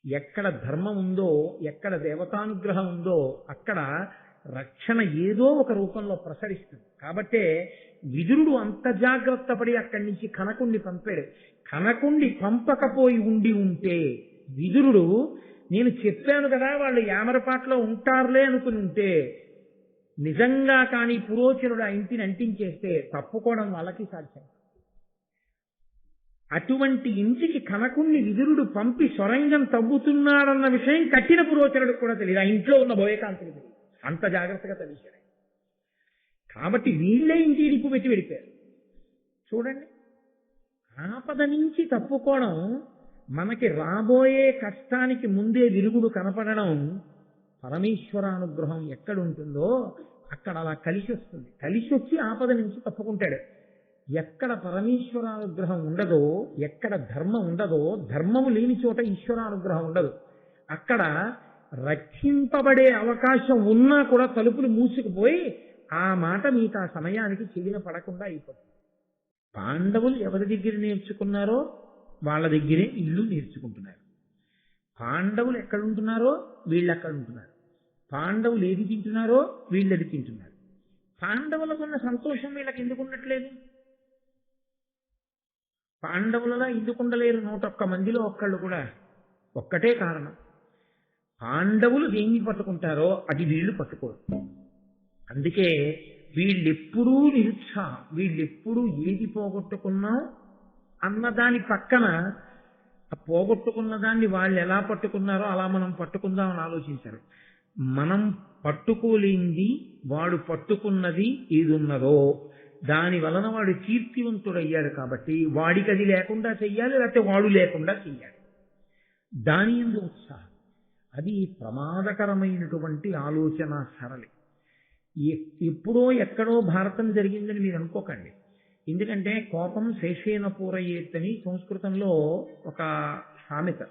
ఎక్కడ ధర్మం ఉందో, ఎక్కడ దేవతానుగ్రహం ఉందో అక్కడ రక్షణ ఏదో ఒక రూపంలో ప్రసరిస్తుంది. కాబట్టే విదురుడు అంత జాగ్రత్త పడి అక్కడి నుంచి కనకుణ్ణి పంపాడు. కనకుణ్ణి పంపకపోయి ఉంటే విదురుడు, నేను చెప్పాను కదా వాళ్ళు యామరపాట్లో ఉంటారులే అనుకుని ఉంటే, నిజంగా కానీ పురోచనుడు ఆ ఇంటిని అంటించేస్తే తప్పుకోవడం వాళ్ళకి సాధ్యం. అటువంటి ఇంటికి కనకుణ్ణి విదురుడు పంపి సొరంగం తవ్వుతున్నాడన్న విషయం కట్టిన పురోచనుడు కూడా తెలియదు, ఆ ఇంట్లో ఉన్న బోయకాంతుడు తెలియదు. అంత జాగ్రత్తగా తెలిసాడు. కాబట్టి వీళ్ళే ఇంటి ఇరుపు పెట్టి వెళ్ళిపోయారు. చూడండి, ఆపద నుంచి తప్పుకోవడం, మనకి రాబోయే కష్టానికి ముందే విరుగుడు కనపడడం, పరమేశ్వరానుగ్రహం ఎక్కడుంటుందో అక్కడ అలా కలిసి వస్తుంది. కలిసి వచ్చి ఆపద నుంచి తప్పుకుంటాడు. ఎక్కడ పరమేశ్వరానుగ్రహం ఉండదో, ఎక్కడ ధర్మం ఉండదో, ధర్మము లేని చోట ఈశ్వరానుగ్రహం ఉండదు. అక్కడ రక్షింపబడే అవకాశం ఉన్నా కూడా తలుపులు మూసుకుపోయి ఆ మాట మీకు ఆ సమయానికి చెవిన పడకుండా అయిపోతుంది. పాండవులు ఎవరి దగ్గర నేర్చుకున్నారో వాళ్ళ దగ్గరే ఇల్లు నేర్చుకుంటున్నారు. పాండవులు ఎక్కడుంటున్నారో వీళ్ళు అక్కడ ఉంటున్నారు. పాండవులు ఏది తింటున్నారో వీళ్ళు అది తింటున్నారు. పాండవులకున్న సంతోషం వీళ్ళకి ఎందుకు ఉండట్లేదు? పాండవులలా ఎందుకుండలేరు 101 మందిలో ఒక్కళ్ళు కూడా? ఒక్కటే కారణం, పాండవులు దేన్ని పట్టుకుంటారో అది వీళ్ళు పట్టుకోరు. అందుకే వీళ్ళెప్పుడూ నిరుత్సాహం, వీళ్ళెప్పుడూ ఏది పోగొట్టుకున్నా అన్నదాని పక్కన పోగొట్టుకున్న దాన్ని వాళ్ళు ఎలా పట్టుకున్నారో అలా మనం పట్టుకుందామని ఆలోచించారు. మనం పట్టుకోలేంది వాడు పట్టుకున్నది ఏది ఉన్నదో దాని వలన వాడు కీర్తివంతుడయ్యాడు. కాబట్టి వాడికి అది లేకుండా చెయ్యాలి, లేకపోతే వాడు లేకుండా చెయ్యాలి. దాని యందు ఉత్సాహం, అది ప్రమాదకరమైనటువంటి ఆలోచన సరళి. ఎప్పుడో ఎక్కడో భారతం జరిగిందని మీరు అనుకోకండి. ఎందుకంటే కోపం శేషేన పూరయేత్తని సంస్కృతంలో ఒక సామెత.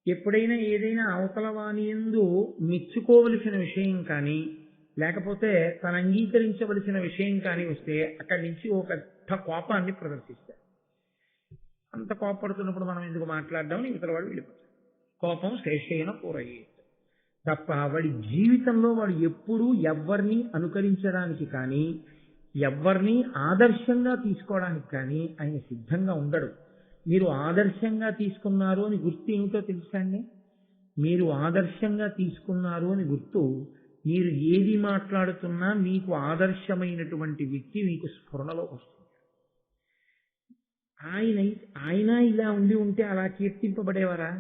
ఎప్పుడైనా ఏదైనా అవతల వాని యందు మెచ్చుకోవలసిన విషయం కానీ, లేకపోతే తను అంగీకరించవలసిన విషయం కానీ వస్తే అక్కడి నుంచి ఒక పెద్ద కోపాన్ని ప్రదర్శిస్తారు. అంత కోపడుతున్నప్పుడు మనం ఎందుకు మాట్లాడడం, ఇతర వాడు వెళ్ళిపోతారు. కోపం శేషేన పూరయేత్ తప్ప వాడి జీవితంలో వాడు ఎప్పుడూ ఎవరిని అనుకరించడానికి కానీ, ఎవరిని ఆదర్శంగా తీసుకోవడానికి కానీ ఆయన సిద్ధంగా ఉండడు. మీరు ఆదర్శంగా తీసుకున్నారు అని గుర్తు ఏమిటో తెలుసా అండి? మీరు ఆదర్శంగా తీసుకున్నారు అని గుర్తు, మీరు ఏది మాట్లాడుతున్నా మీకు ఆదర్శమైనటువంటి వ్యక్తి మీకు స్ఫురణలో వస్తుంది. ఆయన ఇలా ఉంటే అలా కీర్తింపబడేవారా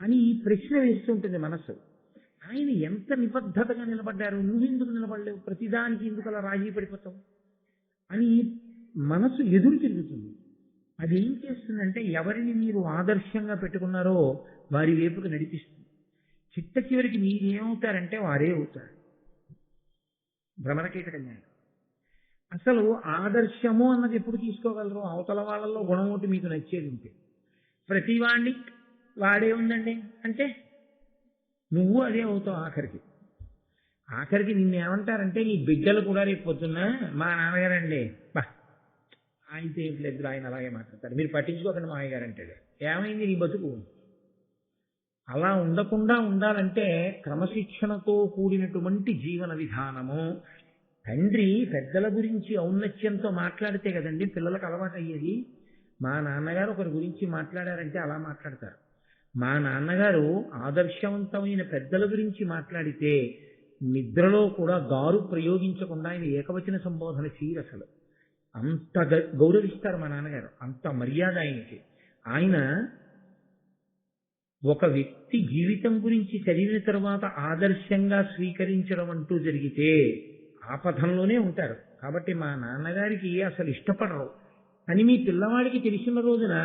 అని ప్రశ్న వేస్తుంటుంది మనస్సు. ఆయన ఎంత నిబద్ధతగా నిలబడ్డారు, నువ్వెందుకు నిలబడలేవు, ప్రతిదానికి ఎందుకు అలా రాజీ పడిపోతావు అని మనసు ఎదురు తిరుగుతుంది. అదేం చేస్తుందంటే ఎవరిని మీరు ఆదర్శంగా పెట్టుకున్నారో వారి వైపుకు నడిపిస్తుంది. చిట్ట చివరికి మీరేమవుతారంటే వారే అవుతారు. భ్రమరకీట కళ్యాణం. అసలు ఆదర్శము అన్నది ఎప్పుడు తీసుకోగలరు? అవతల వాళ్ళలో గుణం ఒకటి మీకు నచ్చేది ఉంటే. ప్రతి వాడిని వాడే ఉందండి అంటే నువ్వు అదే అవుతావు. ఆఖరికి నిన్నేమంటారంటే నీ బిడ్డలు కూడా రేపు పొద్దున్న మా నాన్నగారండి బా ఆయనతో ఏం లేదు, ఆయన అలాగే మాట్లాడతారు, మీరు పట్టించుకోకండి మా అయ్యగారు అంటాడు. ఏమైంది నీ బతుకు? అలా ఉండకుండా ఉండాలంటే క్రమశిక్షణతో కూడినటువంటి జీవన విధానము. తండ్రి పెద్దల గురించి ఔన్నత్యంతో మాట్లాడితే కదండి పిల్లలకు అలవాటు అయ్యేది. మా నాన్నగారు ఒకరి గురించి మాట్లాడారంటే అలా మాట్లాడతారు. మా నాన్నగారు ఆదర్శవంతమైన పెద్దల గురించి మాట్లాడితే నిద్రలో కూడా గారు ప్రయోగించకుండా ఆయన ఏకవచన సంబోధన చేయరు. అసలు అంత గౌరవిస్తారు మా నాన్నగారు, అంత మర్యాద ఆయనకి. ఆయన ఒక వ్యక్తి జీవితం గురించి చదివిన తర్వాత ఆదర్శంగా స్వీకరించడం అంటూ జరిగితే ఆపథంలోనే ఉంటారు. కాబట్టి మా నాన్నగారికి అసలు ఇష్టపడరు అని మీ పిల్లవాడికి తెలిసిన రోజున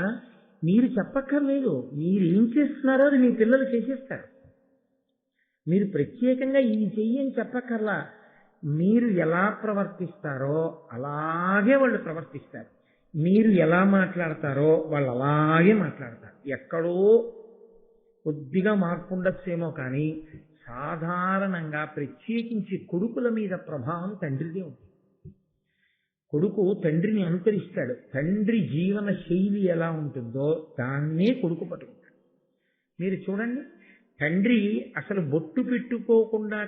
మీరు చెప్పక్కర్లేదు. మీరు ఏం చేస్తున్నారో అది మీ పిల్లలు చేసేస్తారు. మీరు ప్రత్యేకంగా ఇది చెయ్యని చెప్పక్కర్లా. మీరు ఎలా ప్రవర్తిస్తారో అలాగే వాళ్ళు ప్రవర్తిస్తారు. మీరు ఎలా మాట్లాడతారో వాళ్ళు అలాగే మాట్లాడతారు. ఎక్కడో కొద్దిగా మార్పు ఉండొచ్చేమో కానీ సాధారణంగా ప్రత్యేకించి కొడుకుల మీద ప్రభావం తండ్రిదే ఉంటుంది. కొడుకు తండ్రిని అనుకరిస్తాడు. తండ్రి జీవన శైలి ఎలా ఉంటుందో దాన్నే కొడుకు పట్టుకుంటాడు. మీరు చూడండి, తండ్రి అసలు బొట్టు పెట్టుకోకుండా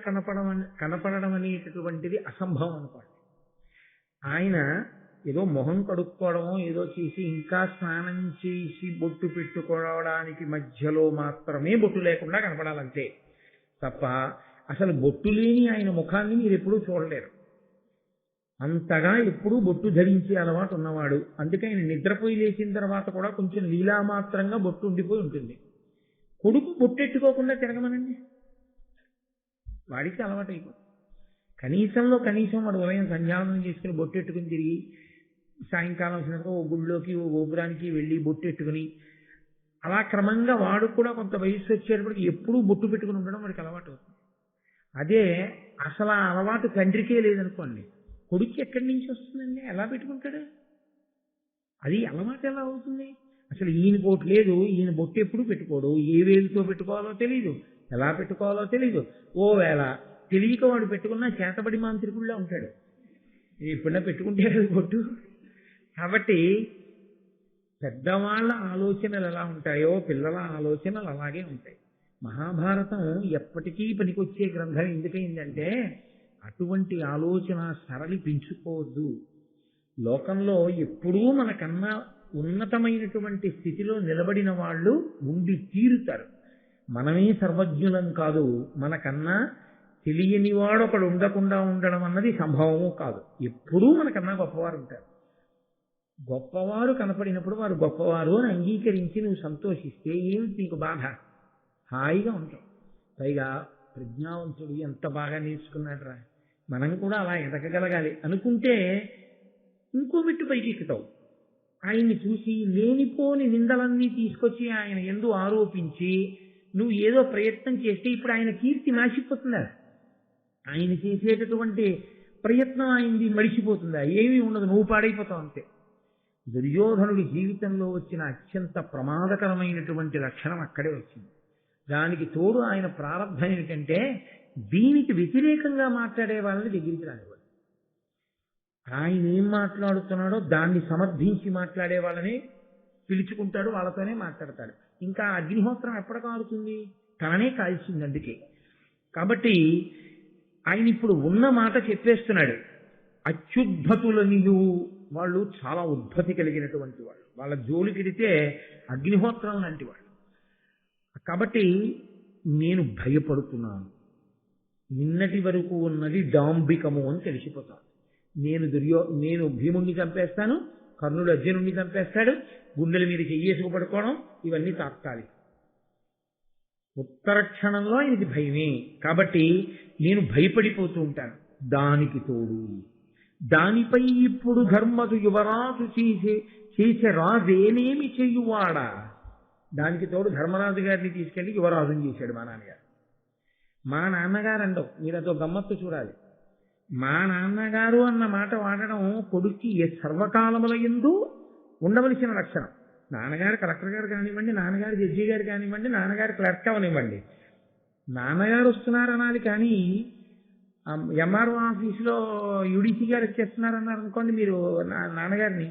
కనపడడం అనేటటువంటిది అసంభవం అనుకోండి. ఆయన ఏదో మొహం కడుక్కోవడమో ఏదో చేసి ఇంకా స్నానం చేసి బొట్టు పెట్టుకోవడానికి మధ్యలో మాత్రమే బొట్టు లేకుండా కనపడాలంతే తప్ప అసలు బొట్టు లేని ఆయన ముఖాన్ని మీరు ఎప్పుడూ చూడలేరు. అంతగా ఎప్పుడూ బొట్టు ధరించే అలవాటు ఉన్నవాడు. అందుకే ఆయన నిద్రపోయి లేచిన తర్వాత కూడా కొంచెం లీలామాత్రంగా బొట్టు ఉండిపోయి ఉంటుంది. కొడుకు బొట్టెట్టుకోకుండా తిరగమనండి, వాడికి అలవాటు అయిపోతుంది. కనీసంలో కనీసం వాడు ఉదయం సంధ్యావందనం చేసుకుని బొట్టెట్టుకుని తిరిగి సాయంకాలం వచ్చినప్పుడు ఓ గుళ్ళోకి ఓ గోపురానికి వెళ్ళి బొట్టెట్టుకుని అలా క్రమంగా వాడు కూడా కొంత వయసు వచ్చేటప్పటికి ఎప్పుడూ బొట్టు పెట్టుకుని ఉండడం వాడికి అలవాటు అవుతుంది. అదే అసలు ఆ అలవాటు తండ్రికే లేదనుకోండి, కొడుకు ఎక్కడి నుంచి వస్తుందండి? ఎలా పెట్టుకుంటాడు? అది అలవాటు ఎలా అవుతుంది? అసలు ఈయన బొట్టు లేదు, ఈయన బొట్టు ఎప్పుడు పెట్టుకోడు, ఏ వేలుతో పెట్టుకోవాలో తెలీదు, ఎలా పెట్టుకోవాలో తెలీదు. ఓ వేళ తెలియక వాడు పెట్టుకున్నా చేతబడి మాంత్రికుడిలా ఉంటాడు. ఎప్పుడన్నా పెట్టుకుంటే కదా బొట్టు. కాబట్టి పెద్దవాళ్ళ ఆలోచనలు ఎలా ఉంటాయో పిల్లల ఆలోచనలు అలాగే ఉంటాయి. మహాభారతం ఎప్పటికీ పనికొచ్చే గ్రంథం ఎందుకైందంటే అటువంటి ఆలోచన సరళి పెంచుకోవద్దు. లోకంలో ఎప్పుడూ మనకన్నా ఉన్నతమైనటువంటి స్థితిలో నిలబడిన వాళ్ళు ఉండి తీరుతారు. మనమే సర్వజ్ఞులం కాదు, మనకన్నా తెలియని వాడు ఒకడు ఉండకుండా ఉండడం అన్నది సంభవము కాదు. ఎప్పుడూ మనకన్నా గొప్పవారు ఉంటారు. గొప్పవారు కనపడినప్పుడు వారు గొప్పవారు అని అంగీకరించి నువ్వు సంతోషిస్తే ఏమిటి నీకు బాధ? హాయిగా ఉంటావు. పైగా ప్రజ్ఞావంతుడు ఎంత బాగా నేర్చుకున్నాడు రా, మనం కూడా అలా ఎదగగలగాలి అనుకుంటే ఇంకో మెట్టు పైకి ఎక్కుతావు. ఆయన్ని చూసి లేనిపోని నిందలన్నీ తీసుకొచ్చి ఆయన యందు ఆరోపించి నువ్వు ఏదో ప్రయత్నం చేస్తే ఇప్పుడు ఆయన కీర్తి నాశిపోతుందా? ఆయన చేసేటటువంటి ప్రయత్నం ఆయనది మడిచిపోతుందా? ఏమీ ఉండదు, నువ్వు పాడైపోతావు అంతే. దుర్యోధనుడి జీవితంలో వచ్చిన అత్యంత ప్రమాదకరమైనటువంటి లక్షణం అక్కడే వచ్చింది. దానికి తోడు ఆయన ప్రారంభం ఏమిటంటే దీనికి వ్యతిరేకంగా మాట్లాడే వాళ్ళని దగ్గరికి రానివాడు. ఆయన ఏం మాట్లాడుతున్నాడో దాన్ని సమర్థించి మాట్లాడే వాళ్ళని పిలుచుకుంటాడు, వాళ్ళతోనే మాట్లాడతాడు. ఇంకా అగ్నిహోత్రం ఎప్పటి కాలుతుంది? తననే కాల్చింది. అందుకే కాబట్టి ఆయన ఇప్పుడు ఉన్న మాట చెప్పేస్తున్నాడు. అత్యుద్భతులనియు వాళ్ళు చాలా ఉద్భతి కలిగినటువంటి వాళ్ళు, వాళ్ళ జోలి పెడితే అగ్నిహోత్రం లాంటి వాళ్ళు. కాబట్టి నేను భయపడుతున్నాను. నిన్నటి వరకు ఉన్నది డాంబికము అని తెలిసిపోతాను. నేను భీముణ్ణి చంపేస్తాను, కర్ణుడు అర్జునుడిని చంపేస్తాడు, గుండెల మీద చెయ్యేసుకు పడుకోవడం ఇవన్నీ తాత్కాలికం. ఉత్తర క్షణంలో ఆయనకి భయమే. కాబట్టి నేను భయపడిపోతూ ఉంటాను. దానికి తోడు దానిపై ఇప్పుడు ధర్మదు యువరాజు చేసే రాజేనేమి చెయ్యువాడా. దానికి తోడు ధర్మరాజు గారిని తీసుకెళ్లి యువరాజుని చేశాడు మా నాన్నగారు. మా నాన్నగారు అండవు, మీరు అదో గమ్మత్తు చూడాలి. మా నాన్నగారు అన్న మాట వాడడం కొడుక్కి సర్వకాలముల యందు ఉండవలసిన లక్షణం. నాన్నగారు కలెక్టర్ గారు కానివ్వండి, నాన్నగారు జడ్జి గారు కానివ్వండి, నాన్నగారు క్లర్క్ అవనివ్వండి, నాన్నగారు వస్తున్నారు అనాలి. కానీ ఎంఆర్ఓ ఆఫీసులో యూడీసీ గారు వచ్చేస్తున్నారన్నారు అనుకోండి మీరు నాన్నగారిని,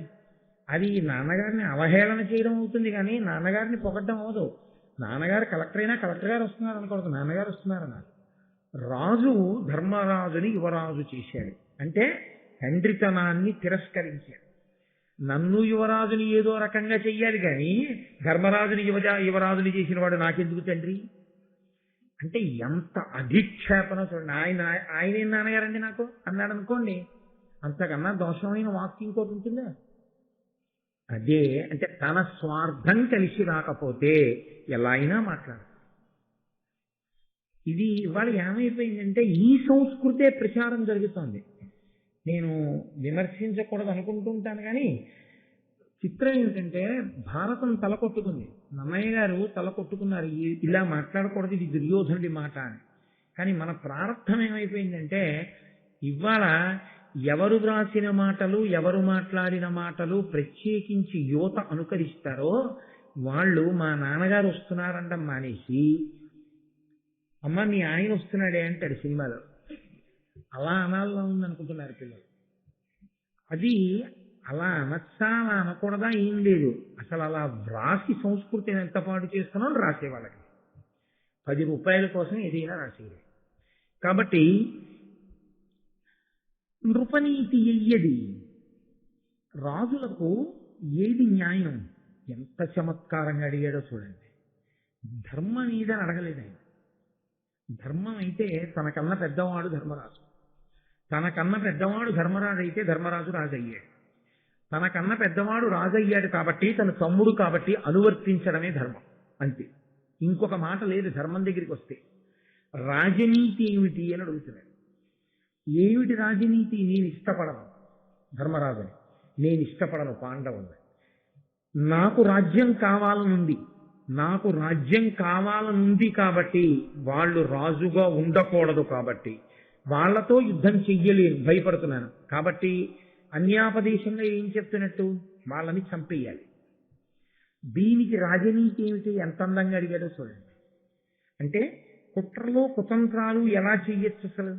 అది నాన్నగారిని అవహేళన చేయడం అవుతుంది కానీ నాన్నగారిని పొగడ్డం అవదు. నాన్నగారు కలెక్టర్ అయినా కలెక్టర్ గారు వస్తున్నారు అనుకోవద్దు, నాన్నగారు వస్తున్నారన్నారు. రాజు ధర్మరాజుని యువరాజు చేశాడు అంటే తండ్రితనాన్ని తిరస్కరించాడు. నన్ను యువరాజుని ఏదో రకంగా చెయ్యాలి కానీ ధర్మరాజుని యువరాజుని చేసిన వాడు నాకెందుకు తండ్రి అంటే ఎంత అధిక్షేపణ చూడండి. ఆయనే నాన్నగారండి నాకు అన్నాడు అనుకోండి, అంతకన్నా దోషమైన వాక్యం ఇంకోటి ఉంటుందా? అదే అంటే తన స్వార్థం కలిసి రాకపోతే ఎలా అయినా మాట్లాడతారు. ఇది ఇవాళ ఏమైపోయిందంటే ఈ సంస్కృతే ప్రచారం జరుగుతోంది. నేను విమర్శించకూడదు అనుకుంటూ ఉంటాను కానీ చిత్రం ఏమిటంటే భారతం తలకొట్టుకుంది. నన్నయ్య గారు తలకొట్టుకున్నారు, ఇలా మాట్లాడకూడదు, ఇది దుర్యోధనుడి మాట అని. కానీ మన ప్రారంభం ఏమైపోయిందంటే ఇవాళ ఎవరు వ్రాసిన మాటలు ఎవరు మాట్లాడిన మాటలు ప్రత్యేకించి యువత అనుకరిస్తారో వాళ్ళు మా నాన్నగారు వస్తున్నారండం మానేసి అమ్మ మీ ఆయన వస్తున్నాడే అంటాడు సినిమాలో. అలా అనాల్లో ఉందనుకుంటున్నారు పిల్లలు. అది అలా అనొచ్చా అలా అనకూడదా ఏం లేదు. అసలు అలా వ్రాసి సంస్కృతిని ఎంత పాటు చేస్తున్నాం రాసే వాళ్ళకి. రూపాయల కోసం ఏదైనా రాసేయరు. కాబట్టి నృపనీతి ఎయ్యది. రాజులకు ఏది న్యాయం? ఎంత చమత్కారంగా అడిగాడో చూడండి. ధర్మం ఏదని అడగలేదు ఆయన. ధర్మం అయితే తనకన్నా పెద్దవాడు ధర్మరాజు, తనకన్నా పెద్దవాడు ధర్మరాజు అయితే ధర్మరాజు రాజయ్యాడు. తనకన్నా పెద్దవాడు రాజయ్యాడు కాబట్టి తన తమ్ముడు కాబట్టి అనువర్తించడమే ధర్మం, అంతే. ఇంకొక మాట లేదు ధర్మం దగ్గరికి వస్తే. రాజనీతి ఏమిటి అని అడుగుతున్నాడు. ఏమిటి రాజనీతి? నేను ఇష్టపడను ధర్మరాజుని, నేను ఇష్టపడను పాండవుని. నాకు రాజ్యం కావాలనుంది, నాకు రాజ్యం కావాలనుంది కాబట్టి వాళ్ళు రాజుగా ఉండకూడదు, కాబట్టి వాళ్లతో యుద్ధం చెయ్యలేను, భయపడుతున్నాను. కాబట్టి అన్యాపదేశంగా ఏం చెప్తున్నట్టు? వాళ్ళని చంపేయాలి. దీనికి రాజనీతి ఏమిటి? ఎంత అందంగా అడిగాడో చూడండి. అంటే కుట్రలో కుతంత్రాలు ఎలా చెయ్యొచ్చు? అసలు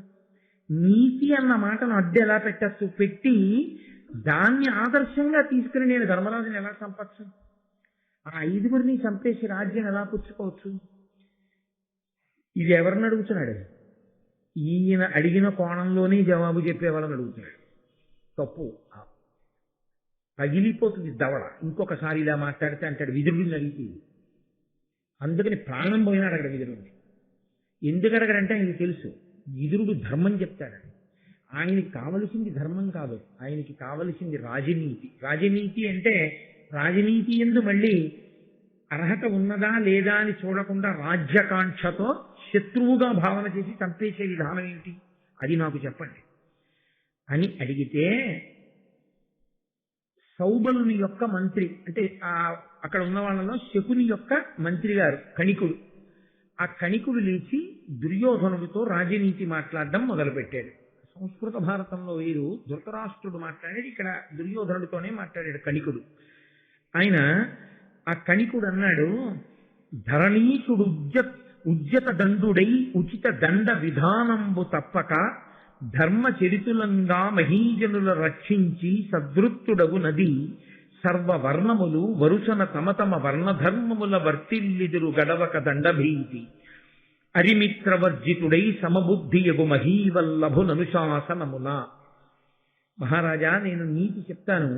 నీతి అన్న మాటను అడ్డు ఎలా పెట్టచ్చు? పెట్టి దాన్ని ఆదర్శంగా తీసుకుని నేను ధర్మరాజుని ఎలా చంపచ్చు? ఆ 5గురిని చంపేసి రాజ్యం ఎలా పుచ్చుకోవచ్చు? ఇది ఎవరిని అడుగుతున్నాడు? ఈయన అడిగిన కోణంలోనే జవాబు చెప్పేవాళ్ళని అడుగుతున్నాడు. తప్పు. పగిలిపోతుంది దవడ. ఇంకొకసారి ఇలా మాట్లాడితే అంటాడు విదురుడిని అడిగితే. అందుకని ప్రాణం పోయినాడు అక్కడ విదురుడిని. ఎందుకు అడగడంటే ఆయనకి తెలుసు విదురుడు ధర్మం చెప్తాడని. ఆయనకి కావలసింది ధర్మం కాదు, ఆయనకి కావలసింది రాజనీతి. రాజనీతి అంటే రాజనీతి ఎందు మళ్ళీ అర్హత ఉన్నదా లేదా అని చూడకుండా రాజ్యకాంక్షతో శత్రువుగా భావన చేసి చంపేసే విధానం ఏమిటి? అది నాకు చెప్పండి అని అడిగితే, సౌబలుని యొక్క మంత్రి, అంటే అక్కడ ఉన్న వాళ్ళలో శకుని యొక్క మంత్రి గారు కణికుడు, ఆ కణికుడు లేచి దుర్యోధనుడితో రాజనీతి మాట్లాడడం మొదలుపెట్టాడు. సంస్కృత భారతంలో వీరు ధృతరాష్ట్రుడు మాట్లాడాడు, ఇక్కడ దుర్యోధనుడితోనే మాట్లాడాడు కణికుడు. ఆయన ఆ కణికుడు అన్నాడు, ధరణీకుడు ఉజ్జత దండుడై ఉచిత దండ విధానంబు తప్పక ధర్మ చరితులంగా మహీజనుల రక్షించి సద్వృత్తుడగు నది సర్వవర్ణములు వరుసన తమ తమ వర్ణధర్మముల వర్తిల్లిదురు గడవక దండభీతి అరిమిత్రవర్జితుడై సమబుద్ధియగు మహీవల్లభుననుశాసనమున. మహారాజా, నేను నీతి చెప్తాను.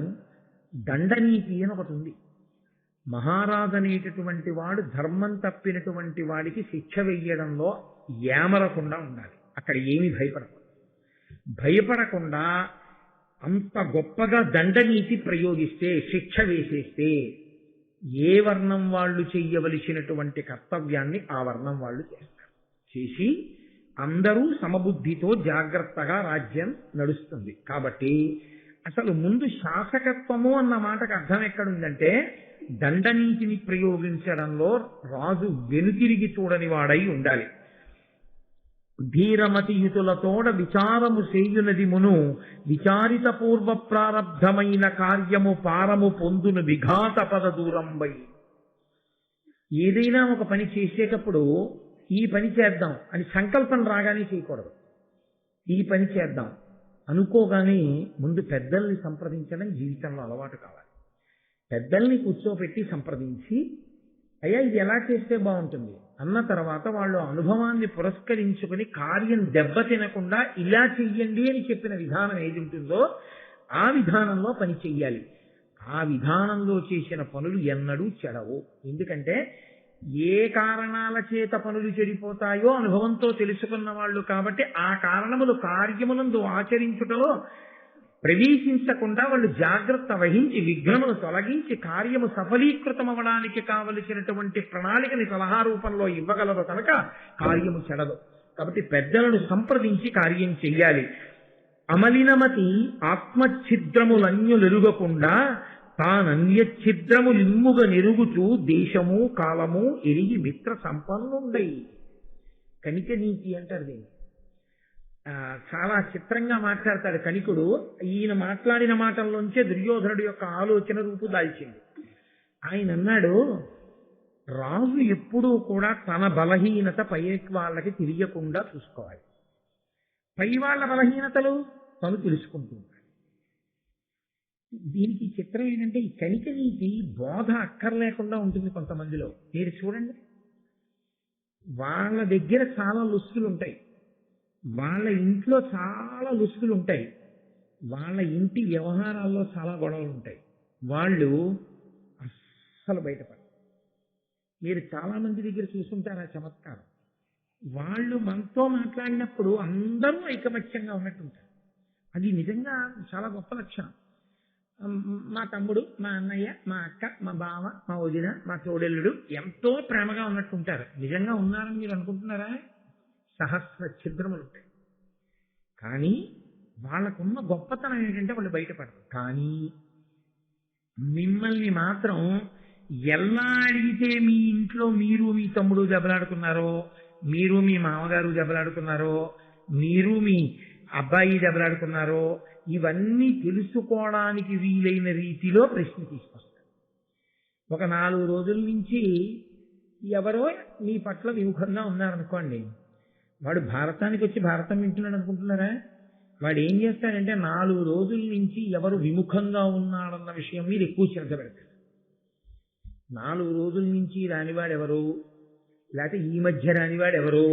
దండనీతి అని ఒకటి ఉంది. మహారాజు అనేటటువంటి వాడు ధర్మం తప్పినటువంటి వాడికి శిక్ష వెయ్యడంలో ఏమరకుండా ఉండాలి. అక్కడ ఏమీ భయపడకుండా అంత గొప్పగా దండనీతి ప్రయోగిస్తే, శిక్ష వేసేస్తే, ఏ వర్ణం వాళ్ళు చెయ్యవలసినటువంటి కర్తవ్యాన్ని ఆ వర్ణం వాళ్ళు చేసి అందరూ సమబుద్ధితో జాగ్రత్తగా రాజ్యం నడుస్తుంది. కాబట్టి అసలు ముందు శాసకత్వము అన్న మాటకు అర్థం ఎక్కడుందంటే, దండనీతిని ప్రయోగించడంలో రాజు వెనుతిరిగి చూడని వాడై ఉండాలి. ధీరమతియుతులతోడ విచారము సేయునది మును విచారిత పూర్వ ప్రారబ్ధమైన కార్యము పారము పొందును విఘాత పద దూరంబై. ఏదైనా ఒక పని చేసేటప్పుడు ఈ పని చేద్దాం అని సంకల్పం రాగానే చేయకూడదు. ఈ పని చేద్దాం అనుకోగానే ముందు పెద్దల్ని సంప్రదించడం జీవితంలో అలవాటు కావాలి. పెద్దల్ని కూర్చోపెట్టి సంప్రదించి, అయ్యా ఇది ఎలా చేస్తే బాగుంటుంది అన్న తర్వాత వాళ్ళు అనుభవాన్ని పురస్కరించుకుని కార్యం దెబ్బతినకుండా ఇలా చెయ్యండి అని చెప్పిన విధానం ఏది ఉంటుందో ఆ విధానంలో పని చెయ్యాలి. ఆ విధానంలో చేసిన పనులు ఎన్నడూ చెడవు. ఎందుకంటే ఏ కారణాల చేత పనులు చెడిపోతాయో అనుభవంతో తెలుసుకున్న వాళ్ళు కాబట్టి ఆ కారణములు కార్యములందు ఆచరించుటలో ప్రవేశించకుండా వాళ్ళు జాగ్రత్త వహించి విఘ్నమును తొలగించి కార్యము సఫలీకృతమవడానికి కావలసినటువంటి ప్రణాళికని సలహా రూపంలో ఇవ్వగలరు కనుక కార్యము చెడదు. కాబట్టి పెద్దలను సంప్రదించి కార్యం చెయ్యాలి. అమలినమతి ఆత్మఛిద్రములన్యులెరుగకుండా తానన్యఛిద్రములిమ్ముగ నెరుగుచూ దేశము కాలము ఎరిగి మిత్ర సంపన్నుండై. కనిక నీతి అంటారు దీన్ని. చాలా చిత్రంగా మాట్లాడతాడు కణికుడు. ఈయన మాట్లాడిన మాటల్లోంచే దుర్యోధనుడి యొక్క ఆలోచన రూపు దాల్చింది. ఆయన అన్నాడు, రాజు ఎప్పుడూ కూడా తన బలహీనత పై వాళ్ళకి తెలియకుండా చూసుకోవాలి. పై వాళ్ళ బలహీనతలు తను తెలుసుకుంటున్నాడు. దీనికి చిత్రం ఏంటంటే, ఈ కణిక నీతి బోధ అక్కర్లేకుండా ఉంటుంది కొంతమందిలో. మీరు చూడండి, వాళ్ళ దగ్గర చాలా లుసుగులు ఉంటాయి, వాళ్ళ ఇంట్లో చాలా లుసుగులు ఉంటాయి, వాళ్ళ ఇంటి వ్యవహారాల్లో చాలా గొడవలు ఉంటాయి. వాళ్ళు అస్సలు బయటపడరు. మీరు చాలా మంది దగ్గర చూసుంటారు ఆ చమత్కారం. వాళ్ళు మనతో మాట్లాడినప్పుడు అందరూ ఐకమత్యంగా ఉన్నట్టుంటారు. అది నిజంగా చాలా గొప్ప లక్షణం. మా తమ్ముడు, మా అన్నయ్య, మా అక్క, మా బావ, మా వదిన, మా తోడెల్లుడు ఎంతో ప్రేమగా ఉన్నట్టుంటారు. నిజంగా ఉన్నారని మీరు అనుకుంటున్నారా? సహస్ర ఛిద్రములు ఉంటాయి. కానీ వాళ్ళకున్న గొప్పతనం ఏంటంటే వాళ్ళు బయటపడరు. కానీ మిమ్మల్ని మాత్రం ఎలా అడిగితే మీ ఇంట్లో మీరు మీ తమ్ముడు దెబ్బలాడుకున్నారో, మీరు మీ మామగారు దెబ్బలాడుకున్నారో, మీరు మీ అబ్బాయి దెబ్బలాడుకున్నారో, ఇవన్నీ తెలుసుకోవడానికి వీలైన రీతిలో ప్రశ్న తీసుకొస్తారు. ఒక 4 రోజుల నుంచి ఎవరో మీ పట్ల విముఖంగా ఉన్నారనుకోండి, వాడు భారతానికి వచ్చి భారతం వింటున్నాడు అనుకుంటున్నారా? వాడు ఏం చేస్తాడంటే 4 రోజుల నుంచి ఎవరు విముఖంగా ఉన్నాడన్న విషయం మీద ఎక్కువ శ్రద్ధ పెడతాడు. 4 రోజుల నుంచి రానివాడెవరు, లేకపోతే ఈ మధ్య రానివాడెవరు,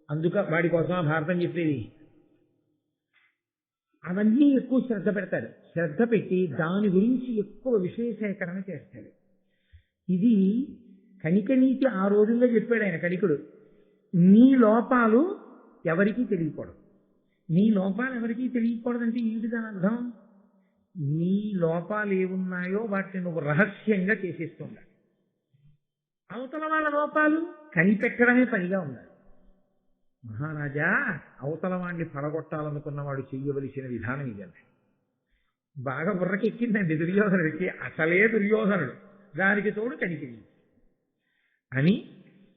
అందుక వాడి కోసం భారతం చెప్పేది, అవన్నీ ఎక్కువ శ్రద్ధ పెడతాడు. శ్రద్ధ పెట్టి దాని గురించి ఎక్కువ విషయ సేకరణ చేస్తాడు. ఇది కణికనీతి ఆ రోజుల్లో చెప్పాడు ఆయన కణికుడు. నీ లోపాలు ఎవరికీ తెలియకూడదు. నీ లోపాలు ఎవరికీ తెలియకూడదంటే ఏంటి దాని అర్థం? నీ లోపాలు ఏమున్నాయో వాటిని నువ్వు రహస్యంగా చేసేస్తుండాలి. అవతల వాళ్ళ లోపాలు కనిపెట్టడమే పనిగా ఉండాలి. మహారాజా అవతల వాడిని పడగొట్టాలనుకున్నవాడు చెయ్యవలసిన విధానం ఇదండి. బాగా బుర్రకెక్కిందండి దుర్యోధనుడికి. అసలే దుర్యోధనుడు, దానికి తోడు కనికిరి అని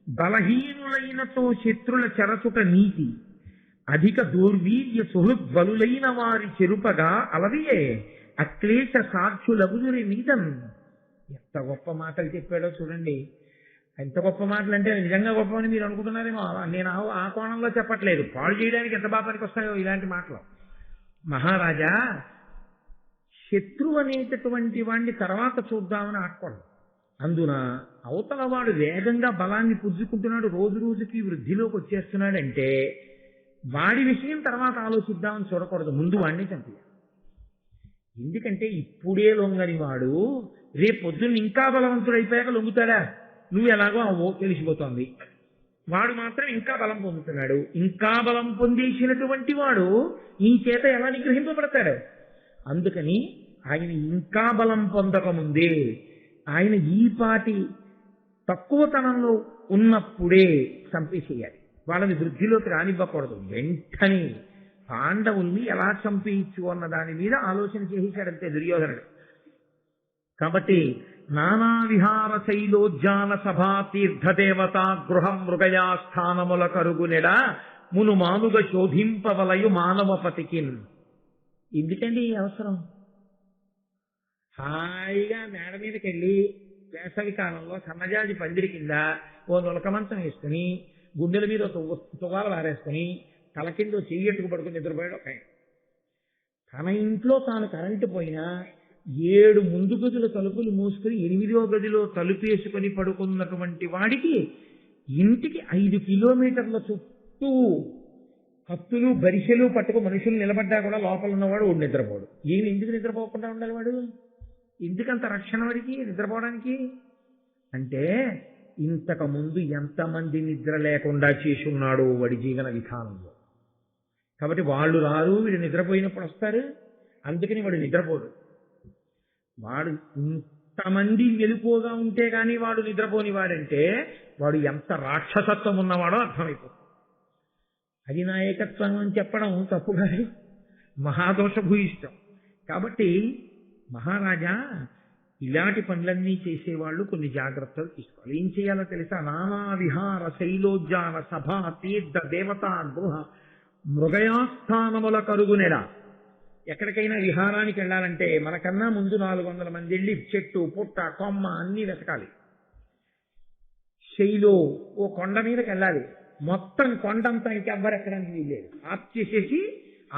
బలహీనులైనతో శత్రుల చెరచుట నీతి, అధిక దౌర్వీర్య సుహృద్బలులైన వారి చెరుపగా అలవియే అక్లేశ సాక్షులగుదురి మీదన్. ఎంత గొప్ప మాటలు చెప్పాడో చూడండి. ఎంత గొప్ప మాటలు అంటే నిజంగా గొప్పని మీరు అనుకుంటున్నారేమో. నేను ఆ కోణంలో చెప్పట్లేదు. పాడు చేయడానికి ఎంత బాగా పనికొస్తాయో ఇలాంటి మాటలు. మహారాజా, శత్రువు అనేటటువంటి వాడిని తర్వాత చూద్దామని ఆకూడదు. అందున అవతల వాడు వేగంగా బలాన్ని పుంజుకుంటున్నాడు, రోజు రోజుకి వృద్ధిలోకి వచ్చేస్తున్నాడంటే వాడి విషయం తర్వాత ఆలోచిద్దామని చూడకూడదు. ముందు వాడిని చంపేయాలి. ఎందుకంటే ఇప్పుడే లొంగని వాడు రేపు పొద్దున్న ఇంకా బలవంతుడైపోయాక లొంగుతాడా? నువ్వు ఎలాగో అవో తెలిసిపోతోంది. వాడు మాత్రం ఇంకా బలం పొందుతున్నాడు. ఇంకా బలం పొందేసినటువంటి వాడు నీ చేత ఎలా నిగ్రహింపబడతాడు? అందుకని ఆయన ఇంకా బలం పొందకముందే, ఆయన ఈ పాటి తక్కువతనంలో ఉన్నప్పుడే చంపేసేయాలి. వాళ్ళని వృద్ధిలోకి రానివ్వకూడదు. వెంటనే పాండవుల్ని ఎలా చంపేయచ్చు అన్న దాని మీద ఆలోచన చేసేశాడంతే దుర్యోధనుడు. కాబట్టి నానా విహార శైలోజ్జాల సభా తీర్థదేవతా గృహం మృగయా స్థానముల కరుగునెడ మును మానుగ శోధింపవలయు మానవపతికిన్. ఎందుకండి ఈ అవసరం? హాయిగా మేడ మీదకి వెళ్ళి వేసవి కాలంలో సన్నజాజి పందిరి కింద ఓ నులకమంచం వేసుకుని గుండెల మీద తువాలు వారేసుకుని తల కింద చెయ్యట్టుకు పడుకుని నిద్రపోయాడు ఒక ఆయన. తన ఇంట్లో తాను కరెంటు పోయినా 7 ముందు గదుల తలుపులు మూసుకుని 8వ గదిలో తలుపేసుకుని పడుకున్నటువంటి వాడికి ఇంటికి 5 కిలోమీటర్ల చుట్టూ కత్తులు బరిసెలు పట్టుకు మనుషులు నిలబడ్డా కూడా లోపల ఉన్నవాడు ఓడి నిద్రపోడు. ఏమి ఎందుకు నిద్రపోకుండా ఉండాలి వాడు? ఎందుకంత రక్షణ వాడికి నిద్రపోవడానికి? అంటే ఇంతకు ముందు ఎంతమంది నిద్ర లేకుండా చేసి ఉన్నాడు వాడి జీవన విధానంలో. కాబట్టి వాళ్ళు రారు, వీడు నిద్రపోయినప్పుడు వస్తారు. అందుకని వాడు నిద్రపోడు. వాడు ఇంతమంది వెలుపోగా ఉంటే గాని వాడు నిద్రపోని వాడంటే వాడు ఎంత రాక్షసత్వం ఉన్నవాడో అర్థమైపోతుంది. అది నాయకత్వం అని చెప్పడం తప్పు కాదు, మహాదోషభూయిష్టం. కాబట్టి మహారాజా ఇలాంటి పనులన్నీ చేసేవాళ్ళు కొన్ని జాగ్రత్తలు తీసుకోవాలి. ఏం చేయాలో తెలుసా? నానా విహార శైలోజ్జాన సభా తీర్థ దేవతా గృహ మృగయాస్థానముల కరుగునెడ. ఎక్కడికైనా విహారానికి వెళ్ళాలంటే మనకన్నా ముందు 400 మంది వెళ్ళి చెట్టు పుట్ట కొమ్మ అన్నీ వెతకాలి. శైలో ఓ కొండ మీదకి వెళ్ళాలి. మొత్తం కొండంతా ఇంకెవ్వరు ఎక్కడానికి వీల్లేదు. ఆఫ్ చేసేసి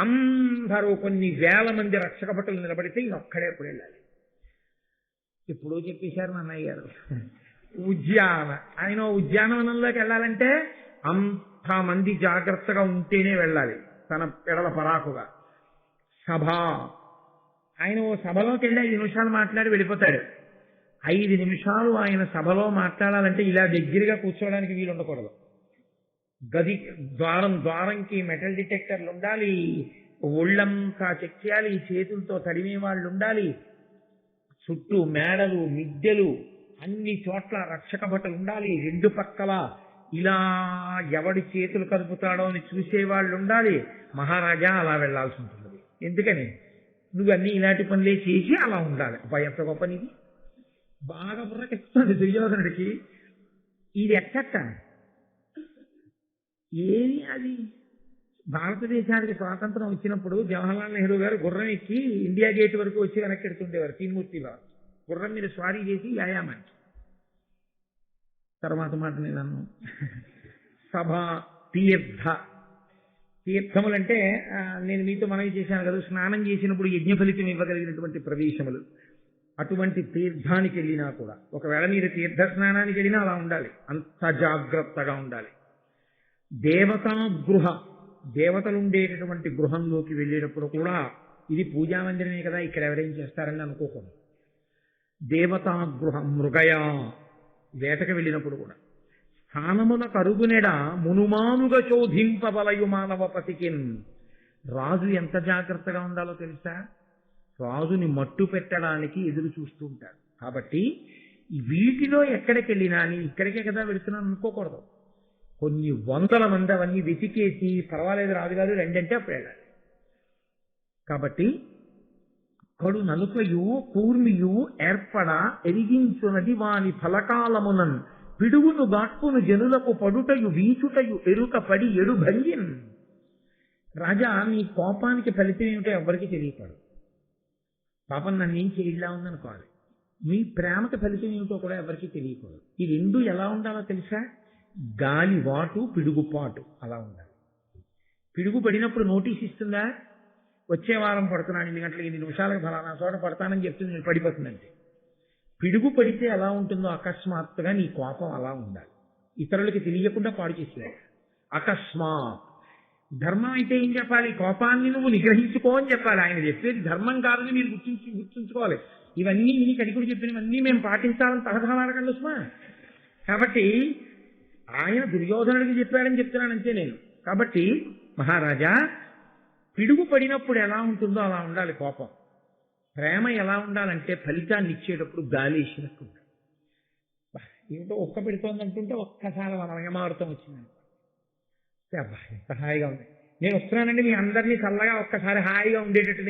అందరూ కొన్ని వేల మంది రక్షక భటులు నిలబడితే ఇంకొక్కడే ఎప్పుడు వెళ్ళాలి. ఇప్పుడు చెప్పేశారు మా అన్నయ్య గారు. ఉద్యాన. ఆయన ఉద్యానవనంలోకి వెళ్ళాలంటే అంతమంది జాగ్రత్తగా ఉంటేనే వెళ్ళాలి, తన పెడల పరాకుగా. సభ, ఆయన ఓ సభలోకి వెళ్ళి 5 నిమిషాలు మాట్లాడి వెళ్ళిపోతాడు. 5 నిమిషాలు ఆయన సభలో మాట్లాడాలంటే ఇలా దగ్గరగా కూర్చోవడానికి వీలు ఉండకూడదు. గది ద్వారంకి మెటల్ డిటెక్టర్లు ఉండాలి, ఒళ్ళంతా చెక్ చేయాలి, చేతులతో తడిమే వాళ్ళు ఉండాలి, చుట్టూ మేడలు మిద్దెలు అన్ని చోట్ల రక్షక భటులు ఉండాలి, 2 పక్కల ఇలా ఎవడి చేతులు కదుపుతాడో అని చూసేవాళ్ళు ఉండాలి. మహారాజా అలా వెళ్లాల్సి ఉంటుంది. ఎందుకని? నువ్వన్నీ ఇలాంటి పనులే చేసి అలా ఉండాలి. ఎంత గొప్ప నీది! బాగా బుర్రకెత్తుంది దుర్యోధనుడికి. ఇది ఎక్కట ఏమి అది? భారతదేశానికి స్వాతంత్రం వచ్చినప్పుడు జవహర్లాల్ నెహ్రూ గారు గుర్రం ఎక్కి ఇండియా గేట్ వరకు వచ్చి వెనక్కి ఎడుతుండేవారు. తీన్మూర్తిలో గుర్రం మీద స్వారీ చేసి వ్యాయామానికి. తర్వాత మాట నేను సభ, తీర్థములంటే నేను మీతో మనవి చేశాను కదా, స్నానం చేసినప్పుడు యజ్ఞ ఫలితం ఇవ్వగలిగినటువంటి ప్రదేశములు. అటువంటి తీర్థానికి వెళ్ళినా కూడా, ఒకవేళ మీరు తీర్థ స్నానానికి వెళ్ళినా అలా ఉండాలి, అంత జాగ్రత్తగా ఉండాలి. దేవతా గృహ, దేవతలు ఉండేటటువంటి గృహంలోకి వెళ్ళేటప్పుడు కూడా ఇది పూజామందిరమే కదా, ఇక్కడ ఎవరేం చేస్తారని అనుకోకూడదు. దేవతా గృహం, మృగయా, వేటకు వెళ్ళినప్పుడు కూడా స్థానమున కరుగునెడ మునుమానుగా శోధింపబలయు మానవపతికిన్. రాజు ఎంత జాగ్రత్తగా ఉండాలో తెలుసా? రాజుని మట్టు పెట్టడానికి ఎదురు చూస్తూ ఉంటారు. కాబట్టి వీటిలో ఎక్కడికి వెళ్ళినా నేను ఇక్కడికే కదా వెళుతున్నాను అనుకోకూడదు. కొన్ని వందల మంది అవన్నీ వెతికేసి పర్వాలేదు రాజుగారు రెండంటే అప్పుడు వెళ్ళాలి. కాబట్టి కడు నలుకయు కూర్మియు ఏర్పడ ఎరిగించునది వాని ఫలకాలమునన్ పిడుగును గాట్పును జనులకు పడుటయు వీచుటయు ఎరుక పడి ఎడు భంగిన్. రాజా, నీ కోపానికి ఫలితం ఏమిటో ఎవరికి తెలియపడు. పాపం నన్ను ఏం చేయలా ఉందనుకోవాలి. మీ ప్రేమకి ఫలితం ఏమిటో కూడా ఎవరికి తెలియకూడదు. ఈ 2 ఎలా ఉండాలో తెలుసా? గాలి వాటు, పిడుగుపాటు అలా ఉండాలి. పిడుగు పడినప్పుడు నోటీస్ ఇస్తుందా? వచ్చే వారం పడుతున్నాను 8 గంటలకు 8 నిమిషాలకు ఫలానా చోట పడతానని చెప్తుంది, నేను పడిపోతుందంటే. పిడుగు పడితే ఎలా ఉంటుందో అకస్మాత్తుగా నీ కోపం అలా ఉండాలి. ఇతరులకి తెలియకుండా పాడు చేసేయాలి. అకస్మాత్. ధర్మం అయితే ఏం చెప్పాలి? కోపాన్ని నువ్వు నిగ్రహించుకో అని చెప్పాలి. ఆయన చెప్పేది ధర్మం కాదని మీరు గుర్తుంచుకోవాలి. ఇవన్నీ మీ కడికుడు చెప్పినవన్నీ మేము పాటించాలని తహతహలాడకండి సుమా. కాబట్టి ఆయన దుర్యోధనుడికి చెప్పాడని చెప్తున్నాను అంతే నేను. కాబట్టి మహారాజా, పిడుగు పడినప్పుడు ఎలా ఉంటుందో అలా ఉండాలి కోపం. ప్రేమ ఎలా ఉండాలంటే ఫలితాన్ని ఇచ్చేటప్పుడు గాలి వేసినట్టు ఉండాలి. ఏమిటో ఒక్క పెడుతోంది అంటుంటే ఒక్కసారి మన యమావృతం వచ్చిందండి. అబ్బా ఎంత హాయిగా ఉంది, నేను వస్తున్నానండి మీ అందరినీ చల్లగా ఒక్కసారి హాయిగా ఉండేటట్టు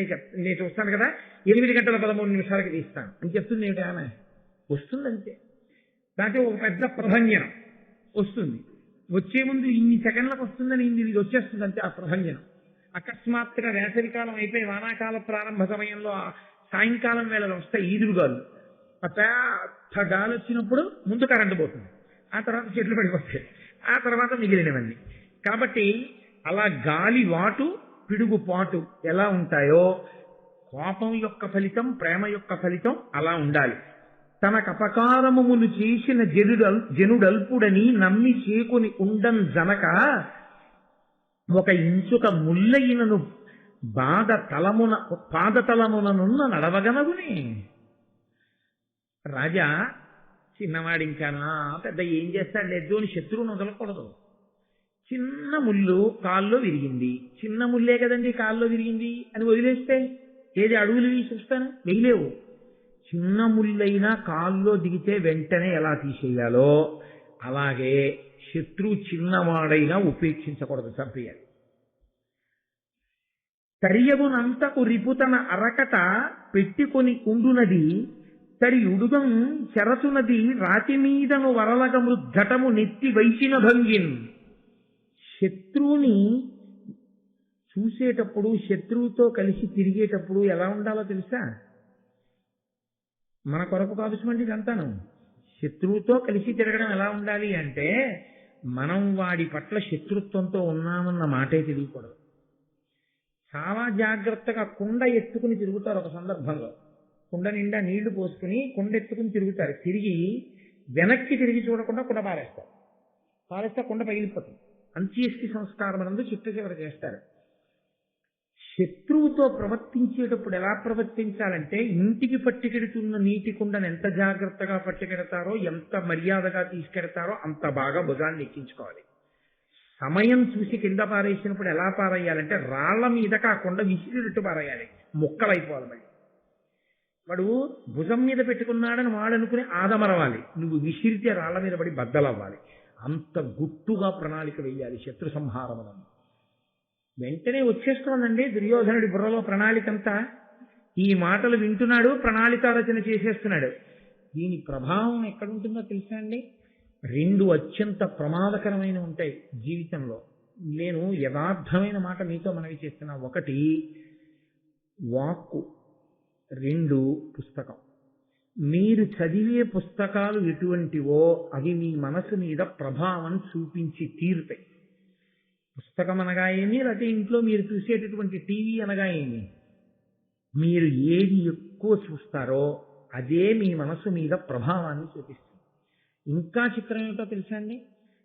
నేను చూస్తాను కదా, 8:13 తీస్తాను అని చెప్తుంది. ఏమిటి ఆమె? వస్తుందంతే. దాంట్లో ఒక పెద్ద ప్రభంజనం వస్తుంది. వచ్చే ముందు ఇన్ని సెకండ్లకు వస్తుందని ఇది వచ్చేస్తుంది అంతే. ఆ ప్రభంజనం అకస్మాత్తుగా వేసవికాలం అయిపోయి వానాకాల ప్రారంభ సమయంలో సాయంకాలం వేళలో వస్తాయి ఈదురుగాలు. ఆ పెద్ద గాలి వచ్చినప్పుడు ముందు కరెంటు పోతుంది, ఆ తర్వాత చెట్లు పడిపోతాయి, ఆ తర్వాత మిగిలినవన్నీ. కాబట్టి అలా గాలి వాటు, పిడుగు పాటు ఎలా ఉంటాయో కోపం యొక్క ఫలితం, ప్రేమ యొక్క ఫలితం అలా ఉండాలి. తనకు అపకారమును చేసిన జనుడల్పుడని నమ్మి చేకుని ఉండం జనక ఒక ఇంచుక ముల్లయినను పాదతలముననున్న నడవగనగునే. రాజా, చిన్నవాడింకానా పెద్ద ఏం చేస్తాడు లేదు అని శత్రువును వదలకూడదు. చిన్న ముళ్ళు కాల్లో విరిగింది, చిన్న ముల్లే కదండి కాల్లో విరిగింది అని వదిలేస్తే ఏది అడుగులు చూస్తాను వెయ్యలేవు. చిన్న ముళ్ళైనా కాల్లో దిగితే వెంటనే ఎలా తీసేయాలో అలాగే శత్రువు చిన్నవాడైనా ఉపేక్షించకూడదు, చంపేయాలి. తరియగునంతకు రిపుతన అరకట పెట్టుకొని ఉండునది తడి ఉడుగం చెరచునది రాతి మీదను వరలగ మృద్ఘటము నెత్తి వైచిన భంగిన్. శత్రువుని చూసేటప్పుడు, శత్రువుతో కలిసి తిరిగేటప్పుడు ఎలా ఉండాలో తెలుసా? మన కొరకు కావచ్చుమండి ఇదంతాను. శత్రువుతో కలిసి తిరగడం ఎలా ఉండాలి అంటే, మనం వాడి పట్ల శత్రుత్వంతో ఉన్నామన్న మాటే తెలియకూడదు. చాలా జాగ్రత్తగా కుండ ఎత్తుకుని తిరుగుతారు. ఒక సందర్భంలో కుండ నిండా నీళ్లు పోసుకుని కుండ ఎత్తుకుని తిరుగుతారు. తిరిగి వెనక్కి తిరిగి చూడకుండా కుండ పారేస్తారు. పారేస్తే కుండ పగిలిపోతుంది. అంత్యేష్టి సంస్కారం అనందు చిట్ట చివర చేస్తారు. శత్రువుతో ప్రవర్తించేటప్పుడు ఎలా ప్రవర్తించాలంటే, ఇంటికి పట్టుకెడుతున్న నీటి కుండను ఎంత జాగ్రత్తగా పట్టుకెడతారో, ఎంత మర్యాదగా తీసుకెడతారో అంత బాగా భుజాన్ని ఎక్కించుకోవాలి. సమయం చూసి కింద పారేసినప్పుడు ఎలా పారేయాలంటే, రాళ్ల మీదకి ఆ కుండ విసిరినట్టు పారేయాలి, ముక్కలైపోవాలి. మళ్ళీ వాడు భుజం మీద పెట్టుకున్నాడని వాడు అనుకుని ఆదమరవాలి, నువ్వు విసిరితే రాళ్ల మీద పడి బద్దలవ్వాలి. అంత గుట్టుగా ప్రణాళిక వేయాలి శత్రు సంహారం. వెంటనే వచ్చేస్తోందండి దుర్యోధనుడి బుర్రలో ప్రణాళికంతా. ఈ మాటలు వింటున్నాడు, ప్రణాళిక రచన చేసేస్తున్నాడు. దీని ప్రభావం ఎక్కడుంటుందో తెలుసా అండి? 2 అత్యంత ప్రమాదకరమైన ఉంటాయి జీవితంలో. నేను యథార్థమైన మాట మీతో మనవి చేస్తున్నా. 1 వాక్కు, 2 పుస్తకం. మీరు చదివే పుస్తకాలు ఎటువంటివో అవి మీ మనసు మీద ప్రభావం చూపించి తీరుతాయి. పుస్తకం అనగా ఏమి, లేకపోతే ఇంట్లో మీరు చూసేటటువంటి టీవీ అనగా ఏమి, మీరు ఏది ఎక్కువ చూస్తారో అదే మీ మనసు మీద ప్రభావాన్ని చూపిస్తుంది. ఇంకా చిత్రం ఏమిటో తెలుసా అండి?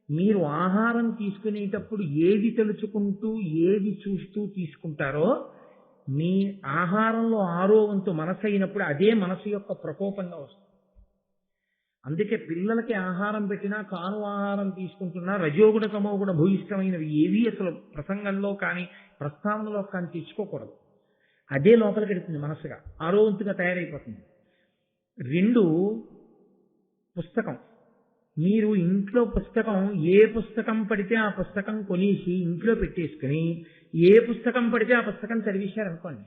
మీరు ఆహారం తీసుకునేటప్పుడు ఏది తలుచుకుంటూ ఏది చూస్తూ తీసుకుంటారో, మీ ఆహారంలో 6వ వంతు మనసు అయినప్పుడు అదే మనసు యొక్క ప్రకోపంగా వస్తుంది. అందుకే పిల్లలకి ఆహారం పెట్టినా, కాను ఆహారం తీసుకుంటున్నా రజోగుణ తమోగుణ భూయిష్టమైనవి ఏవి అసలు ప్రసంగంలో కానీ ప్రస్తావనలో కానీ తెచ్చుకోకూడదు. అదే లోపలికి వెళుతుంది మనసుగా, 6వ వంతుగా తయారైపోతుంది. 2 పుస్తకం. మీరు ఇంట్లో పుస్తకం, ఏ పుస్తకం పడితే ఆ పుస్తకం కొనేసి ఇంట్లో పెట్టేసుకుని ఏ పుస్తకం పడితే ఆ పుస్తకం చదివేశారనుకోండి,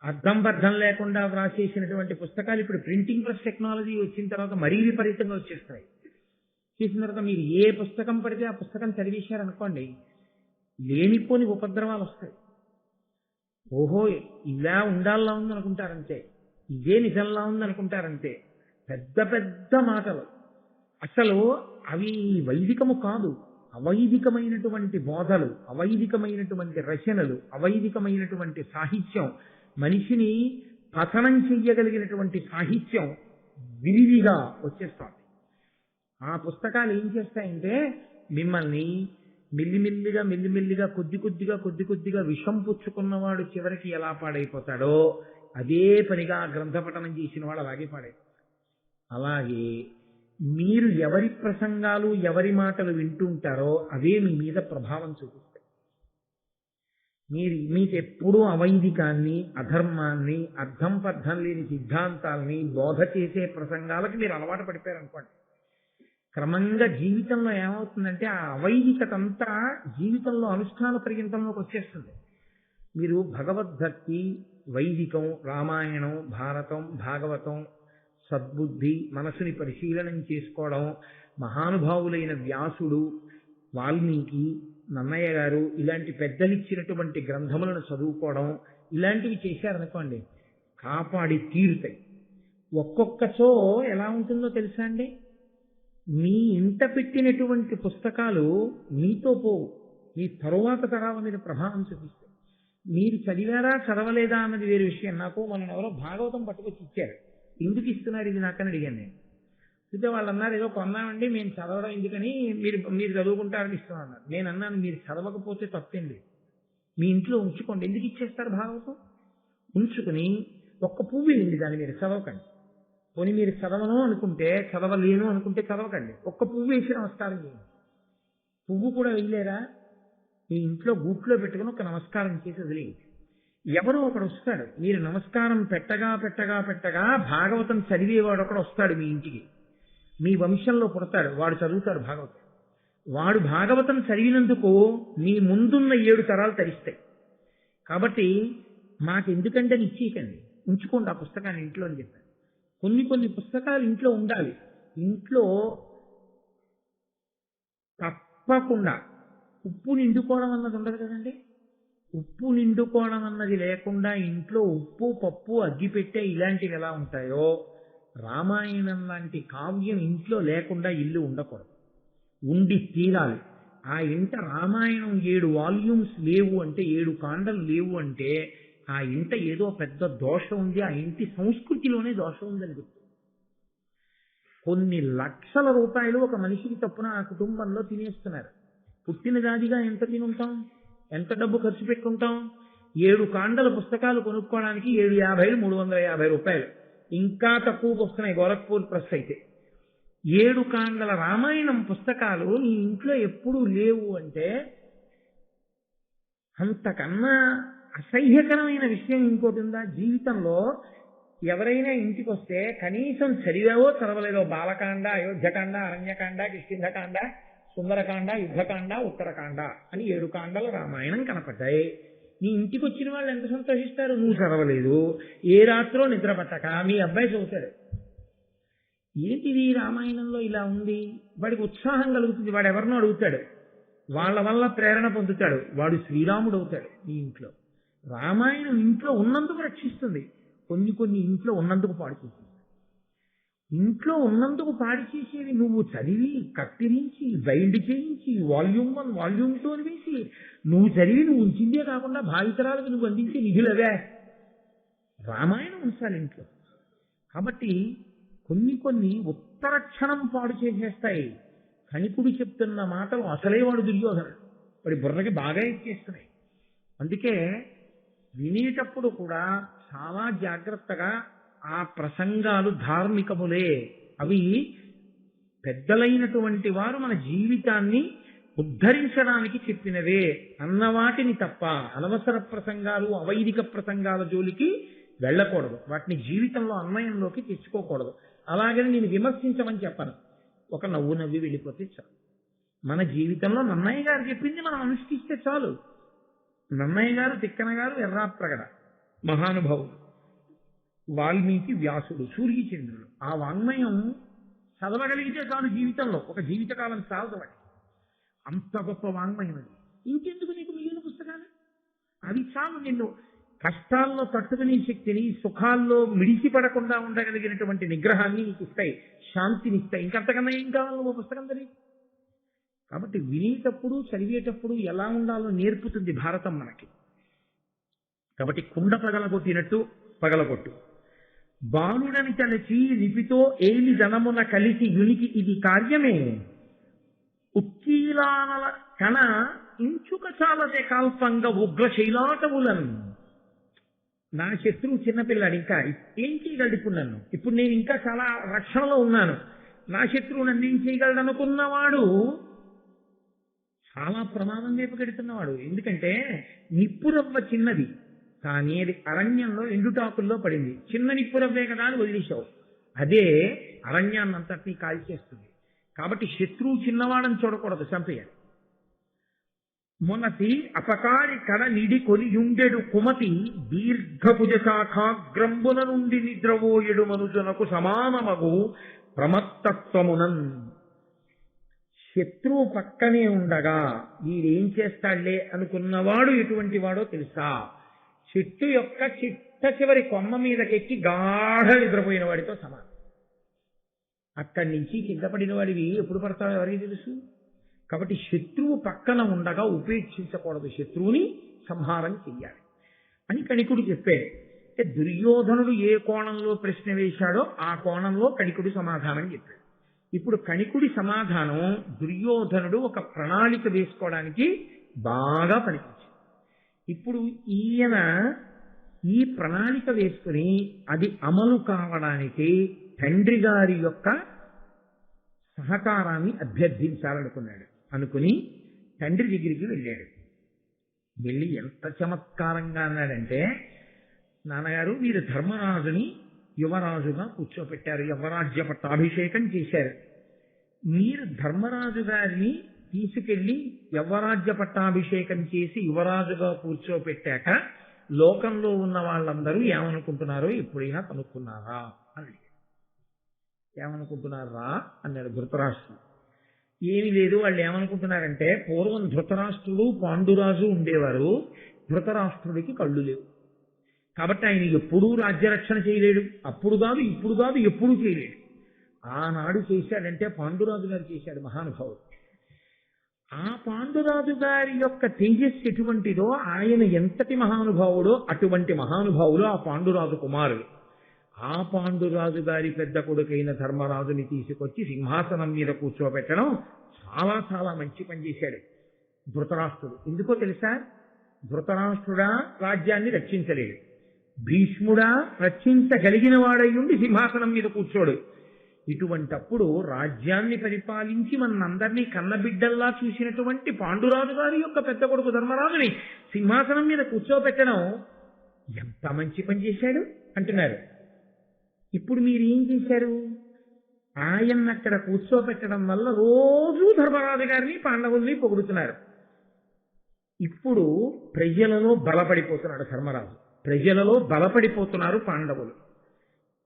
అర్థం బద్ధం లేకుండా వ్రాసేసినటువంటి పుస్తకాలు ఇప్పుడు ప్రింటింగ్ ప్రెస్ టెక్నాలజీ వచ్చిన తర్వాత మరీ విపరీతంగా వచ్చేస్తాయి. చేసిన తర్వాత మీరు ఏ పుస్తకం పడితే ఆ పుస్తకం చదివేశారనుకోండి, లేనిపోని ఉపద్రవాలు వస్తాయి. ఓహో ఇలా ఉండాలా ఉందనుకుంటారంతే, ఇదే నిజంలా ఉందనుకుంటారంతే. పెద్ద పెద్ద మాటలు. అసలు అవి వైదికము కాదు, అవైదికమైనటువంటి బోధలు, అవైదికమైనటువంటి రచనలు, అవైదికమైనటువంటి సాహిత్యం, మనిషిని పతనం చెయ్యగలిగినటువంటి సాహిత్యం విరివిగా వచ్చేస్తుంది. ఆ పుస్తకాలు ఏం చేస్తాయంటే మిమ్మల్ని మెల్లిమెల్లిగా కొద్ది కొద్దిగా విషం పుచ్చుకున్నవాడు చివరికి ఎలా పాడైపోతాడో అదే పనిగా గ్రంథపఠనం చేసిన వాడు అలాగే పాడైపోతాడు. అలాగే మీరు ఎవరి ప్రసంగాలు, ఎవరి మాటలు వింటుంటారో అవే మీ మీద ప్రభావం చూపిస్తాయి. మీకు ఎప్పుడూ అవైదికాన్ని, అధర్మాన్ని, అర్థం పర్థం లేని సిద్ధాంతాలని బోధ చేసే ప్రసంగాలకి మీరు అలవాటు పడిపోయారనుకోండి, క్రమంగా జీవితంలో ఏమవుతుందంటే ఆ అవైదికతంతా జీవితంలో అనుష్ఠాన పర్యంతంలోకి వచ్చేస్తుంది. మీరు భగవద్భక్తి, వైదికం, రామాయణం, భారతం, భాగవతం, సద్బుద్ధి, మనసుని పరిశీలనం చేసుకోవడం, మహానుభావులైన వ్యాసుడు, వాల్మీకి, నన్నయ్య గారు ఇలాంటి పెద్దలు ఇచ్చినటువంటి గ్రంథములను చదువుకోవడం, ఇలాంటివి చేశారనుకోండి కాపాడి తీరుతాయి. ఒక్కొక్కచో ఎలా ఉంటుందో తెలుసా అండి? మీ ఇంట పెట్టినటువంటి పుస్తకాలు మీతో పోవు, మీ తరువాత తరాల మీద ప్రభావం చూపిస్తాయి. మీరు చదివారా చదవలేదా అన్నది వేరే విషయం. నాకు మనం ఎవరో భాగవతం పట్టుకొచ్చి ఇచ్చారు, ఎందుకు ఇస్తున్నారు ఇది నాకని అడిగాను నేను. అయితే వాళ్ళు అన్నారు ఏదో కొన్నామండి, మేము చదవడం ఎందుకని, మీరు చదువుకుంటారని ఇస్తున్నాను. నేను అన్నాను మీరు చదవకపోతే తప్పేంది, మీ ఇంట్లో ఉంచుకోండి. ఎందుకు ఇచ్చేస్తారు భాగవతం? ఉంచుకుని ఒక్క పువ్వు వెళ్ళింది దాన్ని మీరు చదవకండి. పోనీ మీరు చదవను అనుకుంటే, చదవలేను అనుకుంటే చదవకండి, ఒక్క పువ్వు వేసి నమస్కారం చేయండి. పువ్వు కూడా వేయలేరా? మీ ఇంట్లో గూట్లో పెట్టుకుని ఒక నమస్కారం చేసి వదిలేయండి. ఎవరో ఒకడు వస్తాడు, మీరు నమస్కారం పెట్టగా భాగవతం చదివేవాడు ఒకడు వస్తాడు మీ ఇంటికి, మీ వంశంలో పుడతాడు, వాడు చదువుతాడు భాగవతం. వాడు భాగవతం చదివినందుకు మీ ముందున్న 7 తరాలు తరిస్తాయి. కాబట్టి మాకెందుకంటే నిశ్చయకండి, ఉంచుకోండి ఆ పుస్తకాన్ని ఇంట్లో అని చెప్పాను. కొన్ని పుస్తకాలు ఇంట్లో ఉండాలి. ఇంట్లో తప్పకుండా ఉప్పు నిండుకోవడం అన్నది ఉండదు కదండి. ఉప్పు నిండుకోవడం అన్నది లేకుండా ఇంట్లో ఉప్పు, పప్పు, అగ్గిపెట్టె ఇలాంటివి ఎలా ఉంటాయో, రామాయణం లాంటి కావ్యం ఇంట్లో లేకుండా ఇల్లు ఉండకూడదు, ఉండి తీరాలి. ఆ ఇంట రామాయణం 7 వాల్యూమ్స్ లేవు అంటే, 7 కాండలు లేవు అంటే ఆ ఇంట ఏదో పెద్ద దోషం ఉంది, ఆ ఇంటి సంస్కృతిలోనే దోషం ఉందని గుర్తు. కొన్ని లక్షల రూపాయలు ఒక మనిషికి తప్పున ఆ కుటుంబంలో తినేస్తున్నారు. పుట్టిన దాదిగా ఎంత తినుంటాం, ఎంత డబ్బు ఖర్చు పెట్టుకుంటాం? 7 కాండల పుస్తకాలు కొనుక్కోవడానికి 750 350 రూపాయలు. ఇంకా తక్కువకు వస్తున్నాయి గోరఖ్పూర్ ప్రెస్ అయితే. 7 కాండల రామాయణం పుస్తకాలు నీ ఇంట్లో ఎప్పుడూ లేవు అంటే అంతకన్నా అసహ్యకరమైన విషయం ఇంకోటి ఉందా? జీవితంలో ఎవరైనా ఇంటికి వస్తే కనీసం చదివావో చదవలేదో బాలకాండ, అయోధ్యకాండ, అరణ్యకాండ, కిష్కింధకాండ, సుందరకాండ, యుద్ధకాండ, ఉత్తరకాండ అని 7 కాండల రామాయణం కనపడ్డాయి. నీ ఇంటికి వచ్చిన వాళ్ళు ఎంత సంతోషిస్తారు? నువ్వు చదవలేదు, ఏ రాత్రో నిద్ర పట్టక మీ అబ్బాయి చదువుతాడు. ఏంటిది రామాయణంలో ఇలా ఉంది? వాడికి ఉత్సాహం కలుగుతుంది, వాడు ఎవరినో అడుగుతాడు, వాళ్ళ వల్ల ప్రేరణ పొందుతాడు, వాడు శ్రీరాముడు అవుతాడు. నీ ఇంట్లో రామాయణం ఇంట్లో ఉన్నందుకు రక్షిస్తుంది, కొన్ని ఇంట్లో ఉన్నందుకు పాడు చేస్తుంది. ఇంట్లో ఉన్నందుకు పాడు చేసేవి నువ్వు చదివి కత్తిరించి బైండ్ చేయించి వాల్యూమ్ 1 వాల్యూమ్ 2 అని వేసి నువ్వు చదివి నువ్వు ఉంచిందే కాకుండా భావితరాలకు నువ్వు అందించే నిధులవే. రామాయణం ఉంచాలి ఇంట్లో. కాబట్టి కొన్ని ఉత్తర క్షణం పాడు చేసేస్తాయి. కణికుడు చెప్తున్న మాటలు అసలే వాడు దుర్యోధనుడు, వాడి బుర్రకి బాగా ఎక్కేస్తున్నాయి. అందుకే వినేటప్పుడు కూడా చాలా జాగ్రత్తగా ఆ ప్రసంగాలు ధార్మికములే, అవి పెద్దలైనటువంటి వారు మన జీవితాన్ని ఉద్ధరించడానికి చెప్పినవే అన్నవాటిని తప్ప అనవసర ప్రసంగాలు అవైదిక ప్రసంగాల జోలికి వెళ్ళకూడదు, వాటిని జీవితంలో అన్వయంలోకి తెచ్చుకోకూడదు. అలాగని నేను విమర్శించమని చెప్పను, ఒక నవ్వు నవ్వి వెళ్ళిపోతే చాలు. మన జీవితంలో నన్నయ్య గారు చెప్పింది మనం అనుష్ఠిస్తే చాలు. నన్నయ్య గారు, తిక్కన గారు, ఎర్రాప్రగడ మహానుభావులు, వాల్మీకి, వ్యాసుడు, సూర్యచంద్రుడు, ఆ వాంగ్మయం చదవగలిగితే చాలు జీవితంలో. ఒక జీవితకాలం చాలదు వాటి, అంత గొప్ప వాంగ్మయం అది. ఇంకెందుకు నీకు మిగిలిన పుస్తకాలు? అవి చాలు నిన్ను కష్టాల్లో తట్టుకునే శక్తిని, సుఖాల్లో మిడిసిపడకుండా ఉండగలిగినటువంటి నిగ్రహాన్ని నీకు ఇస్తాయి, శాంతినిస్తాయి. ఇంకంతకన్నా ఏం కావాలి ఓ పుస్తకం చదివి? కాబట్టి వినేటప్పుడు చదివేటప్పుడు ఎలా ఉండాలో నేర్పుతుంది భారతం మనకి. కాబట్టి కుండ పగలగొట్టినట్టు పగలగొట్టు, బాలుడని తలచి లిపితో ఏలి ధనమున కలిసి యునికి ఇది కార్యమే, ఉక్కీలానల కణ ఇంచుక చాలదే కాల్పంగా ఉగ్ర శైలాటములను. నా శత్రువు చిన్నపిల్లాడు, ఇంకా ఏం చేయగలడు ఇప్పుడు నన్ను? ఇప్పుడు నేను ఇంకా చాలా రక్షణలో ఉన్నాను, నా శత్రువు నన్ను ఏం చేయగలడు అనుకున్నవాడు చాలా ప్రమాదం వైపు గెడుతున్నవాడు. ఎందుకంటే నిప్పురవ్వ చిన్నది, కానీ అది అరణ్యంలో ఎండుటాకుల్లో పడింది. చిన్న నిప్పురవ్వే కదా అని వదిలేశావు, అదే అరణ్యాన్నంతటినీ కాల్చేస్తుంది. కాబట్టి శత్రువు చిన్నవాడని చూడకూడదు, చంపేయాలి. మొనసి అపకారి కడ నిడి కొనియుండెడు కుమతి దీర్ఘభుజ శాఖాగ్రంబున నుండి నిద్రవోయెడు మనుజునకు సమానమగు ప్రమత్తత్వమునన్. శత్రువు పక్కనే ఉండగా వీడేం చేస్తాడులే అనుకున్నవాడు ఎటువంటి వాడో తెలుసా? చెట్టు యొక్క చిట్ట చివరి కొమ్మ మీదకెక్కి గాఢ నిద్రపోయిన వాడితో సమానం. అక్కడి నుంచి కింద పడిన వాడివి ఎప్పుడు పడతాడో ఎవరికి తెలుసు? కాబట్టి శత్రువు పక్కన ఉండగా ఉపేక్షించకూడదు, శత్రువుని సంహారం చెయ్యాలి అని కణికుడు చెప్పాడు. అంటే దుర్యోధనుడు ఏ కోణంలో ప్రశ్న వేశాడో ఆ కోణంలో కణికుడు సమాధానం చెప్పాడు. ఇప్పుడు కణికుడి సమాధానం దుర్యోధనుడు ఒక ప్రణాళిక వేసుకోవడానికి బాగా పనికొచ్చింది. ఇప్పుడు ఈయన ఈ ప్రణాళిక వేసుకుని అది అమలు కావడానికి తండ్రి గారి యొక్క సహకారాన్ని అభ్యర్థించాలనుకున్నాడు. అనుకుని తండ్రి దగ్గరికి వెళ్ళాడు. వెళ్ళి ఎంత చమత్కారంగా అన్నాడంటే, నాన్నగారు మీరు ధర్మరాజుని యువరాజుగా కూర్చోపెట్టారు, యువరాజ్య పట్టాభిషేకం చేశారు. మీరు ధర్మరాజు గారిని తీసుకెళ్లి యువరాజ్య పట్టాభిషేకం చేసి యువరాజుగా కూర్చోపెట్టాక లోకంలో ఉన్న వాళ్ళందరూ ఏమనుకుంటున్నారో ఎప్పుడైనా కనుక్కున్నారా అని. ఏమనుకుంటున్నారా అన్నాడు ధృతరాష్ట్రుడు. ఏమి లేదు, వాళ్ళు ఏమనుకుంటున్నారంటే పూర్వం ధృతరాష్ట్రుడు పాండురాజు ఉండేవారు, ధృతరాష్ట్రుడికి కళ్ళు లేవు కాబట్టి ఆయన ఎప్పుడూ రాజ్యరక్షణ చేయలేడు, అప్పుడు కాదు ఇప్పుడు కాదు ఎప్పుడూ చేయలేడు. ఆనాడు చేశాడంటే పాండురాజు గారు చేశాడు, మహానుభావుడు. ఆ పాండురాజు గారి యొక్క తేజస్సు ఎటువంటిదో, ఆయన ఎంతటి మహానుభావుడో అటువంటి మహానుభావులు ఆ పాండురాజు కుమారుడు. ఆ పాండురాజు గారి పెద్ద కొడుకైన ధర్మరాజుని తీసుకొచ్చి సింహాసనం మీద కూర్చోబెట్టడం చాలా చాలా మంచి పని చేశాడు ధృతరాష్ట్రుడు. ఎందుకో తెలుసా? ధృతరాష్ట్రుడా రాజ్యాన్ని రక్షించలేడు, భీష్ముడా రక్షించగలిగిన వాడయ్యుండి సింహాసనం మీద కూర్చోడు. ఇటువంటప్పుడు రాజ్యాన్ని పరిపాలించి మనందరినీ కన్నబిడ్డల్లా చూసినటువంటి పాండురాజు గారి యొక్క పెద్ద కొడుకు ధర్మరాజుని సింహాసనం మీద కూర్చోబెట్టడం ఎంత మంచి పని చేశాడు అంటున్నారు. ఇప్పుడు మీరు ఏం చేశారు? ఆయన్ని అక్కడ కూర్చోబెట్టడం వల్ల రోజు ధర్మరాజు గారిని పాండవుల్ని పొగుడుతున్నారు. ఇప్పుడు ప్రజలలో బలపడిపోతున్నాడు ధర్మరాజు, ప్రజలలో బలపడిపోతున్నారు పాండవులు.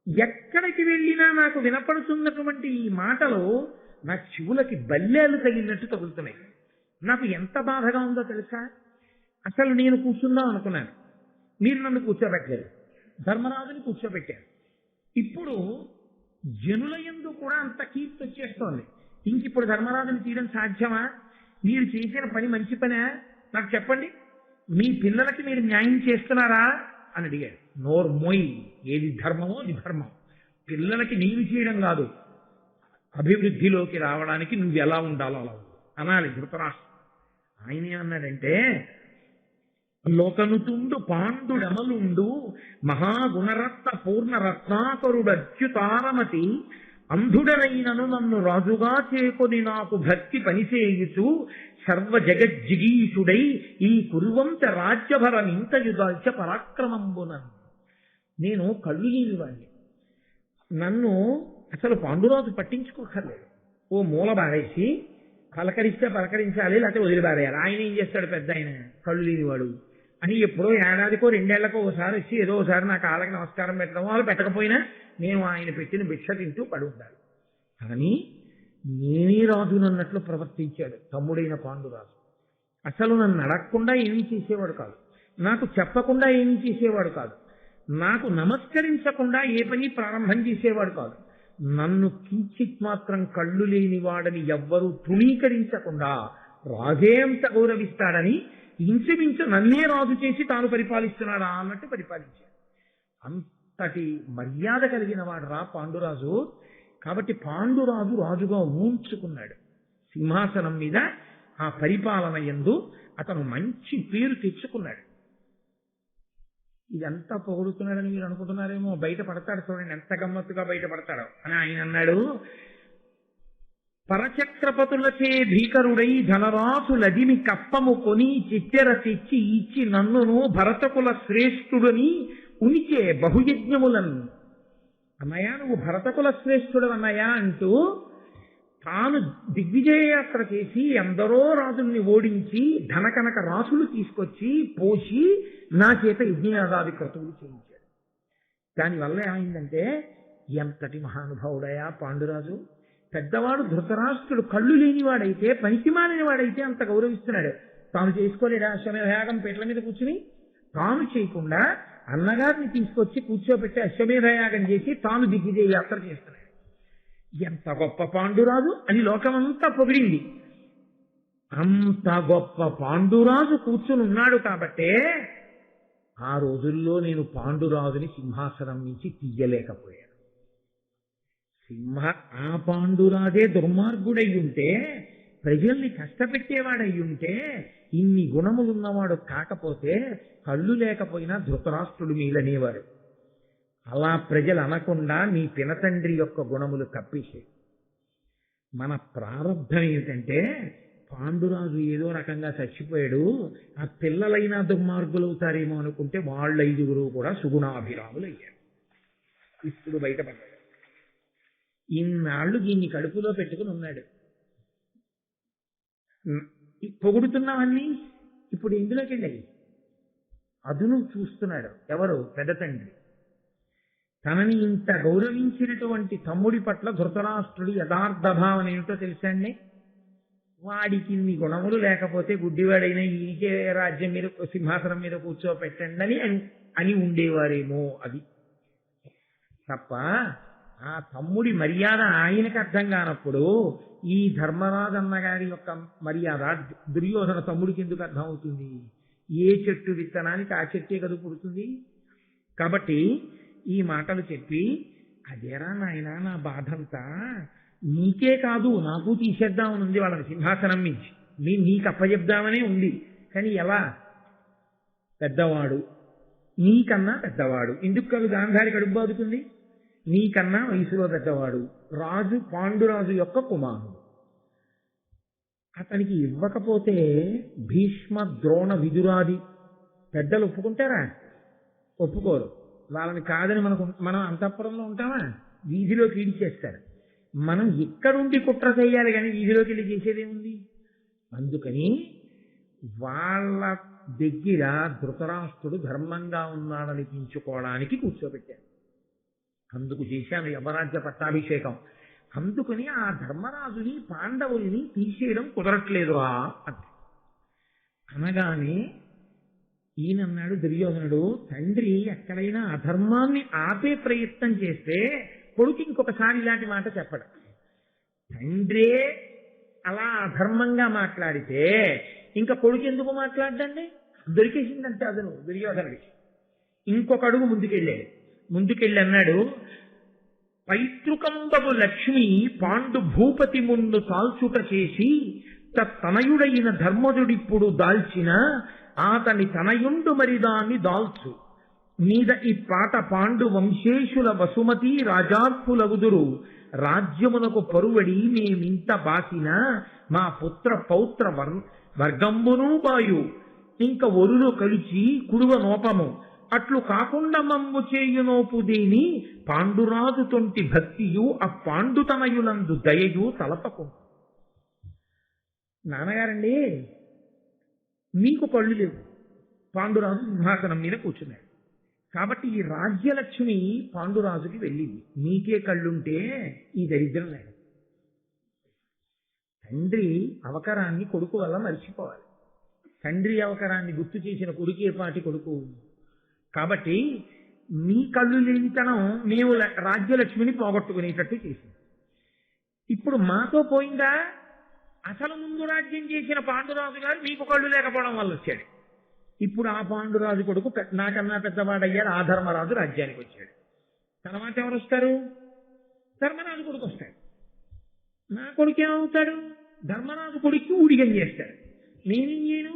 ఎక్కడికి వెళ్ళినా నాకు వినపడుతున్నటువంటి ఈ మాటలు నా చెవులకి బల్లేలు తగిలినట్టు తగులుతున్నాయి. నాకు ఎంత బాధగా ఉందో తెలుసా? అసలు నేను కూర్చుందాం అనుకున్నాను, మీరు నన్ను కూర్చోబెట్టలేదు, ధర్మరాజుని కూర్చోబెట్టారు. ఇప్పుడు జనుల యందు కూడా అంత కీర్తి వచ్చేస్తోంది. ఇంకిప్పుడు ధర్మరాజుని తీయడం సాధ్యమా? మీరు చేసిన పని మంచి పనా? నాకు చెప్పండి, మీ పిల్లలకి మీరు న్యాయం చేస్తున్నారా అని అడిగాడు. నోరు మోయి, ఏది ధర్మమో అది ధర్మం. పిల్లలకి నీవు చేయడం కాదు, అభివృద్ధిలోకి రావడానికి నువ్వు ఎలా ఉండాలో అలా అనాలి ధృతరాష్ట్రం. ఆయన ఏమన్నాడంటే, లోకనుతుండు పాండుడమలుండు మహాగుణరత్న పూర్ణ రత్నాకరుడు అచ్యుతారమతి అంధుడనైనను నన్ను రాజుగా చేకొని నాకు భక్తి పనిచేయుచు సర్వ జగజ్జిగీషుడై ఈ కురువంత రాజ్యభరమింతయుదాల్చ పరాక్రమంబునన్. నేను కళ్ళు లేనివాడిని, నన్ను అసలు పాండురాజు పట్టించుకోకర్లేదు. ఓ మూల బారేసి పలకరిస్తే పలకరించాలి, లేకపోతే వదిలిబారేయాలి. ఆయన ఏం చేస్తాడు? పెద్ద ఆయన కళ్ళు లేనివాడు అని ఎప్పుడో ఏడాదికో రెండేళ్లకో ఒకసారి వచ్చి ఏదో ఒకసారి నా కాళ్ళకి నమస్కారం పెట్టడం, వాళ్ళు పెట్టకపోయినా నేను ఆయన పెట్టిన భిక్ష తింటూ పడి ఉండాలి. కానీ నేనే రాజునన్నట్లు ప్రవర్తించాడు తమ్ముడైన పాండురాజు. అసలు నన్ను అడగకుండా ఏమీ చేసేవాడు కాదు, నాకు చెప్పకుండా ఏమీ చేసేవాడు కాదు, నాకు నమస్కరించకుండా ఏ పని ప్రారంభం చేసేవాడు కాదు. నన్ను కించిత్ మాత్రం కళ్ళు లేని వాడని ఎవ్వరూ తృణీకరించకుండా రాజే అంత గౌరవిస్తాడని ఇంచుమించు నన్నే రాజు చేసి తాను పరిపాలిస్తున్నాడా అన్నట్టు పరిపాలించాడు. అంతటి మర్యాద కలిగిన వాడు రా పాండురాజు. కాబట్టి పాండురాజు రాజుగా ఊంచుకున్నాడు సింహాసనం మీద. ఆ పరిపాలన యందు అతను మంచి పేరు తెచ్చుకున్నాడు. ఇదంతా పొగుడుతున్నాడని మీరు అనుకుంటున్నారేమో. బయట పడతాడు, చూడండి ఎంత గమ్మత్తుగా బయట పడతాడో అని ఆయన అన్నాడు. పరచక్రపతులచే భీకరుడై ధనరాసులదిమి కప్పము కొని చిత్తెర తెచ్చి ఇచ్చి నన్నును భరతకుల శ్రేష్ఠుడని ఉనికే బహుయజ్ఞములను. అన్నయ్య నువ్వు భరతకుల శ్రేష్ఠుడు అన్నయ్య అంటూ తాను దిగ్విజయ యాత్ర చేసి ఎందరో రాజుల్ని ఓడించి ధనకనక రాసులు తీసుకొచ్చి పోసి నా చేత యజ్ఞయాగాది క్రతువులు చేయించాడు. దానివల్ల ఏమైందంటే ఎంతటి మహానుభావుడయా పాండురాజు. పెద్దవాడు ధృతరాష్ట్రుడు కళ్ళు లేనివాడైతే, పనికి మాలినవాడైతే అంత గౌరవిస్తున్నాడు. తాను చేసుకోలేడా అశ్వమేధయాగం పీటల మీద కూర్చుని? తాను చేయకుండా అన్నగారిని తీసుకొచ్చి కూర్చోబెట్టి అశ్వమేధయాగం చేసి తాను దిగ్విజయ యాత్ర చేస్తున్నాడు. ఎంత గొప్ప పాండురాజు అని లోకమంతా పొగిడింది. అంత గొప్ప పాండురాజు కూర్చుని ఉన్నాడు కాబట్టే ఆ రోజుల్లో నేను పాండురాజుని సింహాసనం నుంచి తీయలేకపోయాను. ఆ పాండురాజే దుర్మార్గుడై ఉంటే, ప్రజల్ని కష్టపెట్టేవాడై ఉంటే, ఇన్ని గుణములున్నవాడు కాకపోతే కళ్ళు లేకపోయినా ధృతరాష్ట్రుడు మీలనేవారు. అలా ప్రజలు అనకుండా నీ పినతండ్రి యొక్క గుణములు కప్పేసే. మన ప్రారంభం ఏమిటంటే పాండురాజు ఏదో రకంగా చచ్చిపోయాడు, ఆ పిల్లలైనా దుర్మార్గులవుతారేమో అనుకుంటే వాళ్ళ 5గురు కూడా సుగుణాభిరాములు అయ్యారు. ఇప్పుడు బయటపడ్డాడు. ఇన్నాళ్ళు దీన్ని కడుపులో పెట్టుకుని ఉన్నాడు. పొగుడుతున్నవన్నీ ఇప్పుడు ఇందులోకి వెళ్ళాయి. అదును చూస్తున్నాడు ఎవరు? పెద్ద తండ్రి. తనని ఇంత గౌరవించినటువంటి తమ్ముడి పట్ల ధృతరాష్ట్రుడి యథార్థ భావన ఏమిటో తెలుసండి. వాడికి ఇన్ని గుణములు లేకపోతే గుడ్డివాడైనా ఈకే రాజ్యం మీద సింహాసనం మీద కూర్చోపెట్టండి అని ఉండేవారేమో. అది తప్ప ఆ తమ్ముడి మర్యాద ఆయనకు అర్థం కానప్పుడు ఈ ధర్మరాజన్న గారి యొక్క మర్యాద దుర్యోధన తమ్ముడికి ఎందుకు అర్థం అవుతుంది? ఏ చెట్టు విత్తనానికి ఆ చెట్టే కదా పుడుతుంది. కాబట్టి ఈ మాటలు చెప్పి, అదేరా నాయన నా బాధంతా, నీకే కాదు నాకు తీసేద్దామని ఉంది వాళ్ళని సింహాసనం మించి, నీకు అప్పచెప్దామనే ఉంది. కానీ ఎలా? పెద్దవాడు, నీకన్నా పెద్దవాడు. ఎందుకు కాదు గాంధారి కడుపు బాదుకుంది? నీకన్నా వయసులో పెద్దవాడు, రాజు పాండురాజు యొక్క కుమారుడు. అతనికి ఇవ్వకపోతే భీష్మ ద్రోణ విదురాది పెద్దలు ఒప్పుకుంటారా? ఒప్పుకోరు. వాళ్ళని కాదని మనం అంతఃపురంలో ఉంటామా? వీధిలోకి ఈడిచేస్తారు. మనం ఇక్కడుండి కుట్ర చేయాలి కానీ వీధిలోకి వెళ్ళి చేసేదేముంది? అందుకని వాళ్ళ దగ్గర ధృతరాష్ట్రుడు ధర్మంగా ఉన్నాడనిపించుకోవడానికి కూర్చోబెట్టారు. అందుకు చేశాను యమరాజ్య పట్టాభిషేకం. అందుకని ఆ ధర్మరాజుని పాండవుల్ని తీసేయడం కుదరట్లేదురా అంటే అనగానే ఈయనన్నాడు దుర్యోధనుడు, తండ్రి ఎక్కడైనా అధర్మాన్ని ఆపే ప్రయత్నం చేస్తే కొడుకు ఇంకొకసారి ఇలాంటి మాట చెప్పడం. తండ్రే అలా అధర్మంగా మాట్లాడితే ఇంకా కొడుకు ఎందుకు మాట్లాడండి? దొరికేసిందంటే అదను దుర్యోధనుడికి. ఇంకొక అడుగు ముందుకెళ్ళి అన్నాడు, పైతృకంబు లక్ష్మి పాండు భూపతి ముందు తాల్చుట చేసి తనయుడైన ధర్మజుడిప్పుడు దాల్చిన అతని తనయుండు మరి దాన్ని దాల్చు మీద ఈ పాట పాండు వంశేషుల వసుమతి రాజార్పులగుదురు రాజ్యమునకు పరువడి మేమింత బాసిన మా పుత్ర పౌత్ర వర్గంబును బాయు ఇంక ఒరులు కలిచి కుడువ నోపము అట్లు కాకుండా మమ్ము చేయునోపు దేని పాండురాజు తొంటి భక్తియు ఆ పాండుతనయులందు దయయు తలపకు. నాన్నగారండి, మీకు కళ్ళు లేవు, పాండురాజు సింహాసనం మీద కూర్చున్నాడు కాబట్టి ఈ రాజ్యలక్ష్మి పాండురాజుకి వెళ్ళింది. మీకే కళ్ళుంటే ఈ దరిద్రం లేదు. తండ్రి అవకరాన్ని కొడుకు వల్ల మర్చిపోవాలి. తండ్రి అవకరాన్ని గుర్తు చేసిన కొడుకే పాటి కొడుకు. కాబట్టి మీ కళ్ళు లేనితనం మేము రాజ్యలక్ష్మిని పోగొట్టుకునేటట్టు చేసింది. ఇప్పుడు మాతో పోయిందా? అసలు ముందు రాజ్యం చేసిన పాండురాజు గారు మీకు కళ్ళు లేకపోవడం వల్ల వచ్చాడు. ఇప్పుడు ఆ పాండురాజు కొడుకు నాకన్నా పెద్దవాడయ్యాడు, ఆ ధర్మరాజు రాజ్యానికి వచ్చాడు. తర్వాత ఎవరు వస్తారు? ధర్మరాజు కొడుకు వస్తాడు. నా కొడుకు ఏమవుతాడు? ధర్మరాజు కొడుకు ఊడిగం చేస్తాడు. నేనేం చేయను?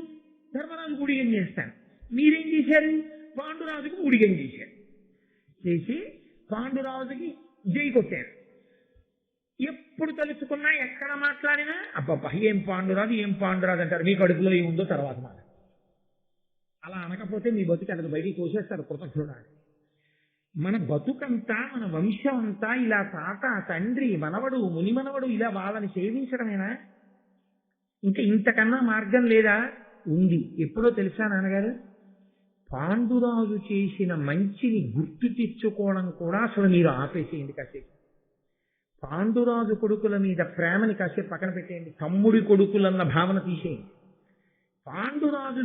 ధర్మరాజు ఊడిగం చేస్తాను. మీరేం చేశారు? పాండురాజుకు ఊడిగం చేసి పాండురాజుకి జై కొట్టారు. ఎప్పుడు తలుచుకున్నా ఎక్కడ మాట్లాడినా అబ్బబ్బా ఏం పాండురాజు అంటారు. మీ కడుపులో ఏముందో తర్వాత మాట. అలా అనకపోతే మీ బతుకు బయటికి కోసేస్తారు కృతజ్ఞుడు. మన బతుకంతా మన వంశం అంతా ఇలా తాత తండ్రి మనవడు మునిమనవడు ఇలా వాళ్ళని సేవించడమేనా? ఇంకా ఇంతకన్నా మార్గం లేదా? ఉంది. ఎప్పుడో తెలుసా నాన్నగారు? పాండురాజు చేసిన మంచిని గుర్తు తెచ్చుకోవడం కూడా అసలు మీరు ఆపేసేయండి కాసేపు. పాండురాజు కొడుకుల మీద ప్రేమని కాసేపు పక్కన పెట్టేయండి. తమ్ముడి కొడుకులన్న భావన తీసేయండి. పాండురాజు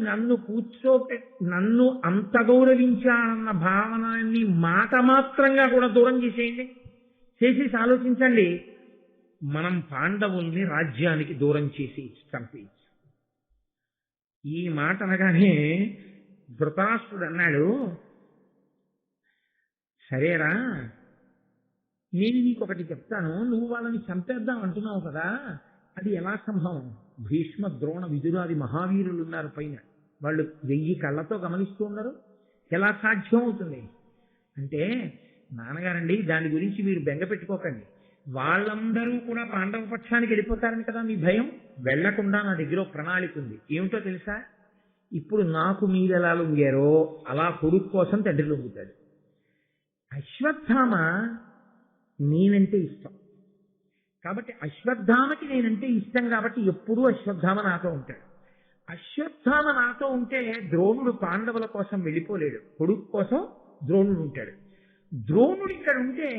నన్ను అంత గౌరవించానన్న భావనాన్ని మాట మాత్రంగా కూడా దూరం చేసేయండి. చేసేసి ఆలోచించండి, మనం పాండవుల్ని రాజ్యానికి దూరం చేసి చంపేయచ్చు. ఈ మాట అనగానే ధృతరాష్ట్రుడు అన్నాడు, సరేరా నేను నీకొకటి చెప్తాను, నువ్వు వాళ్ళని చంపేద్దాం అంటున్నావు కదా, అది ఎలా సంభవం? భీష్మ ద్రోణ విదురాది మహావీరులు ఉన్నారు పైన, వాళ్ళు 1000 కళ్ళతో గమనిస్తూ ఉన్నారు. ఎలా సాధ్యం అవుతుంది అంటే, నాన్నగారండి దాని గురించి మీరు బెంగ పెట్టుకోకండి, వాళ్ళందరూ కూడా పాండవ పక్షానికి వెళ్ళిపోతారని కదా మీ భయం. వెళ్లకుండా నా దగ్గర ఒక ప్రణాళిక ఉంది. ఏమిటో తెలుసా? ఇప్పుడు నాకు మీరు ఎలా లొంగారో అలా కొడుకు కోసం తండ్రి లొంగుతాడు. అశ్వత్థామ నేనంటే ఇష్టం కాబట్టి అశ్వత్థామకి నేనంటే ఇష్టం కాబట్టి ఎప్పుడూ అశ్వత్థామ నాతో ఉంటాడు. అశ్వత్థామ నాతో ఉంటే ద్రోణుడు పాండవుల కోసం వెళ్ళిపోలేడు, కొడుకు కోసం ద్రోణుడు ఉంటాడు. ద్రోణుడు ఇక్కడ ఉంటే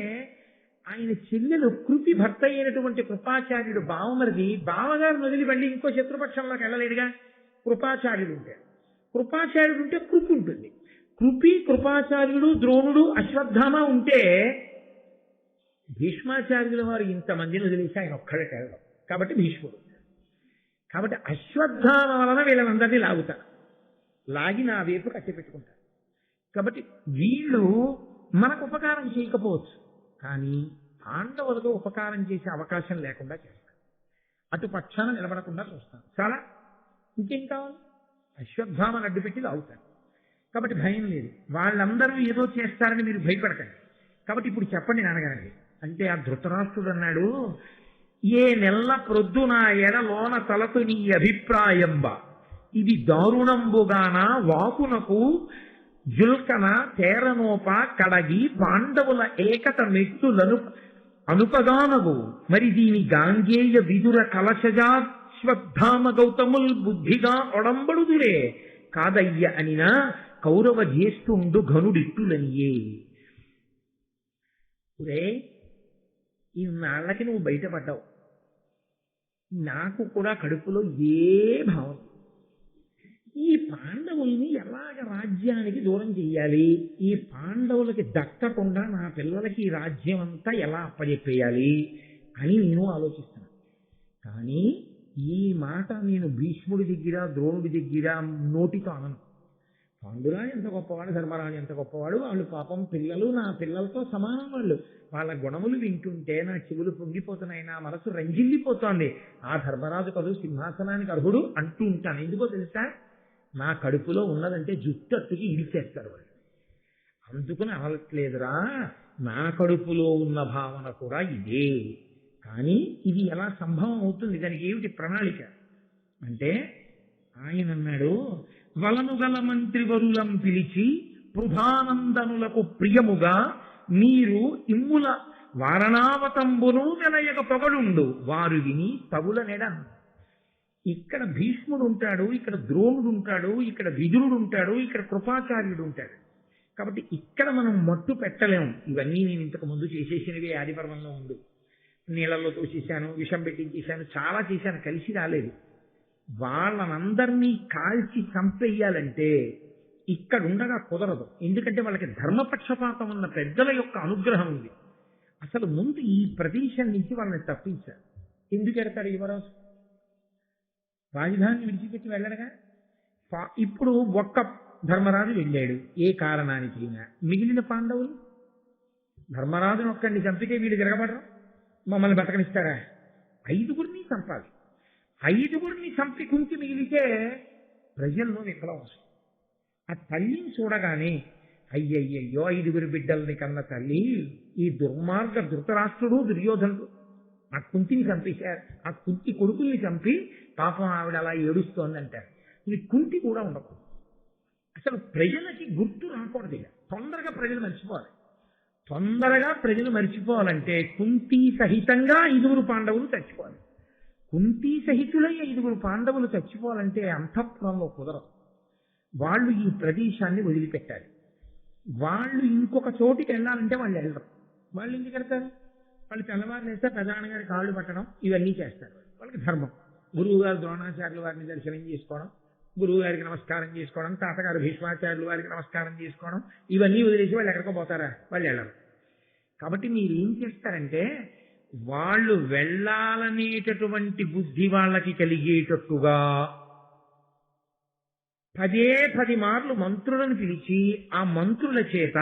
ఆయన చెల్లెలు కృపి భర్త అయినటువంటి కృపాచార్యుడు బావమరిది బావగారు వదిలి వెళ్ళి ఇంకో శత్రుపక్షంలోకి వెళ్ళలేడుగా. కృపాచార్యుడు ఉంటాడు. కృపాచార్యుడు ఉంటే కృపి ఉంటుంది. కృపాచార్యుడు ద్రోణుడు అశ్వత్థామ ఉంటే భీష్మాచార్యుల వారు ఇంతమందిని వదిలేసి ఆయన ఒక్కడే వెళ్ళడం కాబట్టి భీష్ముడు. కాబట్టి అశ్వత్థామ వలన వీళ్ళందరినీ లాగుతారు, లాగి నా వైపు కట్టి పెట్టుకుంటారు. కాబట్టి వీళ్ళు మనకు ఉపకారం చేయకపోవచ్చు, కానీ పాండవులకు ఉపకారం చేసే అవకాశం లేకుండా చేస్తాను. అటు పక్షాన నిలబడకుండా చూస్తాను. చాలా ఇంకేం కావాలి? అశ్వత్థామను అడ్డుపెట్టి లాగుతాను. కాబట్టి భయం లేదు. వాళ్ళందరూ ఏదో చేస్తారని మీరు భయపడకండి. కాబట్టి ఇప్పుడు చెప్పండి నాన్నగారండి అంటే ఆ ధృతరాష్ట్రుడు అన్నాడు, ఏ నెల్ల ప్రొద్దున ఎడలోన తలపు నీ అభిప్రాయంబ ఇది దారుణంబుగాన వాకునకు జుల్కన తేరనోప కడగి పాండవుల ఏకత మెట్టులను అనుపగానవు మరి దీని గాంగేయ విదుర కలశజాశ్వత్థామ గౌతముల్ బుద్ధిగా ఒడంబడుదురే కాదయ్య అనినా కౌరవ జ్యేష్ఠుండు ఘనుడిట్టులనియే. ఒరే, ఇన్నాళ్ళకి నువ్వు బయటపడ్డావు. నాకు కూడా కడుపులో ఏ భావం, ఈ పాండవుల్ని ఎలాగ రాజ్యానికి దూరం చెయ్యాలి, ఈ పాండవులకి దక్కకుండా నా పిల్లలకి ఈ రాజ్యం అంతా ఎలా అప్పచెప్పేయాలి అని నేను ఆలోచిస్తున్నాను. కానీ ఈ మాట నేను భీష్ముడి దగ్గర ద్రోణుడి దగ్గర నోటితో అనను. పాండురాజు ఎంత గొప్పవాడు, ధర్మరాజు ఎంత గొప్పవాడు, వాళ్ళు పాపం పిల్లలు నా పిల్లలతో సమానం. వాళ్ళ గుణములు వింటుంటే నా చెవులు పొంగిపోతున్నాయి, నా మనసు రంజిల్లిపోతోంది. ఆ ధర్మరాజు కదు సింహాసనానికి అర్హుడు అంటూ ఉంటాను. ఎందుకో తెలుసా? నా కడుపులో ఉన్నదంటే జుట్టట్టుకి ఇడిచేస్తారు వాళ్ళు. అందుకుని అనట్లేదురా, నా కడుపులో ఉన్న భావన కూడా ఇదే. కానీ ఇది ఎలా సంభవం అవుతుంది, దానికి ఏమిటి ప్రణాళిక అంటే ఆయన అన్నాడు, వలను గల మంత్రివరులం పిలిచి పృథానందనులకు ప్రియముగా మీరు ఇమ్ముల వారణావతంబును వినయక పొగడుండు వారు విని తగుల నెడ. ఇక్కడ భీష్ముడు ఉంటాడు, ఇక్కడ ద్రోణుడు ఉంటాడు, ఇక్కడ విదురుడు ఉంటాడు, ఇక్కడ కృపాచార్యుడు ఉంటాడు. కాబట్టి ఇక్కడ మనం మట్టు పెట్టలేము. ఇవన్నీ నేను ఇంతకు ముందు చేసేసినవే. ఆదిపర్వంలో ఉండు, నీళ్ళల్లో తోసేశాను, విషం పెట్టించేశాను, చాలా చేశాను, కలిసి రాలేదు. వాళ్ళనందరినీ కాల్చి చంపేయాలంటే ఇక్కడ ఉండగా కుదరదు. ఎందుకంటే వాళ్ళకి ధర్మపక్షపాతం ఉన్న పెద్దల యొక్క అనుగ్రహం ఉంది. అసలు ముందు ఈ ప్రదేశం నుంచి వాళ్ళని తప్పించారు. ఎందుకు ఎడతాడు యువరాజు? రాజధానిని విడిచిపెట్టి వెళ్ళడగా. ఇప్పుడు ఒక్క ధర్మరాజు వెళ్ళాడు ఏ కారణానికి. మిగిలిన పాండవులు ధర్మరాజును ఒక్కడిని చంపితే వీడు తిరగబడరు, మమ్మల్ని బతకనిస్తారా? 5గురిని చంపాలి. 5గురిని చంపి కుంచి మిగిలితే ప్రజల్లో విప్లవం వస్తుంది. ఆ తల్లిని చూడగానే అయ్యయ్యో 5గురి బిడ్డల్ని కన్న తల్లి, ఈ దుర్మార్గ ధృతరాష్ట్రుడు దుర్యోధనుడు ఆ కుంతిని చంపేశారు. ఆ కుంతి కొడుకుల్ని చంపి పాపం ఆవిడ అలా ఏడుస్తోందంటారు. ఈ కుంతి కూడా ఉండకూడదు. అసలు ప్రజలకి గుర్తు రాకూడదు. ఇక తొందరగా ప్రజలు మర్చిపోవాలి. తొందరగా ప్రజలు మర్చిపోవాలంటే కుంతి సహితంగా 5గురు పాండవులు చచ్చిపోవాలి. కుంతి సహితులై 5గురు పాండవులు చచ్చిపోవాలంటే అంతఃపురంలో కుదరదు. వాళ్ళు ఈ ప్రదేశాన్ని వదిలిపెట్టాలి. వాళ్ళు ఇంకొక చోటికి వెళ్ళాలంటే వాళ్ళు వెళ్ళరు. వాళ్ళు ఎందుకు వెళ్తారు? వాళ్ళు తెల్లవారు వేస్తే ప్రధానగారి కాళ్ళు పట్టడం ఇవన్నీ చేస్తారు. వాళ్ళకి ధర్మం. గురువు గారు ద్రోణాచార్యుల వారిని దర్శనం చేసుకోవడం, గురువు గారికి నమస్కారం చేసుకోవడం, తాతగారు భీష్మాచార్యుల వారికి నమస్కారం చేసుకోవడం, ఇవన్నీ వదిలేసి వాళ్ళు ఎక్కడికో పోతారా? వాళ్ళు వెళ్ళరు. కాబట్టి మీరు ఏం చేస్తారంటే వాళ్ళు వెళ్ళాలనేటటువంటి బుద్ధి వాళ్ళకి కలిగేటట్టుగా 10 మార్లు మంత్రులను పిలిచి ఆ మంత్రుల చేత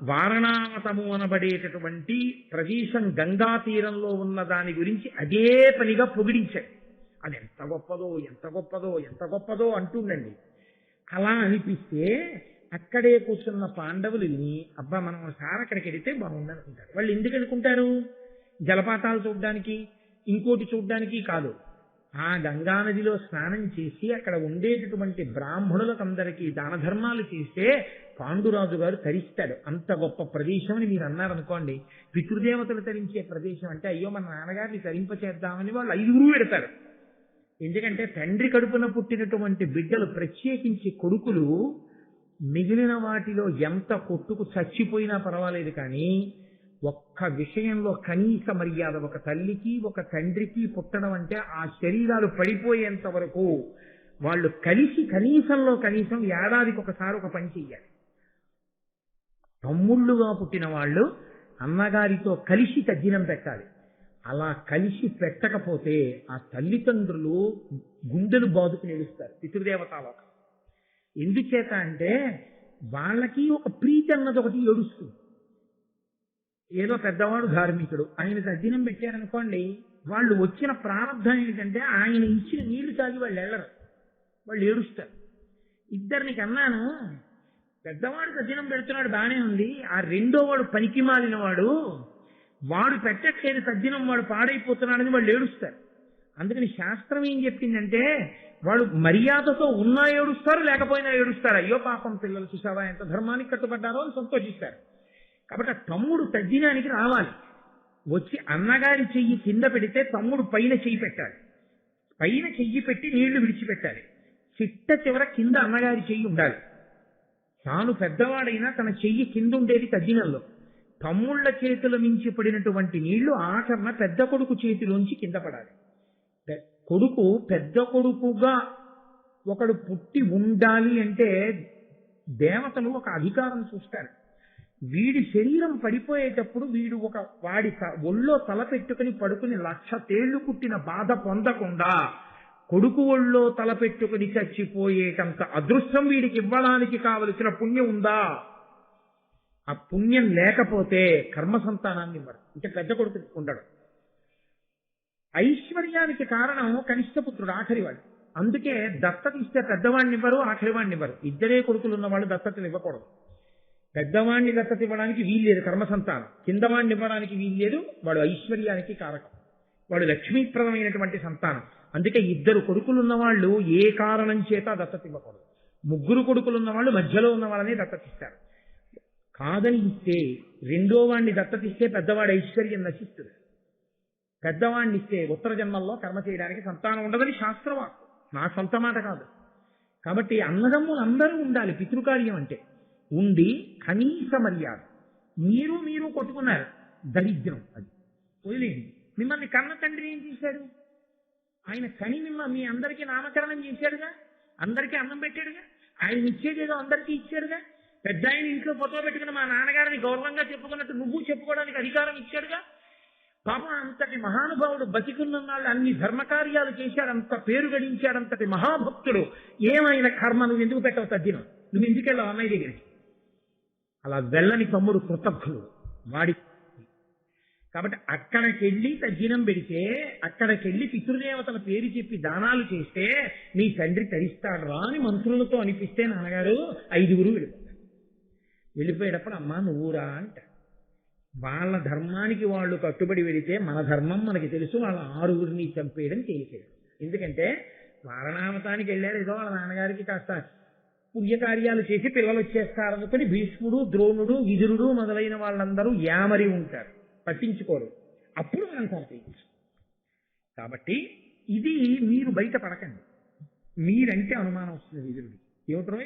వారణావతము అనబడేటటువంటి ప్రదేశం గంగా తీరంలో ఉన్న దాని గురించి అదే పనిగా పొగిడించాడు. అది ఎంత గొప్పదో ఎంత గొప్పదో ఎంత గొప్పదో అంటుండండి. అలా అనిపిస్తే అక్కడే కూర్చున్న పాండవులు అబ్బా మనం ఒకసారి అక్కడికి వెళితే బాగుందనుకుంటారు. వాళ్ళు ఎందుకు అనుకుంటారు? జలపాతాలు చూడడానికి, ఇంకోటి చూడడానికి కాదు. ఆ గంగానదిలో స్నానం చేసి అక్కడ ఉండేటటువంటి బ్రాహ్మణులకందరికీ దాన ధర్మాలు చేస్తే పాండురాజు గారు తరిస్తాడు. అంత గొప్ప ప్రదేశం అని మీరు అన్నారనుకోండి, పితృదేవతలు తరించే ప్రదేశం అంటే అయ్యో మన నాన్నగారిని తరింపచేద్దామని వాళ్ళు 5గురు పెడతారు. ఎందుకంటే తండ్రి కడుపున పుట్టినటువంటి బిడ్డలు, ప్రత్యేకించి కొడుకులు, మిగిలిన వాటిలో ఎంత కొట్టుకు చచ్చిపోయినా పర్వాలేదు, కానీ ఒక్క విషయంలో కనీస మర్యాద ఒక తల్లికి ఒక తండ్రికి పుట్టడం అంటే ఆ శరీరాలు పడిపోయేంత వరకు వాళ్ళు కలిసి కనీసం ఏడాదికి ఒకసారి ఒక పని చెయ్యాలి. తమ్ముళ్ళుగా పుట్టిన వాళ్ళు అన్నగారితో కలిసి తద్దినం పెట్టాలి. అలా కలిసి పెట్టకపోతే ఆ తల్లిదండ్రులు గుండెలు బాదుకు నిలుస్తారు పితృదేవతలకు. ఎందుచేత అంటే వాళ్ళకి ఒక ప్రీతి అన్నది ఒకటి ఏడుస్తుంది. ఏదో పెద్దవాడు ధార్మికుడు, ఆయన తద్దినం పెట్టారనుకోండి, వాళ్ళు వచ్చిన ప్రారంభం ఏంటంటే ఆయన ఇచ్చిన నీళ్లు తాగి వాళ్ళు వెళ్ళరు, వాళ్ళు ఏడుస్తారు. ఇద్దరిని కన్నాను, పెద్దవాడు తద్దినం పెడుతున్నాడు బానే ఉంది, ఆ రెండో వాడు పనికి మాలిన వాడు పెట్టట్లేదు తద్దినం, వాడు పాడైపోతున్నాడని వాళ్ళు ఏడుస్తారు. అందుకని శాస్త్రం ఏం చెప్పిందంటే వాడు మర్యాదతో ఉన్నా ఏడుస్తారు, లేకపోయినా ఏడుస్తారు. అయ్యో పాపం పిల్లలు చూసావా ఎంత ధర్మానికి కట్టుబడ్డారో అని సంతోషిస్తారు. కాబట్టి ఆ తమ్ముడు తద్దినానికి రావాలి. వచ్చి అన్నగారి చెయ్యి కింద పెడితే తమ్ముడు పైన చెయ్యి పెట్టాలి, పైన చెయ్యి పెట్టి నీళ్లు విడిచిపెట్టాలి. చిట్ట చివర కింద అన్నగారి చెయ్యి ఉండాలి. తాను పెద్దవాడైనా తన చెయ్యి కింద ఉండేది తద్దినంలో. తమ్ముళ్ల చేతుల మించి పడినటువంటి నీళ్లు ఆఖరణ పెద్ద కొడుకు చేతిలోంచి కింద పడాలి. కొడుకు పెద్ద కొడుకుగా ఒకడు పుట్టి ఉండాలి అంటే దేవతలు ఒక అధికారం చూస్తారు. వీడి శరీరం పడిపోయేటప్పుడు వీడు వాడి ఒళ్ళో తల పెట్టుకుని పడుకుని 1,00,000 తేళ్లు పుట్టిన బాధ పొందకుండా కొడుకు ఒళ్ళో తల పెట్టుకుని చచ్చిపోయేటంత అదృష్టం వీడికి ఇవ్వడానికి కావలసిన పుణ్యం ఉందా? ఆ పుణ్యం లేకపోతే కర్మ సంతానాన్ని ఇవ్వరు. ఇంకా పెద్ద కొడుకు ఉండడు. ఐశ్వర్యానికి కారణం కనిష్టపుత్రుడు, ఆఖరివాడు. అందుకే దత్తత ఇస్తే పెద్దవాడిని ఇవ్వరు, ఆఖరివాడిని ఇవ్వరు. ఇద్దరే కొడుకులు ఉన్న వాళ్ళు దత్తతను ఇవ్వకూడదు. పెద్దవాడిని దత్తత ఇవ్వడానికి వీల్లేదు కర్మ సంతానం, కిందవాడిని ఇవ్వడానికి వీల్లేదు, వాడు ఐశ్వర్యానికి కారకం, వాడు లక్ష్మీప్రదమైనటువంటి సంతానం. అందుకే ఇద్దరు కొడుకులున్న వాళ్ళు ఏ కారణం చేత దత్తత ఇవ్వకూడదు. ముగ్గురు కొడుకులున్న వాళ్ళు మధ్యలో ఉన్న వాళ్ళని దత్తతిస్తారు. కాదని ఇస్తే రెండో వాడిని దత్తతిస్తే పెద్దవాడి ఐశ్వర్యం నశిస్తుంది. పెద్దవాడిని ఇస్తే ఉత్తర జన్మల్లో కర్మ చేయడానికి సంతానం ఉండదని శాస్త్రవాక్కు, నా సొంత మాట కాదు. కాబట్టి అన్నదమ్ములు అందరూ ఉండాలి. పితృకార్యం అంటే ఉండి కనీస మర్యాద. మీరు కొట్టుకున్నారు, దరిద్రం అది వదిలేండి. మిమ్మల్ని కన్న తండ్రి ఏం చేశాడు? ఆయన కని మీ అందరికీ నామకరణం చేశాడుగా, అందరికీ అన్నం పెట్టాడుగా, ఆయన ఇచ్చేదేదో అందరికీ ఇచ్చాడుగా. పెద్ద ఆయన ఇంట్లో ఫోటో పెట్టుకుని మా నాన్నగారిని గౌరవంగా చెప్పుకున్నట్టు నువ్వు చెప్పుకోవడానికి అధికారం ఇచ్చాడుగా. పాపం అంతటి మహానుభావుడు బతికున్ననాళ్ళు అన్ని ధర్మకార్యాలు చేశాడు, అంత పేరు గడించాడు, అంతటి మహాభక్తుడు. ఏమైనా కర్మ నువ్వు ఎందుకు పెట్టవు తద్దినం? నువ్వు ఎందుకు వెళ్ళావు అన్నయ్య దగ్గరికి? అలా వెళ్ళని తమ్ముడు కృతజ్ఞుడు వాడి. కాబట్టి అక్కడికెళ్ళి తద్దినం పెడితే, అక్కడికెళ్ళి పితృదేవతల పేరు చెప్పి దానాలు చేస్తే నీ తండ్రి తరిస్తాడు రా అని మంత్రులతో అనిపిస్తే నాన్నగారు 5గురు వెళ్ళిపోయేటప్పుడు అమ్మా నువ్వురా అంట. వాళ్ళ ధర్మానికి వాళ్ళు కట్టుబడి వెళితే మన ధర్మం మనకి తెలుసు, వాళ్ళ 6గురిని చంపేయడం తేలికేది. ఎందుకంటే వారణామతానికి వెళ్ళారు, ఏదో వాళ్ళ నాన్నగారికి కాస్త పుణ్యకార్యాలు చేసి పిల్లలు వచ్చేస్తారనుకుని భీష్ముడు, ద్రోణుడు, విదురుడు మొదలైన వాళ్ళందరూ యామరి ఉంటారు, పట్టించుకోరు. అప్పుడు మనం చంపేయచ్చు. కాబట్టి ఇది మీరు బయట పడకండి. మీరంటే అనుమానం వస్తుంది విదురుడికి. ఏమిటో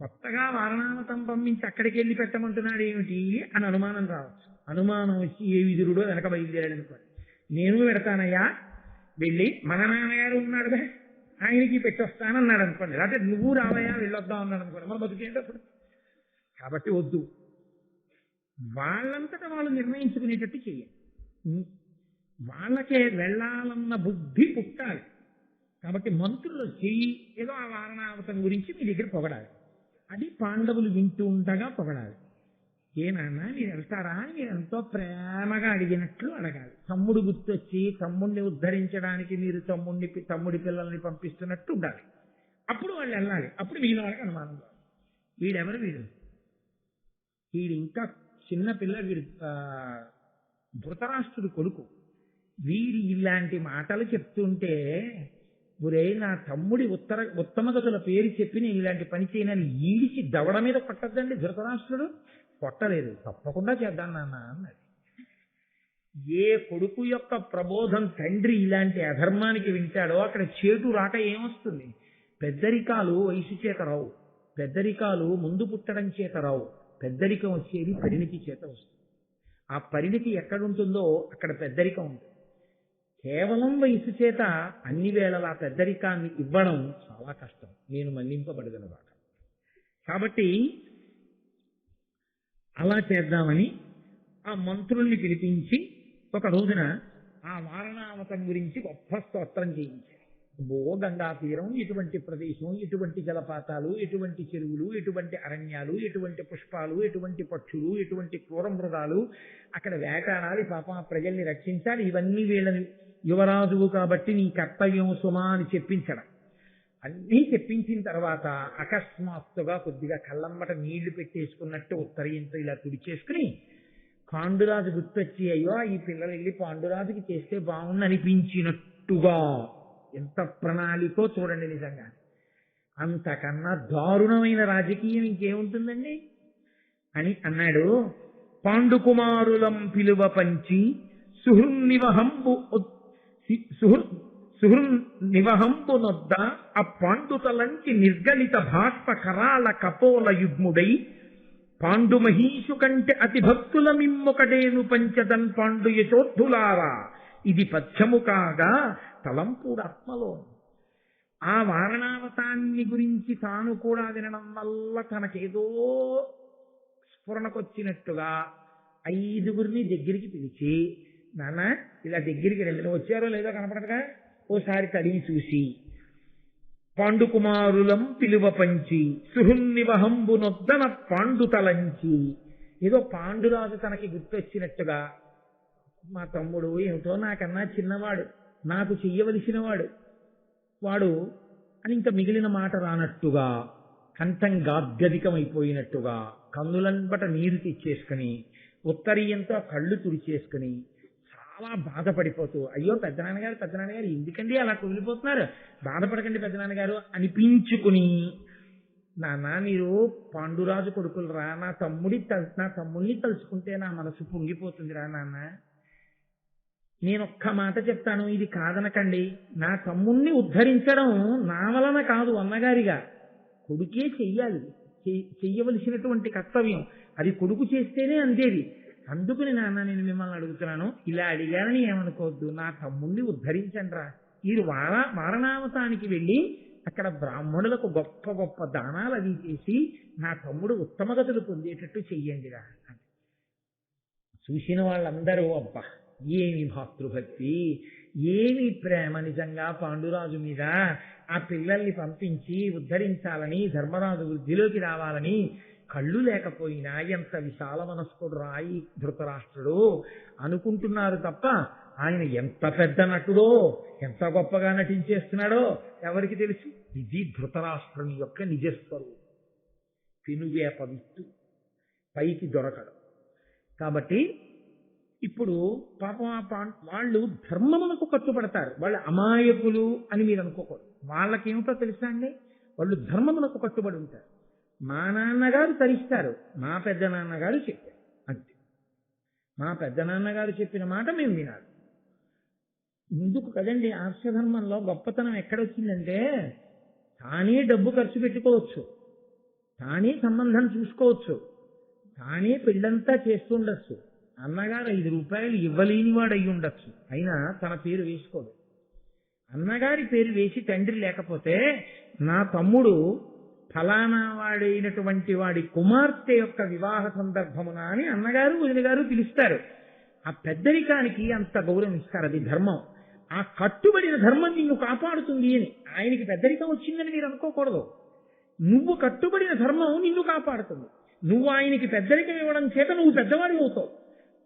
కొత్తగా వారణామతం పంపించి అక్కడికి వెళ్ళి పెట్టమంటున్నాడు ఏమిటి అని అనుమానం రావచ్చు. అనుమానం వచ్చి ఏ విదురుడో వెనక బయలుదేరాడు అనుకోండి, నేను పెడతానయ్యా వెళ్ళి మన నాన్నగారు ఉన్నాడుగా ఆయనకి పెట్టొస్తానన్నాడు అనుకోండి, లేకపోతే నువ్వు రావయ్యా వెళ్ళొద్దాం అన్నాడు అనుకోండి, మన బతుకేంటి అప్పుడు? కాబట్టి వద్దు. వాళ్ళంతటా వాళ్ళు నిర్ణయించుకునేటట్టు చెయ్యాలి. వాళ్ళకే వెళ్ళాలన్న బుద్ధి పుట్టాలి. కాబట్టి మంత్రులు చెయ్యి ఏదో ఆ వారణావతం గురించి మీ దగ్గర పొగడాలి. అది పాండవులు వింటూ ఉండగా పొగడాలి. ఏ నాన్న మీరు వెళ్తారా అని మీరు ఎంతో ప్రేమగా అడిగినట్లు అడగాలి. తమ్ముడు గుర్తొచ్చి తమ్ముడిని ఉద్ధరించడానికి మీరు తమ్ముడి పిల్లల్ని పంపిస్తున్నట్టు ఉండాలి. అప్పుడు వాళ్ళు వెళ్ళాలి. అప్పుడు వీళ్ళ వాళ్ళకి అనుమానం కాదు, వీడెవరు వీడు ఇంకా చిన్న పిల్ల, వీడు ధృతరాష్ట్రుడి కొడుకు, వీడి ఇలాంటి మాటలు చెప్తుంటే ఒరే నా తమ్ముడి ఉత్తమగతుల పేరు చెప్పి నేను ఇలాంటి పని చేయనని ఈడిచి దవడ మీద కొట్టద్దండి ధృతరాష్ట్రుడు. కొట్టలేదు, తప్పకుండా చేద్దాం నాన్న అన్నది. ఏ కొడుకు యొక్క ప్రబోధం తండ్రి ఇలాంటి అధర్మానికి వింటాడో అక్కడ చేటు రాక ఏమొస్తుంది? పెద్దరికాలు వయసు చేత రావు, పెద్దరికాలు ముందు పుట్టడం చేత రావు. పెద్దరికం వచ్చేది పరిణితి చేత వస్తుంది. ఆ పరిణితి ఎక్కడుంటుందో అక్కడ పెద్దరికం ఉంటుంది. కేవలం వయసు చేత అన్ని వేళలా పెద్దరికాన్ని ఇవ్వడం చాలా కష్టం, నేను మన్నింపబడగలవాక. కాబట్టి అలా చేద్దామని ఆ మంత్రుల్ని పిలిపించి ఒక రోజున ఆ వారణావతం గురించి గొప్ప స్తోత్రం చేయించారు. గంగా తీరం, ఇటువంటి ప్రదేశం, ఇటువంటి జలపాతాలు, ఇటువంటి చెరువులు, ఇటువంటి అరణ్యాలు, ఇటువంటి పుష్పాలు, ఇటువంటి పక్షులు, ఇటువంటి క్రూర మృగాలు, అక్కడ వేటాడాలి, పాపం ఆ ప్రజల్ని రక్షించాలి. ఇవన్నీ వీళ్ళని యువరాజువు కాబట్టి నీ కర్తవ్యం సుమా అని చెప్పించడం. అన్నీ చెప్పించిన తర్వాత అకస్మాత్తుగా కొద్దిగా కళ్ళమ్మట నీళ్లు పెట్టేసుకున్నట్టు ఉత్తరీయంతో ఇలా తుడిచేసుకుని పాండురాజు గుర్తొచ్చి, అయ్యో ఈ పిల్లలు వెళ్ళి పాండురాజుకి చేస్తే బాగుంది అనిపించినట్టుగా, ఎంత ప్రణాళికో చూడండి. నిజంగా అంతకన్నా దారుణమైన రాజకీయం ఇంకేముంటుందండి అని అన్నాడు. పాండుకుమారులం పిలువ పంచి సుహృన్నివహంబు నొద్ద ఆ పాండుతలంచి నిర్గలిత భాష్ప కరాళ కపోల యుగ్ముడై పాండు మహీషు కంటే అతి భక్తుల మిమ్మొకడేను పంచదన్ పాండు యశోద్ధులారా ఇది పథ్యము కాగా తలంపుడాత్మలో. ఆ వారణావతాన్ని గురించి తాను కూడా వినడం వల్ల తనకేదో స్ఫురణకొచ్చినట్టుగా 5గురిని దగ్గరికి పిలిచి, నాన్న ఇలా దగ్గరికి రండి, నువ్వు వచ్చారో లేదో కనపడదుగా, ఓసారి తడిని చూసి పాండుకుమారులం పిలువ పంచి సుహృన్నివహంబునొద్దన పాండు తలంచి, ఏదో పాండురాజు తనకి గుర్తొచ్చినట్టుగా, మా తమ్ముడు ఏమిటో నాకన్నా చిన్నవాడు, నాకు చెయ్యవలసిన వాడు అని ఇంకా మిగిలిన మాట రానట్టుగా, కంఠం గాద్గదికమైపోయినట్టుగా, కన్నులంబట నీరు తెచ్చేసుకుని ఉత్తరీయంతో కళ్ళు తుడిచేసుకుని చాలా బాధపడిపోతూ, అయ్యో పెద్దనాన్నగారు ఎందుకండి అలా కుమిలిపోతున్నారు, బాధపడకండి పెద్దనాన్నగారు అనిపించుకుని, నాన్న మీరు పాండురాజు కొడుకులరా, నా తమ్ముడిని తలుచుకుంటే నా మనసు పొంగిపోతుందిరా నాన్న, నేనొక్క మాట చెప్తాను, ఇది కాదనకండి, నా తమ్ముణ్ణి ఉద్ధరించడం నా వలన కాదు, అన్నగారిగా కొడుకే చెయ్యాలి, చెయ్యవలసినటువంటి కర్తవ్యం, అది కొడుకు చేస్తేనే అందేది. అందుకని నాన్న నేను మిమ్మల్ని అడుగుతున్నాను, ఇలా అడిగానని ఏమనుకోవద్దు, నా తమ్ముణ్ణి ఉద్ధరించండి రా, మీరు వారణావతానికి వెళ్ళి అక్కడ బ్రాహ్మణులకు గొప్ప గొప్ప దానాలు అవి చేసి నా తమ్ముడు ఉత్తమగతులు పొందేటట్టు చెయ్యండిరా. చూసిన వాళ్ళందరూ అబ్బా ఏమి భాతృభక్తి, ఏమి ప్రేమ నిజంగా పాండురాజు మీద, ఆ పిల్లల్ని పంపించి ఉద్ధరించాలని, ధర్మరాజు వృద్ధిలోకి రావాలని కళ్ళు లేకపోయినా ఎంత విశాల మనస్కుడు రాయి ధృతరాష్ట్రుడు అనుకుంటున్నారు తప్ప ఆయన ఎంత పెద్ద నటుడో, ఎంత గొప్పగా నటించేస్తున్నాడో ఎవరికి తెలుసు. ఇది ధృతరాష్ట్రుని యొక్క నిజస్వరూపం, పెనువేప విత్తు, పైకి దొరకడం. కాబట్టి ఇప్పుడు పాపం వాళ్ళు ధర్మమునకు కట్టుబడతారు, వాళ్ళు అమాయకులు అని మీరు అనుకోకూడదు. వాళ్ళకేమిటో తెలుసా అండి, వాళ్ళు ధర్మమునకు కట్టుబడి ఉంటారు. మా నాన్నగారు తరిస్తారు, మా పెద్ద నాన్నగారు చెప్పారు అంతే, మా పెద్ద నాన్నగారు చెప్పిన మాట మేము వినాలి. ఇందుకు కదండి ఆర్షధర్మంలో గొప్పతనం ఎక్కడొచ్చిందంటే, తానే డబ్బు ఖర్చు పెట్టుకోవచ్చు, తానే సంబంధం చూసుకోవచ్చు, తానే పెళ్ళంతా చేస్తుండొచ్చు, అన్నగారు 5 రూపాయలు ఇవ్వలేనివాడు అయి ఉండొచ్చు, అయినా తన పేరు వేసుకోడు. అన్నగారి పేరు వేసి తండ్రి లేకపోతే, నా తమ్ముడు ఫలానా వాడైనటువంటి వాడి కుమార్తె యొక్క వివాహ సందర్భమున అని అన్నగారు వదిన గారు పిలుస్తారు. ఆ పెద్దరికానికి అంత గౌరవం ఇస్తారు, అది ధర్మం. ఆ కట్టుబడిన ధర్మం నిన్ను కాపాడుతుంది అని. ఆయనకి పెద్దరికం వచ్చిందని మీరు అనుకోకూడదు, నువ్వు కట్టుబడిన ధర్మం నిన్ను కాపాడుతుంది. నువ్వు ఆయనకి పెద్దరికం ఇవ్వడం చేత నువ్వు పెద్దవాడి అవుతావు,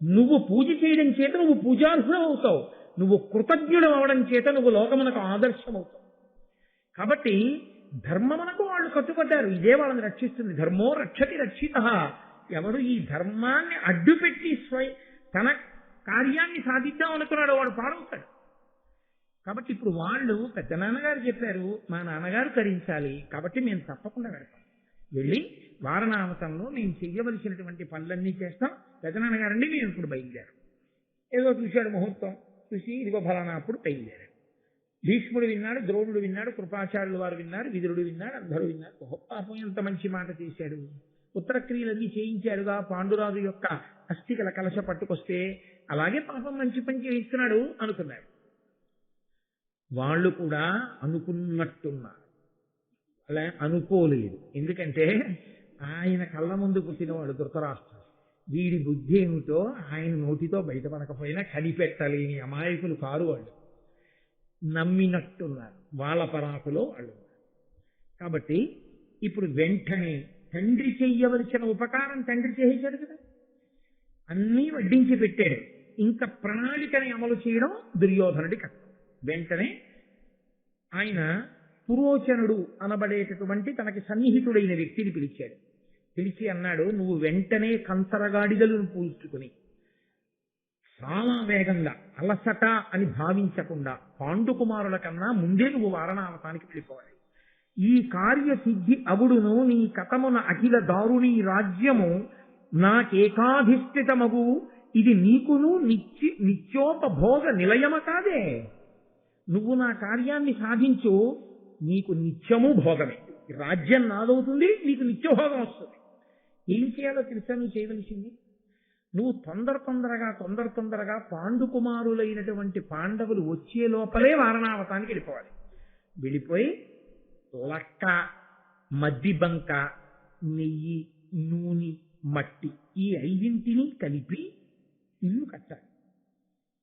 నువ్వు పూజ చేయడం చేత నువ్వు పూజార్హుడు అవుతావు, నువ్వు కృతజ్ఞుడు అవడం చేత నువ్వు లోకమునకు ఆదర్శం అవుతావు. కాబట్టి ధర్మమునకు వాళ్ళు కట్టుబడ్డారు, ఇదే వాళ్ళని రక్షిస్తుంది. ధర్మో రక్షతి రక్షిత. ఎవడు ఈ ధర్మాన్ని అడ్డుపెట్టి తన కార్యాన్ని సాధిద్దాం అనుకున్నాడు వాడు పాడవుతాడు. కాబట్టి ఇప్పుడు వాళ్ళు పెద్ద నాన్నగారు చెప్పారు, మా నాన్నగారు తరించాలి, కాబట్టి మేము తప్పకుండా వెళ్తాం, వెళ్ళి వారణావతంలో మేము చెయ్యవలసినటువంటి పనులన్నీ చేస్తాం. పెద్దనాన్నగారండి మేము ఇప్పుడు బయలుదేరాం. ఏదో చూశాడు ముహూర్తం, చూసి ఇదిగో ఫలానా అప్పుడు బయలుదేరాడు. భీష్ముడు విన్నాడు, ద్రోణుడు విన్నాడు, కృపాచార్యులు వారు విన్నారు, విదురుడు విన్నాడు, అందరూ విన్నారు. పాపం ఎంత మంచి మాట చేశాడు, ఉత్తర క్రియలన్నీ చేయించాడుగా, పాండురాజు యొక్క అస్థికల కలశ పట్టుకొస్తే అలాగే పాపం మంచి పని చేయిస్తున్నాడు అనుకున్నాడు. వాళ్ళు కూడా అనుకున్నట్టున్నారు, అలా అనుకోలేదు. ఎందుకంటే ఆయన కళ్ళ ముందు పుట్టినవాడు ధృతరాష్ట్రుడు, వీడి బుద్ధి ఏమిటో ఆయన నోటితో బయటపడకపోయినా కనిపెట్టలేని అమాయకులు కారు వాళ్ళు. నమ్మినట్టున్నారు. వాళ్ళ పరాకులో వాళ్ళు. కాబట్టి ఇప్పుడు వెంటనే తండ్రి చెయ్యవలసిన ఉపకారం తండ్రి చేసేశాడు కదా, అన్నీ వడ్డించి పెట్టాడు. ఇంకా ప్రణాళికని అమలు చేయడం దుర్యోధనుడి కష్టం. వెంటనే ఆయన పురోచనుడు అనబడేటటువంటి తనకి సన్నిహితుడైన వ్యక్తిని పిలిచాడు. పిలిచి అన్నాడు, నువ్వు వెంటనే కంచరగాడిదలను పూల్చుకుని చాలా వేగంగా అలసట అని భావించకుండా పాండుకుమారుల కన్నా ముందే నువ్వు వారణావతానికి వెళ్ళిపోవాలి. ఈ కార్యసిద్ధి అగుడును నీ కథమున అఖిల దారుణీ రాజ్యము నాకేకాధిష్ఠితమగు, ఇది నీకును నిత్యోపభోగ నిలయమ కాదే. నువ్వు నా కార్యాన్ని సాధించు, నీకు నిత్యము భోగమే. రాజ్యం నాదవుతుంది, నీకు నిత్యభోగం వస్తుంది. ఏం చేయాలో తెలుసా నువ్వు చేయవలసింది? నువ్వు తొందరగా పాండుకుమారులైనటువంటి పాండవులు వచ్చే లోపలే వారణావతానికి వెళ్ళిపోవాలి. వెళ్ళిపోయి లక్క, మద్ది బంక, నెయ్యి, నూనె, మట్టి ఈ 5 కలిపి ఇల్లు కట్టాలి.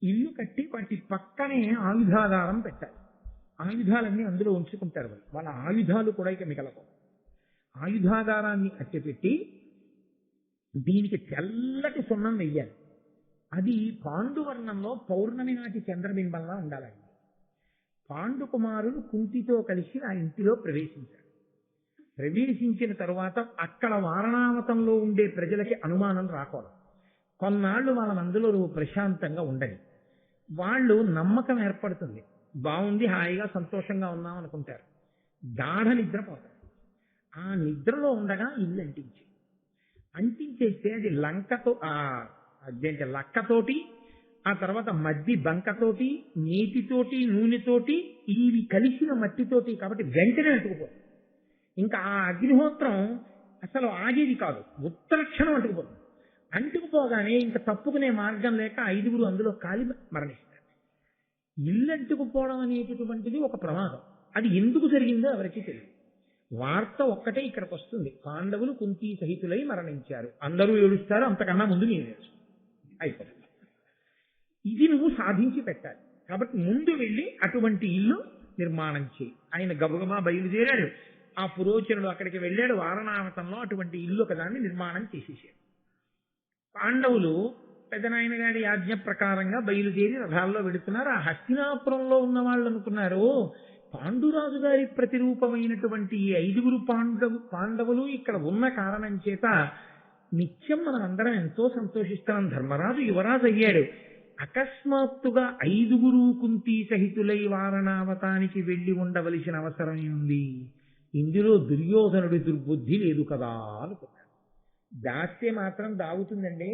ఇల్లు కట్టి వాటి పక్కనే ఆయుధాగారం పెట్టాలి. ఆయుధాలన్నీ అందులో ఉంచుకుంటారు. వాళ్ళ ఆయుధాలు కూడా ఇక మిగలవు. ఆయుధాగారాన్ని అట్టెపెట్టి దీనికి తెల్లటి సున్నం వెయ్యాలి. అది పాండువర్ణంలో పౌర్ణమి నాటి చంద్రబింబంలా ఉండాలండి. పాండుకుమారులు కుంతితో కలిసి ఆ ఇంటిలో ప్రవేశించారు. ప్రవేశించిన తరువాత అక్కడ వారణావతంలో ఉండే ప్రజలకి అనుమానం రాకూడదు. కొన్నాళ్ళు వాళ్ళ అందులో ప్రశాంతంగా ఉండని వాళ్ళు నమ్మకం ఏర్పడుతుంది. బాగుంది, హాయిగా సంతోషంగా ఉన్నాం అనుకుంటారు. గాఢ నిద్రపోతారు. ఆ నిద్రలో ఉండగా ఇల్లు అంటించేస్తే అది లక్కతోటి, ఆ తర్వాత మద్ది బంకతోటి, నీటితోటి, నూనెతోటి, ఇవి కలిసిన మట్టితోటి, కాబట్టి వెంటనే అంటుకుపోతుంది. ఇంకా ఆ అగ్నిహోత్రం అసలు ఆగేది కాదు, ఉత్తరక్షణం అంటుకుపోతుంది. అంటుకుపోగానే ఇంకా తప్పుకునే మార్గం లేక 5 అందులో కాలి మరణిస్తారు. ఇల్లు అంటుకుపోవడం అనేటటువంటిది ఒక ప్రమాదం. అది ఎందుకు జరిగిందో ఎవరికీ తెలియదు. వార్త ఒక్కటే ఇక్కడికి వస్తుంది, పాండవులు కుంతీ సహితులై మరణించారు. అందరూ ఏడుస్తారు, అంతకన్నా ముందు మీరు అయిపోతుంది. ఇది నువ్వు సాధించి పెట్టాలి. కాబట్టి ముందు వెళ్ళి అటువంటి ఇల్లు నిర్మాణం చేయి. ఆయన గబగబా బయలుదేరాడు. ఆ పురోచనుడు అక్కడికి వెళ్ళాడు. వారణావతంలో అటువంటి ఇల్లు ఒకదాన్ని నిర్మాణం చేసేసాడు. పాండవులు పెద్దనాయన గారి ఆజ్ఞ ప్రకారంగా బయలుదేరి రథాల్లో వెడుతున్నారు. ఆ హస్తినాపురంలో ఉన్న వాళ్ళు అనుకున్నారు, పాండురాజు గారి ప్రతిరూపమైనటువంటి ఈ 5 పాండవులు ఇక్కడ ఉన్న కారణం చేత నిత్యం మనం అందరం ఎంతో సంతోషిస్తున్నాం. ధర్మరాజు యువరాజు అయ్యాడు. అకస్మాత్తుగా 5 కుంతీ సహితులై వారణావతానికి వెళ్లి ఉండవలసిన అవసరం ఉంది. ఇందులో దుర్యోధనుడి దుర్బుద్ధి లేదు కదా అనుకున్నాడు. దాస్తే మాత్రం దాగుతుందండి.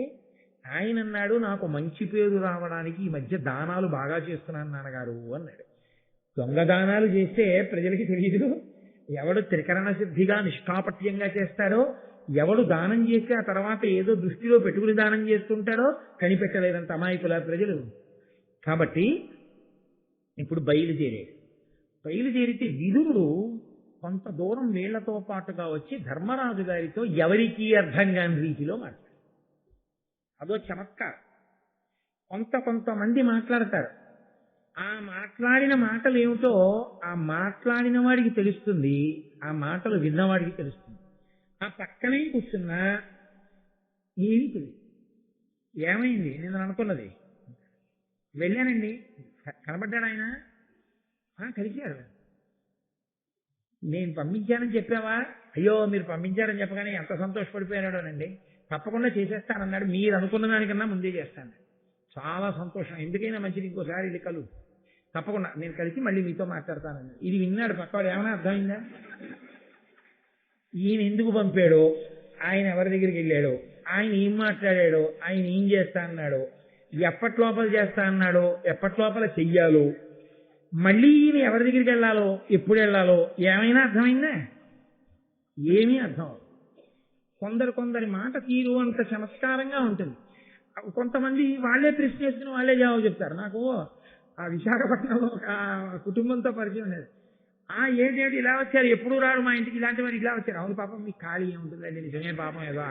ఆయన అన్నాడు, నాకు మంచి పేరు రావడానికి ఈ మధ్య దానాలు బాగా చేస్తున్నాను నాన్నగారు అన్నాడు. దొంగ దానాలు చేస్తే ప్రజలకి తెలియదు. ఎవడు త్రికరణ సిద్ధిగా నిష్కాపట్యంగా చేస్తారో, ఎవడు దానం చేసి ఆ తర్వాత ఏదో దృష్టిలో పెట్టుకుని దానం చేస్తుంటాడో కనిపెట్టలేదంత అమాయకుల ప్రజలు. కాబట్టి ఇప్పుడు బయలుదేరితే విదురుడు కొంత దూరం వీళ్లతో పాటుగా వచ్చి ధర్మరాజు గారితో ఎవరికీ అర్థం కాని రీతిలో మాట్లాడారు. అదో చమత్కారం. కొంతమంది మాట్లాడతారు. ఆ మాట్లాడిన మాటలు ఏమిటో ఆ మాట్లాడిన వాడికి తెలుస్తుంది, ఆ మాటలు విన్నవాడికి తెలుస్తుంది. ఆ పక్కనే కూర్చున్నా ఏమీ తెలియదు. ఏమైంది నేను అనుకున్నది, వెళ్ళానండి, కనబడ్డాడు ఆయన, కలిశాడు, నేను పంపించానని చెప్పావా? అయ్యో మీరు పంపించారని చెప్పగానే ఎంత సంతోషపడిపోయాడోనండి. తప్పకుండా చేసేస్తానన్నాడు. మీరు అనుకున్న దానికన్నా ముందే చేస్తాను. చాలా సంతోషం, ఎందుకైనా మంచిది, ఇంకోసారి ఇది కలు, తప్పకుండా నేను కలిసి మళ్ళీ మీతో మాట్లాడతానన్నాడు. ఇది విన్నాడు పక్కవాడు. ఏమైనా అర్థమైందా? ఈయన ఎందుకు పంపాడో, ఆయన ఎవరి దగ్గరికి వెళ్ళాడో, ఆయన ఏం మాట్లాడాడో, ఆయన ఏం చేస్తా అన్నాడో, ఎప్పట్లోపల చేస్తా అన్నాడో, ఎప్పట్లోపల చెయ్యాలో, మళ్ళీ ఈయన ఎవరి దగ్గరికి వెళ్ళాలో, ఎప్పుడు వెళ్ళాలో ఏమైనా అర్థమైందా? ఏమీ అర్థం అవ్వదు. కొందరి మాట తీరు అంత చమత్కారంగా ఉంటుంది. కొంతమంది వాళ్ళే ప్రశ్న చేసుకుని వాళ్ళే జవాబు చెప్తారు. నాకు ఆ విశాఖపట్నంలో ఒక కుటుంబంతో పరిచయం ఉండేది. ఏంటంటే ఇలా వచ్చారు, ఎప్పుడు రాడు మా ఇంటికి, ఇలాంటి వారు ఇలా వచ్చారు. అవును పాపం మీకు ఖాళీ ఏముంటుందండి, నిజమే పాపం, ఏదో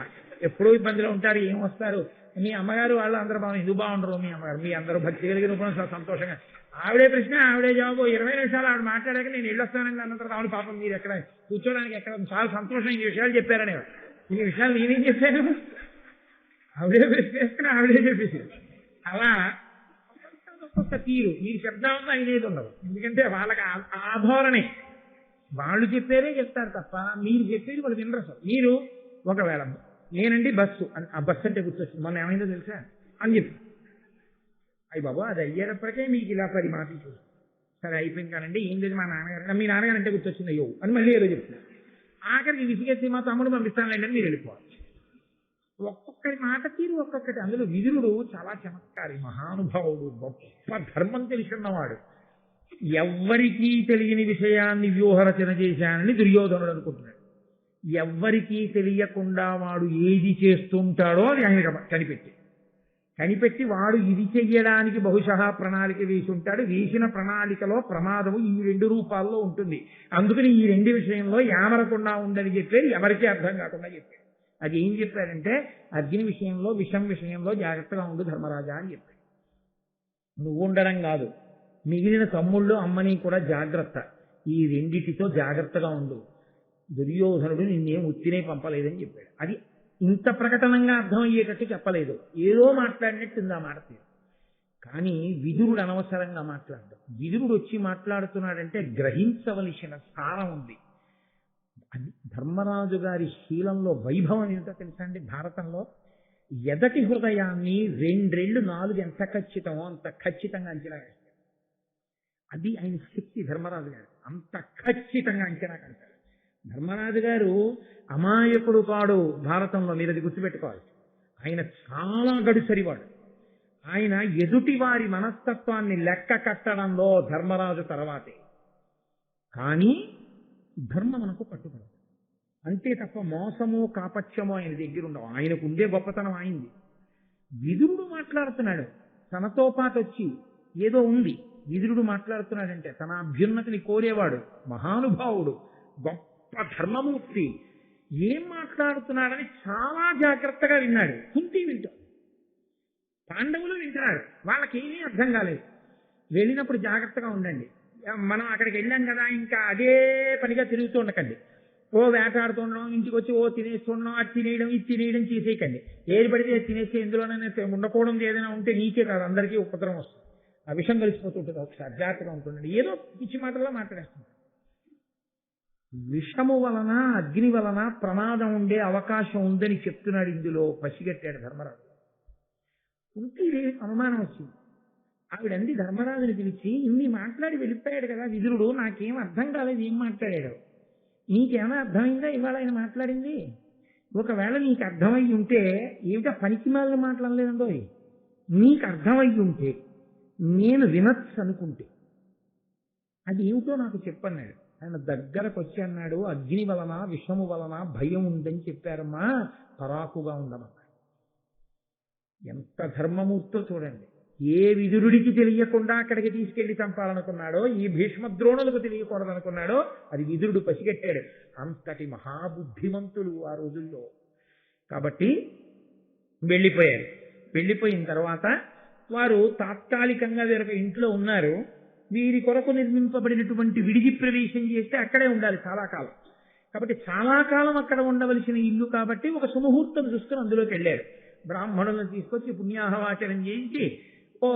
ఎప్పుడూ ఇబ్బందిలో ఉంటారు, ఏం వస్తారు, మీ అమ్మగారు వాళ్ళు అందరూ బాగుంది, ఎందుకు బాగుండరు మీ అమ్మగారు, మీ అందరూ భక్తి కలిగిన సంతోషంగా ఆవిడే ప్రశ్న ఆవిడే జవాబు. 20 నిమిషాలు ఆవిడ మాట్లాడాక నేను వెళ్ళొస్తానని అన్న తర్వాత ఆవిడ పాపం మీరు ఎక్కడ కూర్చోడానికి ఎక్కడ చాలా సంతోషం ఈ విషయాలు చెప్పారనే. ఈ విషయాలు నేనేం చెప్పాను? ఆవిడే ప్రశ్న వేసుకుని ఆవిడే చెప్పేసి అలా ఒక్కొక్క తీరు. మీరు శబ్దం ఉందా అయినేది ఉండదు. ఎందుకంటే వాళ్ళకి ఆ ధోరణి. వాళ్ళు చెప్పారే చెప్తారు తప్ప మీరు చెప్పేది వాళ్ళు వినరు అసలు. మీరు ఒకవేళ నేనండి బస్సు ఆ బస్సు అంటే గుర్తొచ్చింది, మొన్న ఏమైందో తెలుసా అని చెప్పి అయ్యి బాబు అది అయ్యేటప్పటికే మీకు ఇలా 10 మాటలు చూసి సరే అయిపోయింది కానండి ఏం లేదు మా నాన్నగారు, మీ నాన్నగారు అంటే గుర్తొచ్చింది అయ్యో అని మళ్ళీ ఏదో చెప్తున్నారు. ఆఖరికి విసిగెత్తి మా తమ్ముడు పంపిస్తానులేండి అని మీరు వెళ్ళిపోవాలి. ఒక్కొక్కరి మాట తీరు ఒక్కొక్కటి. అందులో విదురుడు చాలా చమత్కారి, మహానుభావుడు, గొప్ప ధర్మం తెలుసున్నవాడు. ఎవ్వరికీ తెలియని విషయాన్ని వ్యూహరచన చేశానని దుర్యోధనుడు అనుకుంటున్నాడు. ఎవ్వరికీ తెలియకుండా వాడు ఏది చేస్తుంటాడో అది ఆయన కనిపెట్టి వాడు ఇది చెయ్యడానికి బహుశా ప్రణాళిక వేసి ఉంటాడు. వేసిన ప్రణాళికలో ప్రమాదము ఈ 2 రూపాల్లో ఉంటుంది. అందుకని ఈ 2 విషయంలో యామరకుండా ఉండని చెప్పారు, ఎవరికీ అర్థం కాకుండా చెప్పారు. అది ఏం చెప్పారంటే అగ్ని విషయంలో విషం విషయంలో జాగ్రత్తగా ఉండు ధర్మరాజా అని చెప్పాడు. నువ్వు ఉండడం కాదు, మిగిలిన తమ్ముళ్ళు అమ్మని కూడా జాగ్రత్త, ఈ 2టితో జాగ్రత్తగా ఉండు. దుర్యోధనుడు నిన్నేం ఉత్తినే పంపలేదని చెప్పాడు. అది ఇంత ప్రకటనంగా అర్థమయ్యేటట్టు చెప్పలేదు, ఏదో మాట్లాడినట్టుంది ఆ మాట తీరు. కానీ విదురుడు అనవసరంగా మాట్లాడ్డాడు. విదురుడు వచ్చి మాట్లాడుతున్నాడంటే గ్రహించవలసిన సారం ఉంది. అది ధర్మరాజు గారి శీలంలో వైభవం ఏంటో తెలుసా అండి? భారతంలో ఎదటి హృదయాన్ని 2 రెళ్ళు 4 ఎంత ఖచ్చితమో అంత ఖచ్చితంగా అంచనా వేస్తాడు. అది ఆయన శక్తి. ధర్మరాజు గారు అంత ఖచ్చితంగా అంచనా కడతాడు. ధర్మరాజు గారు అమాయకుడు కాడు భారతంలో, మీరు అది గుర్తుపెట్టుకోవాలి. ఆయన చాలా గడుసరివాడు. ఆయన ఎదుటి వారి మనస్తత్వాన్ని లెక్క కట్టడంలో ధర్మరాజు తర్వాతే. కానీ ధర్మమునకు పట్టుబడదు అంతే తప్ప మోసము కాపత్యమో ఆయన దగ్గర ఉండవు. ఆయనకు ఉండే గొప్పతనం అయింది. విదురుడు మాట్లాడుతున్నాడు తనతో పాటు వచ్చి, ఏదో ఉంది. విదురుడు మాట్లాడుతున్నాడంటే తన అభ్యున్నతిని కోరేవాడు, మహానుభావుడు, గొప్ప ధర్మమూర్తి. ఏం మాట్లాడుతున్నాడని చాలా జాగ్రత్తగా విన్నాడు. కుంతి వింటాడు, పాండవులు వింటున్నారు. వాళ్ళకేమీ అర్థం కాలేదు. వెళ్ళినప్పుడు జాగ్రత్తగా ఉండండి. మనం అక్కడికి వెళ్ళాం కదా, ఇంకా అదే పనిగా తిరుగుతూ ఉండకండి. ఓ వేటాడుతుండడం, ఇంటికి వచ్చి ఓ తినేస్తుండడం, అది తినేయడం ఇది తినేయడం చేసేయకండి. ఏది పడితే తినేసి ఎందులోనైనా ఉండకూడదు ఏదైనా ఉంటే నీకే కాదు అందరికీ ఉపద్రవం వస్తుంది. ఆ విషయం కలిసిపోతుంటుంది. ఒకసారి జాగ్రత్తగా ఉంటుండండి. ఏదో పిచ్చి మాటల్లో మాట్లాడేస్తుంది. విషము వలన అగ్ని వలన ప్రమాదం ఉండే అవకాశం ఉందని చెప్తున్నాడు. ఇందులో పసిగట్టాడు ధర్మరాజు. కుంతీదేవికి అనుమానం వచ్చింది. ఆవిడంది ధర్మరాజుని పిలిచి, ఇన్ని మాట్లాడి వెళ్ళిపోయాడు కదా విదురుడు, నాకేం అర్థం కాలేదు, ఏం మాట్లాడాడు, నీకేమైనా అర్థమైందా ఇవాళ ఆయన మాట్లాడింది? ఒకవేళ నీకు అర్థమై ఉంటే ఏమిటా పనికిమాలిన మాట్లాడలేదండో, నీకు అర్థమై ఉంటే నేను వినొచ్చు అనుకుంటే అది ఏమిటో నాకు చెప్పన్నాడు. ఆయన దగ్గరకు వచ్చి అన్నాడు, అగ్ని వలన విషము వలన భయం ఉందని చెప్పారమ్మా, పరాకుగా ఉండమన్నాడు. ఎంత ధర్మమూర్తో చూడండి. ఏ విదురుడికి తెలియకుండా అక్కడికి తీసుకెళ్లి చంపాలనుకున్నాడో, ఈ భీష్మద్రోణులకు తెలియకూడదనుకున్నాడో అది విదురుడు పసిగట్టాడు. అంతటి మహాబుద్ధిమంతులు ఆ రోజుల్లో. కాబట్టి వెళ్ళిపోయారు. వెళ్ళిపోయిన తర్వాత వారు తాత్కాలికంగా వేరొక ఇంట్లో ఉన్నారు. వీరి కొరకు నిర్మింపబడినటువంటి విడిది ప్రవేశం చేస్తే అక్కడే ఉండాలి చాలా కాలం. కాబట్టి చాలా కాలం అక్కడ ఉండవలసిన ఇల్లు కాబట్టి ఒక సుముహూర్తం చూసుకుని అందులోకి వెళ్ళారు. బ్రాహ్మణులను తీసుకొచ్చి పుణ్యాహవాచనం చేయించి ఓ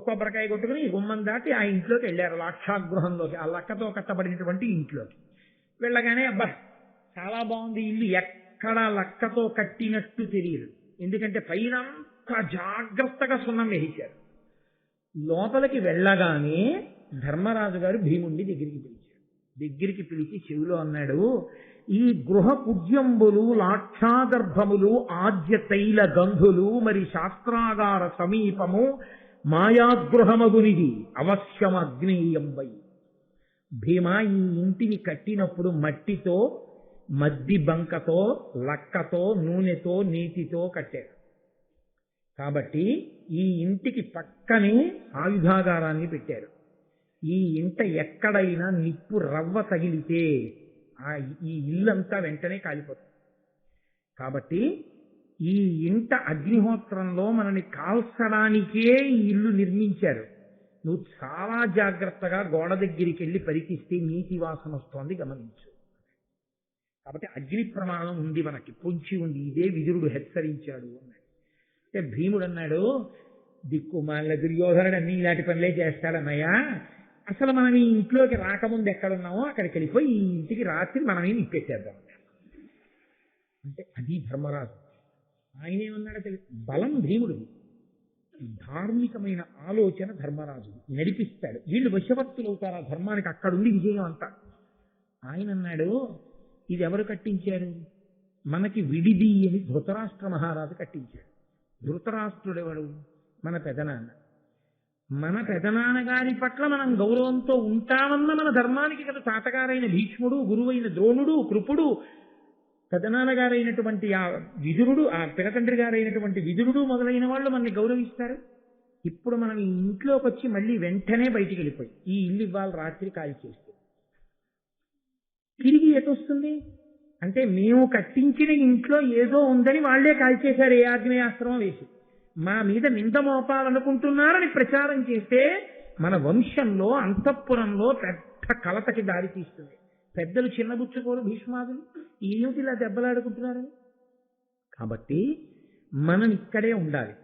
కొబ్బరికాయ కొట్టుకుని గుమ్మం దాటి ఆ ఇంట్లోకి వెళ్ళారు. లాక్షాగృహంలోకి, ఆ లక్కతో కట్టబడినటువంటి ఇంట్లోకి వెళ్ళగానే అబ్బా చాలా బాగుంది ఇల్లు, ఎక్కడా లక్కతో కట్టినట్టు తెలియదు. ఎందుకంటే పైన జాగ్రత్తగా సున్నం వేయించారు. లోపలికి వెళ్ళగానే ధర్మరాజు గారు భీముణ్ణి దగ్గరికి పిలిచి చెవిలో అన్నాడు, ఈ గృహ పుజ్యంబులు లాక్షాగర్భములు ఆద్య తైల గంధులు మరి శాస్త్రాగార సమీపము మాయాగృహమగునిది అవశ్యం అగ్నేయంబై. భీమా ఈ ఇంటిని కట్టినప్పుడు మట్టితో, మద్ది బంకతో, లక్కతో, నూనెతో, నీటితో కట్టారు. కాబట్టి ఈ ఇంటికి పక్కనే ఆయుధాగారాన్ని పెట్టారు. ఈ ఇంట ఎక్కడైనా నిప్పు రవ్వ తగిలితే ఈ ఇల్లంతా వెంటనే కాలిపోతుంది. కాబట్టి ఈ ఇంట అగ్నిహోత్రంలో మనని కాల్చడానికే ఈ ఇల్లు నిర్మించారు. నువ్వు చాలా జాగ్రత్తగా గోడ దగ్గరికి వెళ్ళి పరికిస్తే నీటి వాసన వస్తోంది గమనించు. కాబట్టి అగ్ని ప్రమాదం ఉంది, మనకి పొంచి ఉంది, ఇదే విదురుడు హెచ్చరించాడు అన్నాడు. అంటే భీముడు అన్నాడు, దిక్కుమాల దుర్యోధనుడు అన్ని ఇలాంటి పనులే చేస్తాడన్నయ్యా, అసలు మనం ఈ ఇంట్లోకి రాకముందు ఎక్కడున్నామో అక్కడికి వెళ్ళిపోయి ఈ ఇంటికి రాత్రి మనమే నిప్పెట్టేద్దాం అంటే అది ధర్మరాజు. ఆయన ఏమన్నాడో తెలియదు, బలం భీముడిది, ధార్మికమైన ఆలోచన ధర్మరాజు నడిపిస్తాడు. వీళ్ళు వశవర్తులు అవుతారు ఆ ధర్మానికి, అక్కడుండి విజయం అంతా. ఆయన అన్నాడు, ఇది ఎవరు కట్టించారు? మనకి విడిది అని ధృతరాష్ట్ర మహారాజు కట్టించాడు. ధృతరాష్ట్రుడు ఎవడు? మన పెదనాన్న. మన పెదనాన్నగారి పట్ల మనం గౌరవంతో ఉంటామన్న మన ధర్మానికి కదా తాతగారైన భీష్ముడు, గురువైన ద్రోణుడు, కృపుడు, పెదనాన్నగారైనటువంటి ఆ విదురుడు, ఆ పినతండ్రి గారైనటువంటి విదురుడు మొదలైన వాళ్ళు మనల్ని గౌరవిస్తారు. ఇప్పుడు మనం ఈ ఇంట్లోకి వచ్చి మళ్ళీ వెంటనే బయటికి వెళ్ళిపోయి ఈ ఇల్లు ఇవాళ రాత్రి కాల్ చేస్తే తిరిగి ఎటొస్తుంది? అంటే మేము కట్టించిన ఇంట్లో ఏదో ఉందని వాళ్లే కాల్చేశారు ఏ ఆగ్నేయాస్త్రం వేసి. మా మీద నింద మోపాలనుకుంటున్నారని ప్రచారం చేస్తే మన వంశంలో అంతఃపురంలో పెద్ద కలతకి దారి తీస్తుంది. పెద్దలు చిన్నబుచ్చుకోరు భీష్మాదులు, ఏమిటి ఇలా దెబ్బలాడుకుంటున్నారని. కాబట్టి మనం ఇక్కడే ఉండాలి,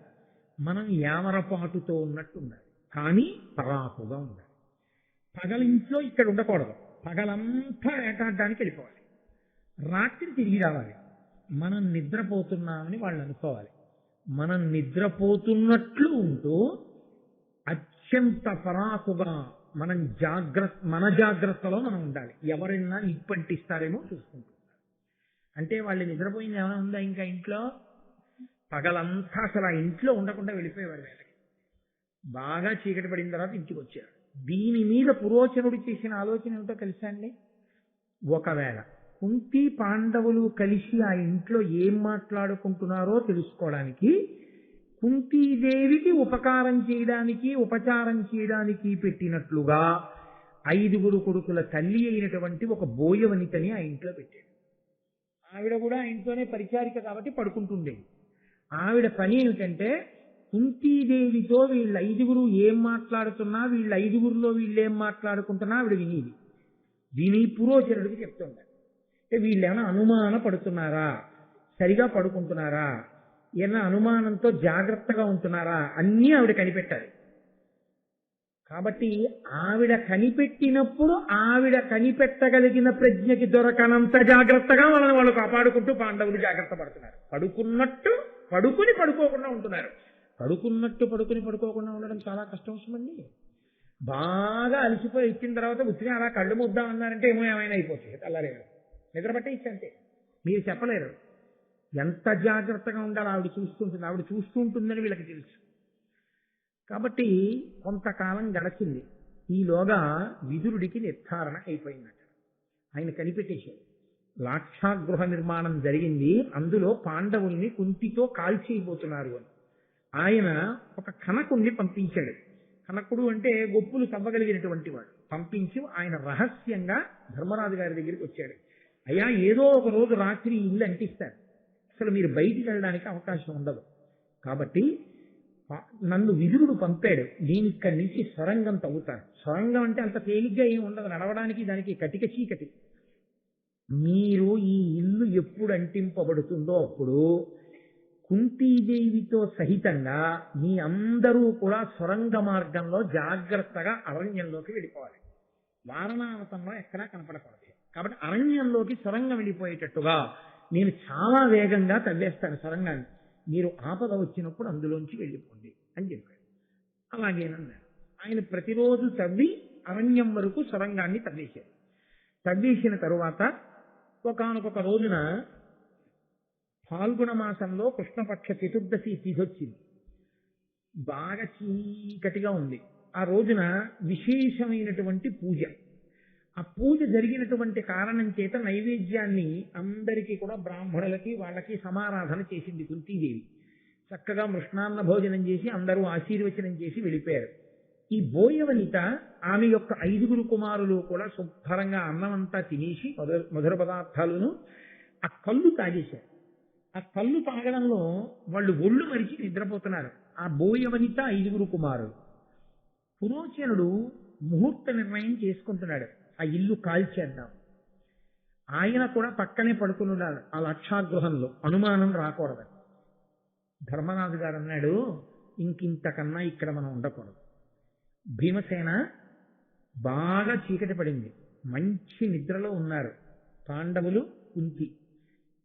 మనం యామరపాటుతో ఉన్నట్టు ఉండాలి, కానీ పరాకుగా ఉండాలి. పగలింట్లో ఇక్కడ ఉండకూడదు, పగలంతా వేటాడడానికి వెళ్ళిపోవాలి, రాత్రి తిరిగి రావాలి. మనం నిద్రపోతున్నామని వాళ్ళు అనుకోవాలి. మనం నిద్రపోతున్నట్లు ఉంటూ అత్యంత పరాకుగా మన జాగ్రత్తలో మనం ఉండాలి. ఎవరైనా నిప్పంటిస్తారేమో చూసుకుంటున్నారు. అంటే వాళ్ళు నిద్రపోయింది ఏమైనా ఉందా ఇంకా ఇంట్లో? పగలంతా అసలు ఆ ఇంట్లో ఉండకుండా వెళ్ళిపోయేవారు. వేళకి బాగా చీకటి పడిన తర్వాత ఇంటికి వచ్చారు. దీని మీద పురోచనుడు చేసిన ఆలోచన ఏమిటో తెలుసా అండి? ఒకవేళ కుంతి పాండవులు కలిసి ఆ ఇంట్లో ఏం మాట్లాడుకుంటున్నారో తెలుసుకోవడానికి, కుంతీదేవికి ఉపకారం చేయడానికి, ఉపచారం చేయడానికి పెట్టినట్లుగా 5 కొడుకుల తల్లి అయినటువంటి ఒక బోయవనితని ఆ ఇంట్లో పెట్టాడు. ఆవిడ కూడా ఆ ఇంట్లోనే పరిచారిక కాబట్టి పడుకుంటుండేది. ఆవిడ పని ఏమిటంటే కుంతీదేవితో వీళ్ళ 5 ఏం మాట్లాడుతున్నా, వీళ్ళ 5లో వీళ్ళేం మాట్లాడుకుంటున్నా ఆవిడ వినేది. విని పురోచరుడికి చెప్తుంటారు. అంటే వీళ్ళేమైనా అనుమాన పడుతున్నారా, సరిగా పడుకుంటున్నారా, ఏమైనా అనుమానంతో జాగ్రత్తగా ఉంటున్నారా, అన్నీ ఆవిడ కనిపెట్టాలి. కాబట్టి ఆవిడ కనిపెట్టినప్పుడు ఆవిడ కనిపెట్టగలిగిన ప్రజ్ఞకి దొరకనంత జాగ్రత్తగా వాళ్ళు కాపాడుకుంటూ పాండవులు జాగ్రత్త పడుతున్నారు. పడుకోకుండా ఉంటున్నారు. పడుకోకుండా ఉండడం చాలా కష్టం వస్తుందండి. బాగా అలసిపోయి ఇచ్చిన తర్వాత ఉత్తిగా అలా కళ్ళు ముద్దామన్నారంటే ఏమైనా అయిపోతుంది. తెల్లారేరు నిద్రపట్టే ఇచ్చంతే. మీరు చెప్పలేరు ఎంత జాగ్రత్తగా ఉండాలి. ఆవిడ చూస్తూ ఉంటుందని వీళ్ళకి తెలుసు. కాబట్టి కొంతకాలం గడచింది. ఈలోగా విదురుడికి నిర్ధారణ అయిపోయిందట. ఆయన కనిపెట్టేశాడు. లాక్షాగృహ నిర్మాణం జరిగింది, అందులో పాండవుల్ని కుంతితో కాల్చేయబోతున్నారు అని. ఆయన ఒక కనకుణ్ణి పంపించాడు. కనకుడు అంటే గొప్పులు తవ్వగలిగినటువంటి వాడు. పంపించి ఆయన రహస్యంగా ధర్మరాజు గారి దగ్గరికి వచ్చాడు. అయ్యా, ఏదో ఒక రోజు రాత్రి ఇల్లు అంటిస్తారు, అసలు మీరు బయటికి వెళ్ళడానికి అవకాశం ఉండదు. కాబట్టి నన్ను విదురుడు పంపాడు, నేను ఇక్కడి నుంచి సొరంగం తవ్వుతాను. సొరంగం అంటే అంత తేలిగ్గా ఏమి ఉండదు, నడవడానికి దానికి కటిక చీకటి. మీరు ఈ ఇల్లు ఎప్పుడు అంటింపబడుతుందో అప్పుడు కుంతీదేవితో సహితంగా మీ అందరూ కూడా సొరంగ మార్గంలో జాగ్రత్తగా అరణ్యంలోకి వెళ్ళిపోవాలి. వారణావతంలో ఎక్కడా కనపడకూడదు. కాబట్టి అరణ్యంలోకి సొరంగం వెళ్ళిపోయేటట్టుగా నేను చాలా వేగంగా తవ్వేస్తాను సొరంగాన్ని, మీరు ఆపద వచ్చినప్పుడు అందులోంచి వెళ్ళిపోండి అని చెప్పాడు. అలాగేనన్నాడు. ఆయన ప్రతిరోజు తవ్వి అరణ్యం వరకు సొరంగాన్ని తవ్వేశాడు. తవ్వేసిన తరువాత ఒకానొక రోజున ఫాల్గుణ మాసంలో కృష్ణపక్ష చతుర్దశి తిథి వచ్చింది. బాగా చీకటిగా ఉంది. ఆ రోజున విశేషమైనటువంటి పూజ. ఆ పూజ జరిగినటువంటి కారణం చేత నైవేద్యాన్ని అందరికీ కూడా బ్రాహ్మణులకి వాళ్ళకి సమారాధన చేసింది కుంతీదేవి. చక్కగా మృష్ణాన్న భోజనం చేసి అందరూ ఆశీర్వచనం చేసి వెళ్ళిపోయారు. ఈ బోయవనిత ఆమె యొక్క 5 కుమారులు కూడా శుభ్రంగా అన్నమంతా తినేసి మధుర పదార్థాలను ఆ కళ్ళు తాగేశారు. ఆ కళ్ళు తాగడంలో వాళ్ళు ఒళ్ళు మరిచి నిద్రపోతున్నారు. ఆ బోయవనిత 5 కుమారులు. పురోచనుడు ముహూర్త నిర్ణయం చేసుకుంటున్నాడు, ఆ ఇల్లు కాల్చేద్దాం. ఆయన కూడా పక్కనే పడుకున్నాడు ఆ లక్షాగృహంలో, అనుమానం రాకూడదు. ధర్మరాజు గారు అన్నాడు, ఇంకింతకన్నా ఇక్కడ మనం ఉండకూడదు. భీమసేన బాగా చీకటి పడింది, మంచి నిద్రలో ఉన్నారు పాండవులు, కుంతి,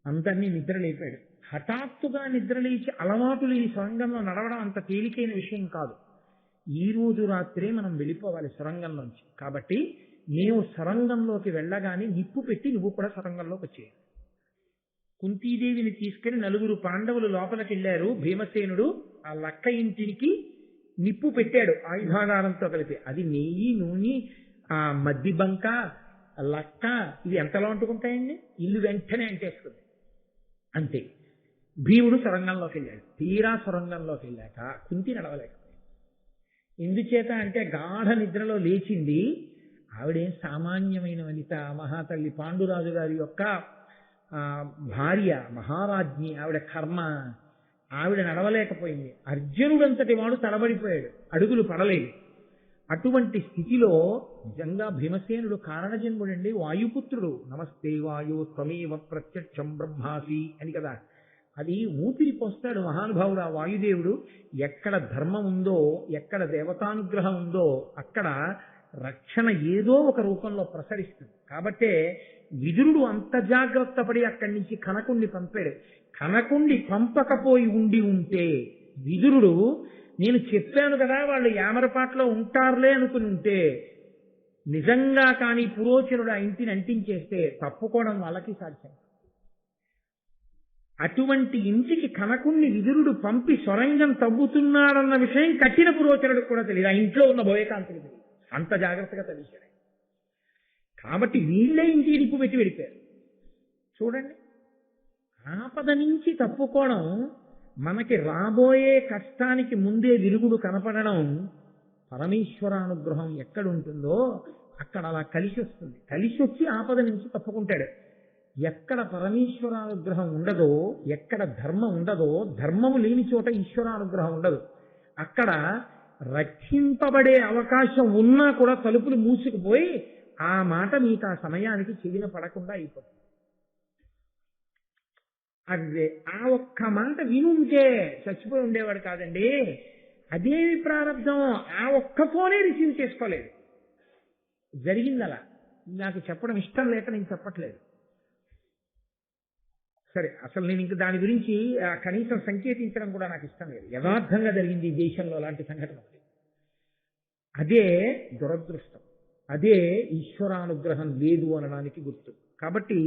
అందరినీ నిద్ర లేపాడు. హఠాత్తుగా నిద్రలేచి అలవాటు లేని సొరంగంలో నడవడం అంత తేలికైన విషయం కాదు. ఈ రోజు రాత్రే మనం వెళ్ళిపోవాలి సొరంగంలోంచి, కాబట్టి నేను సొరంగంలోకి వెళ్ళగానే నిప్పు పెట్టి నువ్వు కూడా సొరంగంలోకి వచ్చేయాలి. కుంతీదేవిని తీసుకెళ్లి 9 పాండవులు లోపలికి వెళ్ళారు. భీమసేనుడు ఆ లక్క ఇంటికి నిప్పు పెట్టాడు ఆయుధాగారంతో కలిపి. అది నెయ్యి, నూనె, ఆ మద్ది బంక, లక్క, ఇవి ఎంతలో అంటుకుంటాయండి, ఇల్లు వెంటనే అంటేస్తుంది. అంతే. భీముడు సొరంగంలోకి వెళ్ళాడు. తీరా సొరంగంలోకి వెళ్ళాక కుంతి నడవలేకపోయింది. ఎందుచేత అంటే గాఢ నిద్రలో లేచింది. ఆవిడేం సామాన్యమైన వనిత, మహాతల్లి, పాండురాజు గారి యొక్క భార్య, మహారాజ్ఞి. ఆవిడ కర్మ, ఆవిడ నడవలేకపోయింది. అర్జునుడంతటి వాడు తడబడిపోయాడు, అడుగులు పడలేదు. అటువంటి స్థితిలో నిజంగా భీమసేనుడు కారణజన్ముడండి, వాయుపుత్రుడు. నమస్తే వాయు త్వమేవ ప్రత్యక్షం బ్రహ్మాసి అని కదా, అది ఊపిరి పోస్తాడు మహానుభావుడు ఆ వాయుదేవుడు. ఎక్కడ ధర్మం ఉందో, ఎక్కడ దేవతానుగ్రహం ఉందో అక్కడ రక్షణ ఏదో ఒక రూపంలో ప్రసరిస్తుంది. కాబట్టే విదురుడు అంత జాగ్రత్త పడి అక్కడి నుంచి కనకుణ్ణి పంపాడు. కనకుణ్ణి పంపకపోయి ఉంటే విదురుడు, నేను చెప్పాను కదా వాళ్ళు యామరపాట్లో ఉంటారులే అనుకుని ఉంటే, నిజంగా కానీ పురోచనుడు ఆ ఇంటిని అంటించేస్తే తప్పుకోవడం వాళ్ళకి సాధ్యం. అటువంటి ఇంటికి కనకుణ్ణి విదురుడు పంపి సొరంగం తవ్వుతున్నాడన్న విషయం కట్టిన పురోచనుడు కూడా తెలియదు, ఆ ఇంట్లో ఉన్న భోయకాంతులు తెలియదు. అంత జాగ్రత్తగా తెలిసాడు. కాబట్టి వీళ్ళే ఇంటి నిప్పు పెట్టి వెళ్ళిపోయారు. చూడండి, ఆపద నుంచి తప్పుకోవడం, మనకి రాబోయే కష్టానికి ముందే విరుగుడు కనపడడం, పరమేశ్వరానుగ్రహం ఎక్కడుంటుందో అక్కడ అలా కలిసి వస్తుంది. కలిసి వచ్చి ఆపద నుంచి తప్పుకుంటాడు. ఎక్కడ పరమేశ్వరానుగ్రహం ఉండదో, ఎక్కడ ధర్మం ఉండదో, ధర్మము లేని చోట ఈశ్వరానుగ్రహం ఉండదు. అక్కడ రక్షింపబడే అవకాశం ఉన్నా కూడా తలుపులు మూసుకుపోయి ఆ మాట మీకు ఆ సమయానికి చెవిన పడకుండా అయిపోతుంది. అదే ఆ ఒక్క మాట వినుంటే చచ్చిపోయి ఉండేవాడు కాదండి. అదేమి ప్రారంభం, ఆ ఒక్క ఫోనే రిసీవ్ చేసుకోలేదు. జరిగింది అలా. నాకు చెప్పడం ఇష్టం లేక నేను చెప్పట్లేదు. సరే, అసలు నేను ఇంక దాని గురించి కనీసం సంకేతించడం కూడా నాకు ఇష్టం లేదు. యథార్థంగా జరిగింది ఈ దేశంలో అలాంటి సంఘటన. అదే దురదృష్టం, అదే ఈశ్వరానుగ్రహం లేదు అనడానికి గుర్తు. కాబట్టి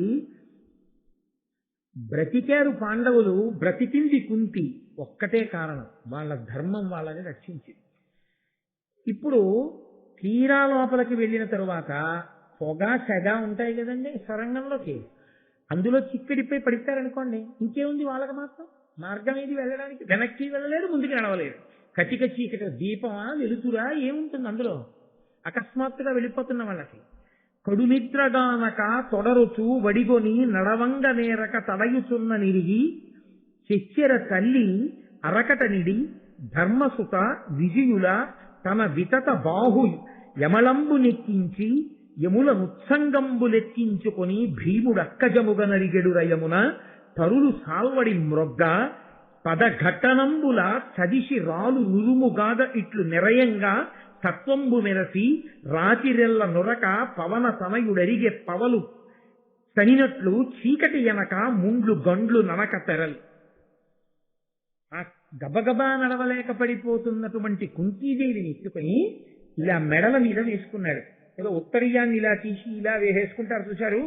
బ్రతికారు పాండవులు, బ్రతికింది కుంతి. ఒక్కటే కారణం, వాళ్ళ ధర్మం వాళ్ళని రక్షించింది. ఇప్పుడు తీరా లోపలికి వెళ్ళిన తరువాత పొగ సెగ ఉంటాయి కదండి సొరంగంలోకి, అందులో చిక్కడిపోయి పడిస్తారనుకోండి, ఇంకేముంది వాళ్ళకి మాత్రం మార్గం ఏది వెళ్ళడానికి, వెనక్కి వెళ్ళలేరు, ముందుకు నడవలేరు. కటిక చీకటి, దీపమా వెలుతురా ఏముంటుంది అందులో, అకస్మాత్తుగా వెళ్ళిపోతున్న వాళ్ళకి. కడునిద్రగానక తొడరుచు వడిగొని నడవంగ నేరక తడయుచున్న నిరిగి చెచ్చెర తల్లి అరకట నిడి ధర్మసుత విజయుల తన వితత బాహు యమలంబు నెక్కించి యముల ముత్సంగంబులెక్కించుకొని భీముడక్కజముగ నరిగెడు రయమున తరులు సాల్వడి మ్రొగ్గ పదఘట్టనంబుల చదిసి రాలు నురుముగాద ఇట్లు నిరయంగా తత్వంబు మెరసి రాతిరెల్ల నొరక పవన తనయుడరిగే పవలు తనినట్లు చీకటి ఎనక ముండ్లు గండ్లు ననక తెరలు. ఆ గబగబా నడవలేక పడిపోతున్నటువంటి కుంతీదేవిని ఎత్తుకొని ఇలా మెడల మీద వేసుకున్నాడు. ఏదో ఉత్తరీయాన్ని ఇలా తీసి ఇలా వేసేసుకుంటారు చూశారు,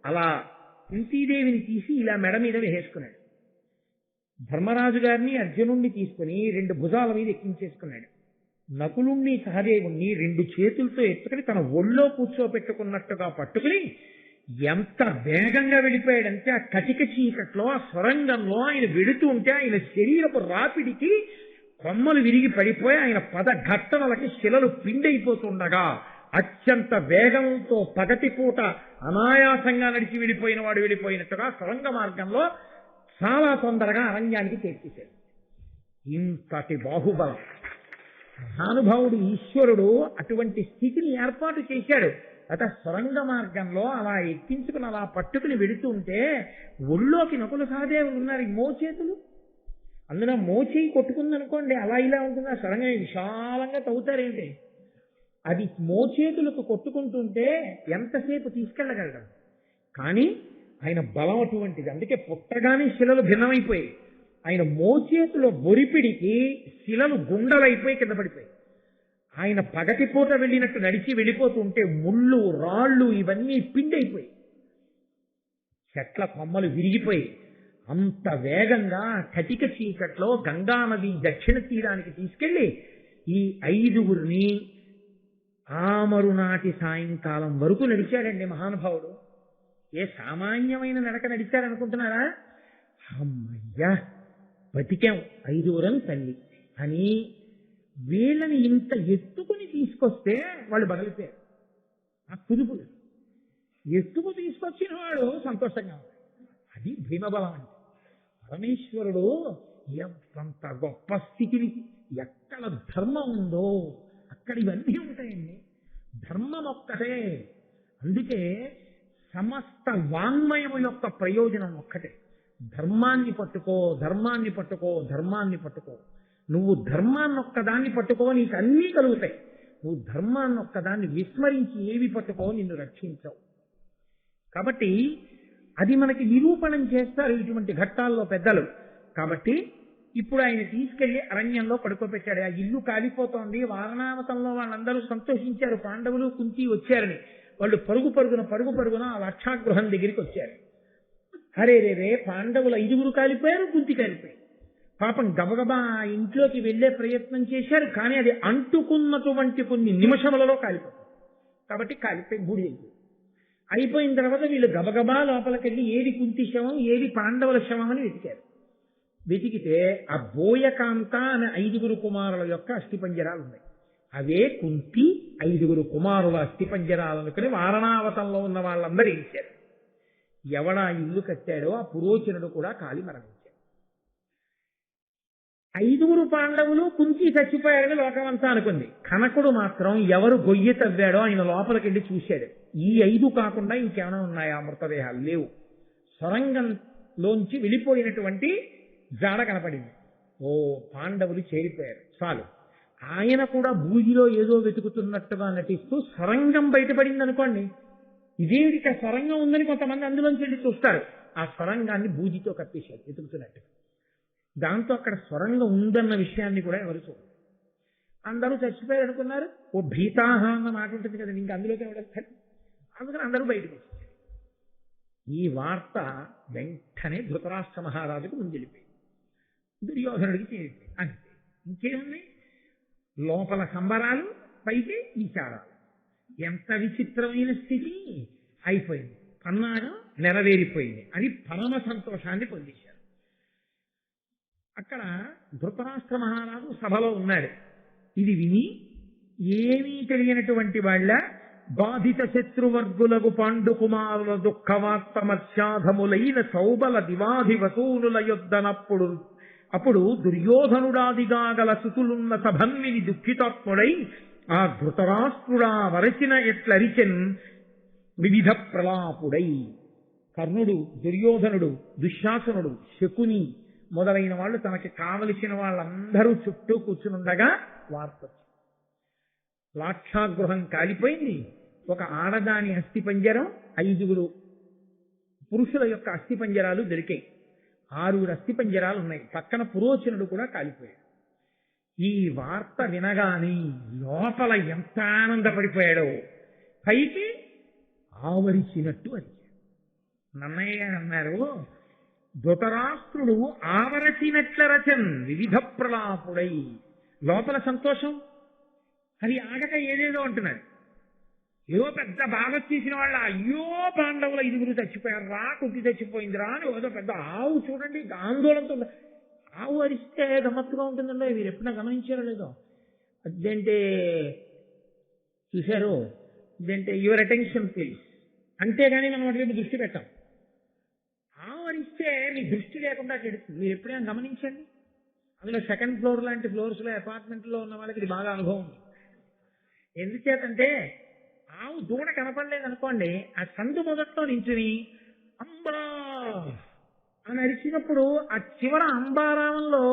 అలా కుంతీదేవిని తీసి ఇలా మెడ మీద వేసేసుకున్నాడు. ధర్మరాజు గారిని అర్జునుణ్ణి తీసుకుని 2 భుజాల మీద ఎక్కించేసుకున్నాడు. నకులుణ్ణి సహదేవుణ్ణి 2 చేతులతో ఎత్తుకుని తన ఒళ్ళో కూర్చోపెట్టుకున్నట్టుగా పట్టుకుని ఎంత వేగంగా వెళ్ళిపోయాడంటే, ఆ కటిక చీకట్లో ఆ సొరంగంలో ఆయన వెడుతూ ఉంటే ఆయన శరీరపు రాపిడికి కొమ్మలు విరిగి పడిపోయి ఆయన పదఘట్టనలకి శిలలు పిండైపోతుండగా అత్యంత వేగంతో పగటిపూట అనాయాసంగా నడిచి వెళ్ళిపోయిన వాడు వెళ్ళిపోయినట్టుగా సొరంగ మార్గంలో చాలా తొందరగా అరణ్యానికి చేర్చేశాడు. ఇంతటి బాహుబలం. మహానుభావుడు ఈశ్వరుడు అటువంటి స్థితిని ఏర్పాటు చేశాడు. అత సొరంగ మార్గంలో అలా ఎక్కించుకుని అలా పట్టుకుని వెడుతూ ఉంటే ఒళ్ళోకి నకుల సహదేవులు ఉన్నారు, ఈ మోచేతులు. అందులో మోచేయి కొట్టుకుందనుకోండి అలా ఇలా ఉంటుంది, ఆ సొరంగం విశాలంగా తవ్వుతారేంటి. అది మోచేతులకు కొట్టుకుంటుంటే ఎంతసేపు తీసుకెళ్ళగలడు. కానీ ఆయన బలం అటువంటిది. అందుకే పుట్టగానే శిలలు భిన్నమైపోయాయి. ఆయన మోచేతుల బొరిపిడికి శిలలు గుండలైపోయి కింద పడిపోయి, ఆయన పగటిపూట వెళ్ళినట్టు నడిచి వెళ్ళిపోతుంటే ముళ్ళు రాళ్ళు ఇవన్నీ పిండైపోయి, చెట్ల కొమ్మలు విరిగిపోయి, అంత వేగంగా కటిక చీకట్లో గంగానది దక్షిణ తీరానికి తీసుకెళ్లి ఈ 5గురిని ఆమరునాటి సాయంకాలం వరకు నడిచాడండి మహానుభావుడు. ఏ సామాన్యమైన నడక నడిచారనుకుంటున్నారా? అమ్మయ్యా బతికాం 5గురం తల్లి అని వీళ్ళని ఇంత ఎత్తుకుని తీసుకొస్తే వాళ్ళు బదిలిపోయారు. ఆ కుదుపులు ఎత్తుకు తీసుకొచ్చిన వాడు సంతోషంగా ఉంది. అది భీమబలం అంటే. పరమేశ్వరుడు ఎంత గొప్ప స్థితిని, ఎక్కడ ధర్మం ఉందో అక్కడ ఇవన్నీ ఉంటాయండి. ధర్మం ఒక్కటే. అందుకే సమస్త వాంగ్మయము యొక్క ప్రయోజనం ఒక్కటే. ధర్మాన్ని పట్టుకో, ధర్మాన్ని పట్టుకో, ధర్మాన్ని పట్టుకో. నువ్వు ధర్మాన్ని ఒక్కదాన్ని పట్టుకో, నీకు అన్నీ కలుగుతాయి. నువ్వు ధర్మాన్ని ఒక్కదాన్ని విస్మరించి ఏవి పట్టుకో నిన్ను రక్షించవు. కాబట్టి అది మనకి నిరూపణం చేస్తారు ఇటువంటి ఘట్టాల్లో పెద్దలు. కాబట్టి ఇప్పుడు ఆయన తీసుకెళ్లి అరణ్యంలో పడుకోబెట్టాడు. ఆ ఇల్లు కాలిపోతోంది. వారణావతంలో వాళ్ళందరూ సంతోషించారు, పాండవులు కుంతి వచ్చారని. వాళ్ళు పరుగు పరుగున ఆ లాక్షాగృహం దగ్గరికి వచ్చారు. అరే రే పాండవుల 5గురు కాలిపోయారు, కుంతి కాలిపోయారు. పాపం గబగబా ఇంట్లోకి వెళ్లే ప్రయత్నం చేశారు, కానీ అది అంటుకున్నటువంటి కొన్ని నిమిషములలో కాలిపోతుంది. కాబట్టి కాలిపోయి గుడి అయిపోయిన తర్వాత వీళ్ళు గబగబా లోపలికెళ్ళి ఏది కుంతి శవం, ఏది పాండవుల శవం అని వెతికారు. వెతికితే ఆ బోయకాంత అనే 5గురు కుమారుల యొక్క అస్థిపంజరాలు ఉన్నాయి. అవే కుంతి 5గురు కుమారుల అస్థిపంజరాలు అనుకుని వారణావతంలో ఉన్న వాళ్ళందరూ ఇచ్చారు. ఎవడా ఇల్లు కట్టాడో ఆ పురోచనుడు కూడా కాలి మరణించాడు. 5గురు పాండవులు కుంతి చచ్చిపోయారని లోకమంతా అనుకుంది. కనకుడు మాత్రం ఎవరు గొయ్యి తవ్వాడో ఆయన లోపలికెళ్ళి చూశాడు. ఈ 5 కాకుండా ఇంకేమైనా ఉన్నాయా మృతదేహాలు? లేవు. సొరంగంలోంచి వెళ్ళిపోయినటువంటి జాడ కనపడింది. ఓ పాండవులు చేరిపోయారు చాలు. ఆయన కూడా బూజిలో ఏదో వెతుకుతున్నట్టుగా నటిస్తూ సొరంగం బయటపడింది అనుకోండి. ఇదేమిటి సొరంగం ఉందని కొంతమంది అందులోంచి వెళ్ళి చూస్తారు. ఆ సొరంగాన్ని బూజితో కప్పేశారు వెతుకుతున్నట్టు. దాంతో అక్కడ సొరంగం ఉందన్న విషయాన్ని కూడా ఎవరు చూడరు. అందరూ చచ్చిపోయారు అనుకున్నారు. ఓ భీతాహ అన్న మాట ఉంటుంది కదా, ఇంకా అందులోకి ఎవడొస్తాడు. అందుకని అందరూ బయటకు వచ్చారు. ఈ వార్త వెంటనే ధృతరాష్ట్ర మహారాజుకు ముందెళ్ళిపోయింది, దుర్యోధనుడికి చేరిపోయింది. అంతే, ఇంకేముంది? లోపల సంబరాలు, పైకి విచారాలు. ఎంత విచిత్రమైన స్థితి అయిపోయింది. పన్నాగం నెరవేరిపోయింది అని పరమ సంతోషాన్ని పొందేశారు. అక్కడ ధృతరాష్ట్ర మహారాజు సభలో ఉన్నాడు. ఇది విని ఏమీ తెలియనటువంటి వాళ్ళ బాధిత శత్రువర్గులకు పాండు కుమారుల దుఃఖవార్తమర్షాధములైన సౌబల దివాధి వసూనుల యొద్దనప్పుడు అప్పుడు దుర్యోధనుడాదిగా గల సుతులున్న సభన్విని దుఃఖితాత్ముడై ఆ ధృతరాష్ట్రుడా వరచిన ఎట్లరిచెన్ వివిధ ప్రలాపుడై. కర్ణుడు, దుర్యోధనుడు, దుశ్శాసనుడు, శకుని మొదలైన వాళ్ళు తనకి కావలసిన వాళ్ళందరూ చుట్టూ కూర్చునుండగా వార్త వచ్చింది. లాక్షాగృహం కాలిపోయింది. ఒక ఆడదాని అస్థిపంజరం, 5గురు పురుషుల యొక్క అస్థిపంజరాలు దొరికాయి. 6 అస్థిపంజరాలు ఉన్నాయి. పక్కన పురోచనుడు కూడా కాలిపోయాడు. ఈ వార్త వినగాని లోపల ఎంత ఆనందపడిపోయాడో, పైకి ఆవరించినట్టు అరిచాడు. నన్నయ్య గారు అన్నారు, ధృతరాష్ట్రుడు ఆవరచినట్ల రచన్ వివిధ ప్రలాపుడై. లోపల సంతోషం అది ఆగక ఏదేదో అంటున్నాడు. ఏదో పెద్ద బాగా చేసిన వాళ్ళ, అయ్యో పాండవుల 5గురు చచ్చిపోయారు రా, కుంతి చచ్చిపోయింది రా అని ఏదో పెద్ద ఆవు చూడండి ఆందోళనతో. ఆవు అరిస్తే గమ్మత్తుగా ఉంటుందండి. మీరు ఎప్పుడైనా గమనించారో లేదో? అదేంటే చూశారు, ఇదంటే యువర్ అటెన్షన్ ప్లీజ్, అంతేగాని మనం వాటి మీద దృష్టి పెట్టాం. ఆవరిస్తే మీ దృష్టి లేకుండా చెడుతుంది. మీరు ఎప్పుడైనా గమనించండి. అందులో సెకండ్ ఫ్లోర్ లాంటి ఫ్లోర్స్లో అపార్ట్మెంట్లో ఉన్న వాళ్ళకి ఇది బాగా అనుభవం ఉంది. ఎందుచేతంటే ఆవు దూడ కనపడలేదు అనుకోండి, ఆ సందు మొదట్లో నించుని అంబా అని అరిచినప్పుడు ఆ చివర అంబారామంలో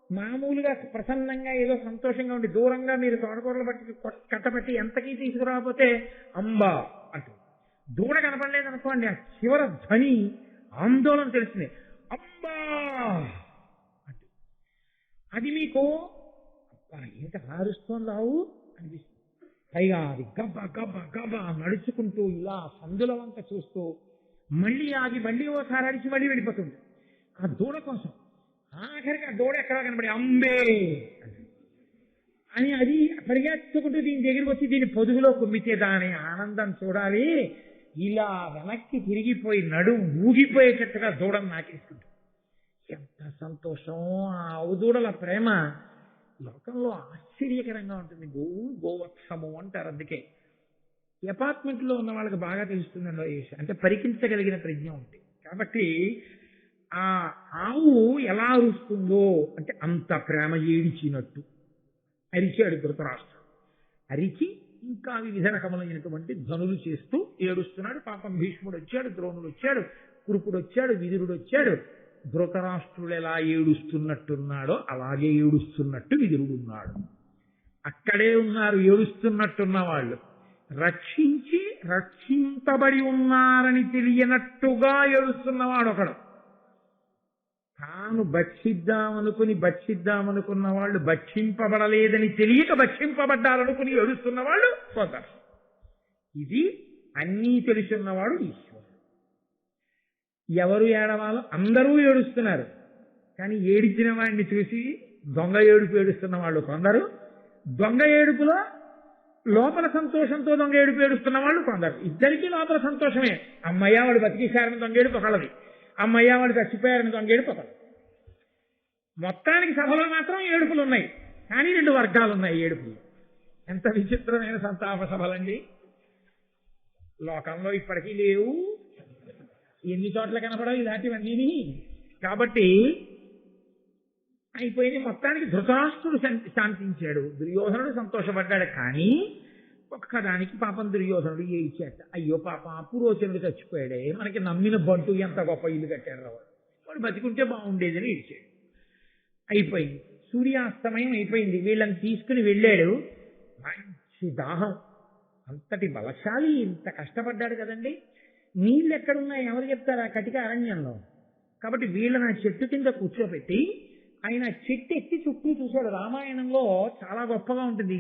మామూలుగా ప్రసన్నంగా ఏదో సంతోషంగా ఉండి దూరంగా మీరు తోటకూరలు బట్టి కట్టబట్టి ఎంతకీ తీసుకురాకపోతే అంబా అంటుంది. దూడ కనపడలేదు అనుకోండి, ఆ చివర ధ్వని ఆందోళన తెలిసింది, అంబా అంటు. అది మీకు అబ్బా ఏంటి అరుస్తోంది ఆవు అనిపిస్తుంది. పైగా అది గబ్బ గబ్బ గబ్బ నడుచుకుంటూ ఇలా సందుల వంక చూస్తూ మళ్ళీ ఆగి మళ్ళీ ఓసారి అడిచి మళ్ళీ వెళ్ళిపోతుంది ఆ దూడ కోసం. ఆఖరికి ఆ దూడ ఎక్కడా కనబడి అంబే అని అది పరిగెత్తుకుంటూ దీని దగ్గరికి వచ్చి దీని పొదుగులో కుమ్మితే దాని ఆనందం చూడాలి. ఇలా వెనక్కి తిరిగిపోయి నడుం ఊగిపోయేటట్టుగా దూడను నాకేసుకుంటుంది. ఎంత సంతోషం! ఆ ఆవుదూడల ప్రేమ లోకంలో ఆశ్చర్యకరంగా ఉంటుంది. గోవత్సము అంటారు. అందుకే అపార్ట్మెంట్లో ఉన్న వాళ్ళకి బాగా తెలుస్తుందండి ఈ విషయం. అంటే పరికించగలిగిన ప్రజ్ఞ ఉంటుంది. కాబట్టి ఆ ఆవు ఎలా అరుస్తుందో అంటే అంత ప్రేమ ఏడిచినట్టు అరిచాడు ధృతరాష్ట్రుడు. అరిచి ఇంకా వివిధ రకములైనటువంటి ధ్వనులు చేస్తూ ఏడుస్తున్నాడు. పాపం భీష్ముడు వచ్చాడు, ద్రోణుడు వచ్చాడు, కురుపుడు వచ్చాడు, విదురుడు వచ్చాడు. ధృతరాష్ట్రుడు ఎలా ఏడుస్తున్నట్టున్నాడో అలాగే ఏడుస్తున్నట్టు విదురుడున్నాడు. అక్కడే ఉన్నారు ఏడుస్తున్నట్టున్న వాళ్ళు. రక్షించి రక్షింపబడి ఉన్నారని తెలియనట్టుగా ఏడుస్తున్నవాడు ఒకడు. తాను భక్షిద్దామనుకున్న వాళ్ళు భక్షింపబడలేదని తెలియక భక్షింపబడ్డారనుకుని ఏడుస్తున్న వాళ్ళు కొందరు. ఇది అన్నీ తెలుసున్నవాడు ఈశ్వరుడు. ఎవరు ఏడవాలో అందరూ ఏడుస్తున్నారు. కానీ ఏడిచిన వాడిని చూసి దొంగ ఏడుపు ఏడుస్తున్న వాళ్ళు కొందరు. దొంగ ఏడుపులో లోపల సంతోషంతో దొంగ ఏడుపు ఏడుస్తున్న వాళ్ళు కొందరు. ఇద్దరికీ లోపల సంతోషమే. అమ్మయ్య వాడు బతికేశారని దొంగ ఏడుపు ఒకళ్ళది, అమ్మయ్య వాడు చచ్చిపోయారని దొంగ ఏడుపు ఒకళ్ళది. మొత్తానికి సభలో మాత్రం ఏడుపులు ఉన్నాయి. కానీ రెండు వర్గాలు ఉన్నాయి ఏడుపులు. ఎంత విచిత్రమైన సంతాప సభలండి! లోకంలో ఇప్పటికీ లేవు. ఎన్ని చోట్ల కనపడవు ఇలాంటివన్నీ. కాబట్టి అయిపోయింది. మొత్తానికి ధృతరాష్ట్రుడు శాంతించాడు, దుర్యోధనుడు సంతోషపడ్డాడు. కానీ ఒక్కదానికి పాపం దుర్యోధనుడు ఏడ్చాట. అయ్యో పాపం పురోచనుడు చచ్చిపోయాడే, మనకి నమ్మిన బంటు ఎంత గొప్ప ఇల్లు కట్టాడు వాడు బతికుంటే బాగుండేదని ఏడ్చాడు. అయిపోయింది. సూర్యాస్తమయం అయిపోయింది. వీళ్ళని తీసుకుని వెళ్ళాడు. మంచి దాహం. అంతటి బలశాలి ఇంత కష్టపడ్డాడు కదండి. నీళ్ళు ఎక్కడున్నాయి ఎవరు చెప్తారు? ఆ కటిక అరణ్యంలో. కాబట్టి వీళ్ళని ఆ చెట్టు కింద కూర్చోబెట్టి ఆయన చెట్టు ఎక్కి చుట్టూ చూశాడు. రామాయణంలో చాలా గొప్పగా ఉంటుంది.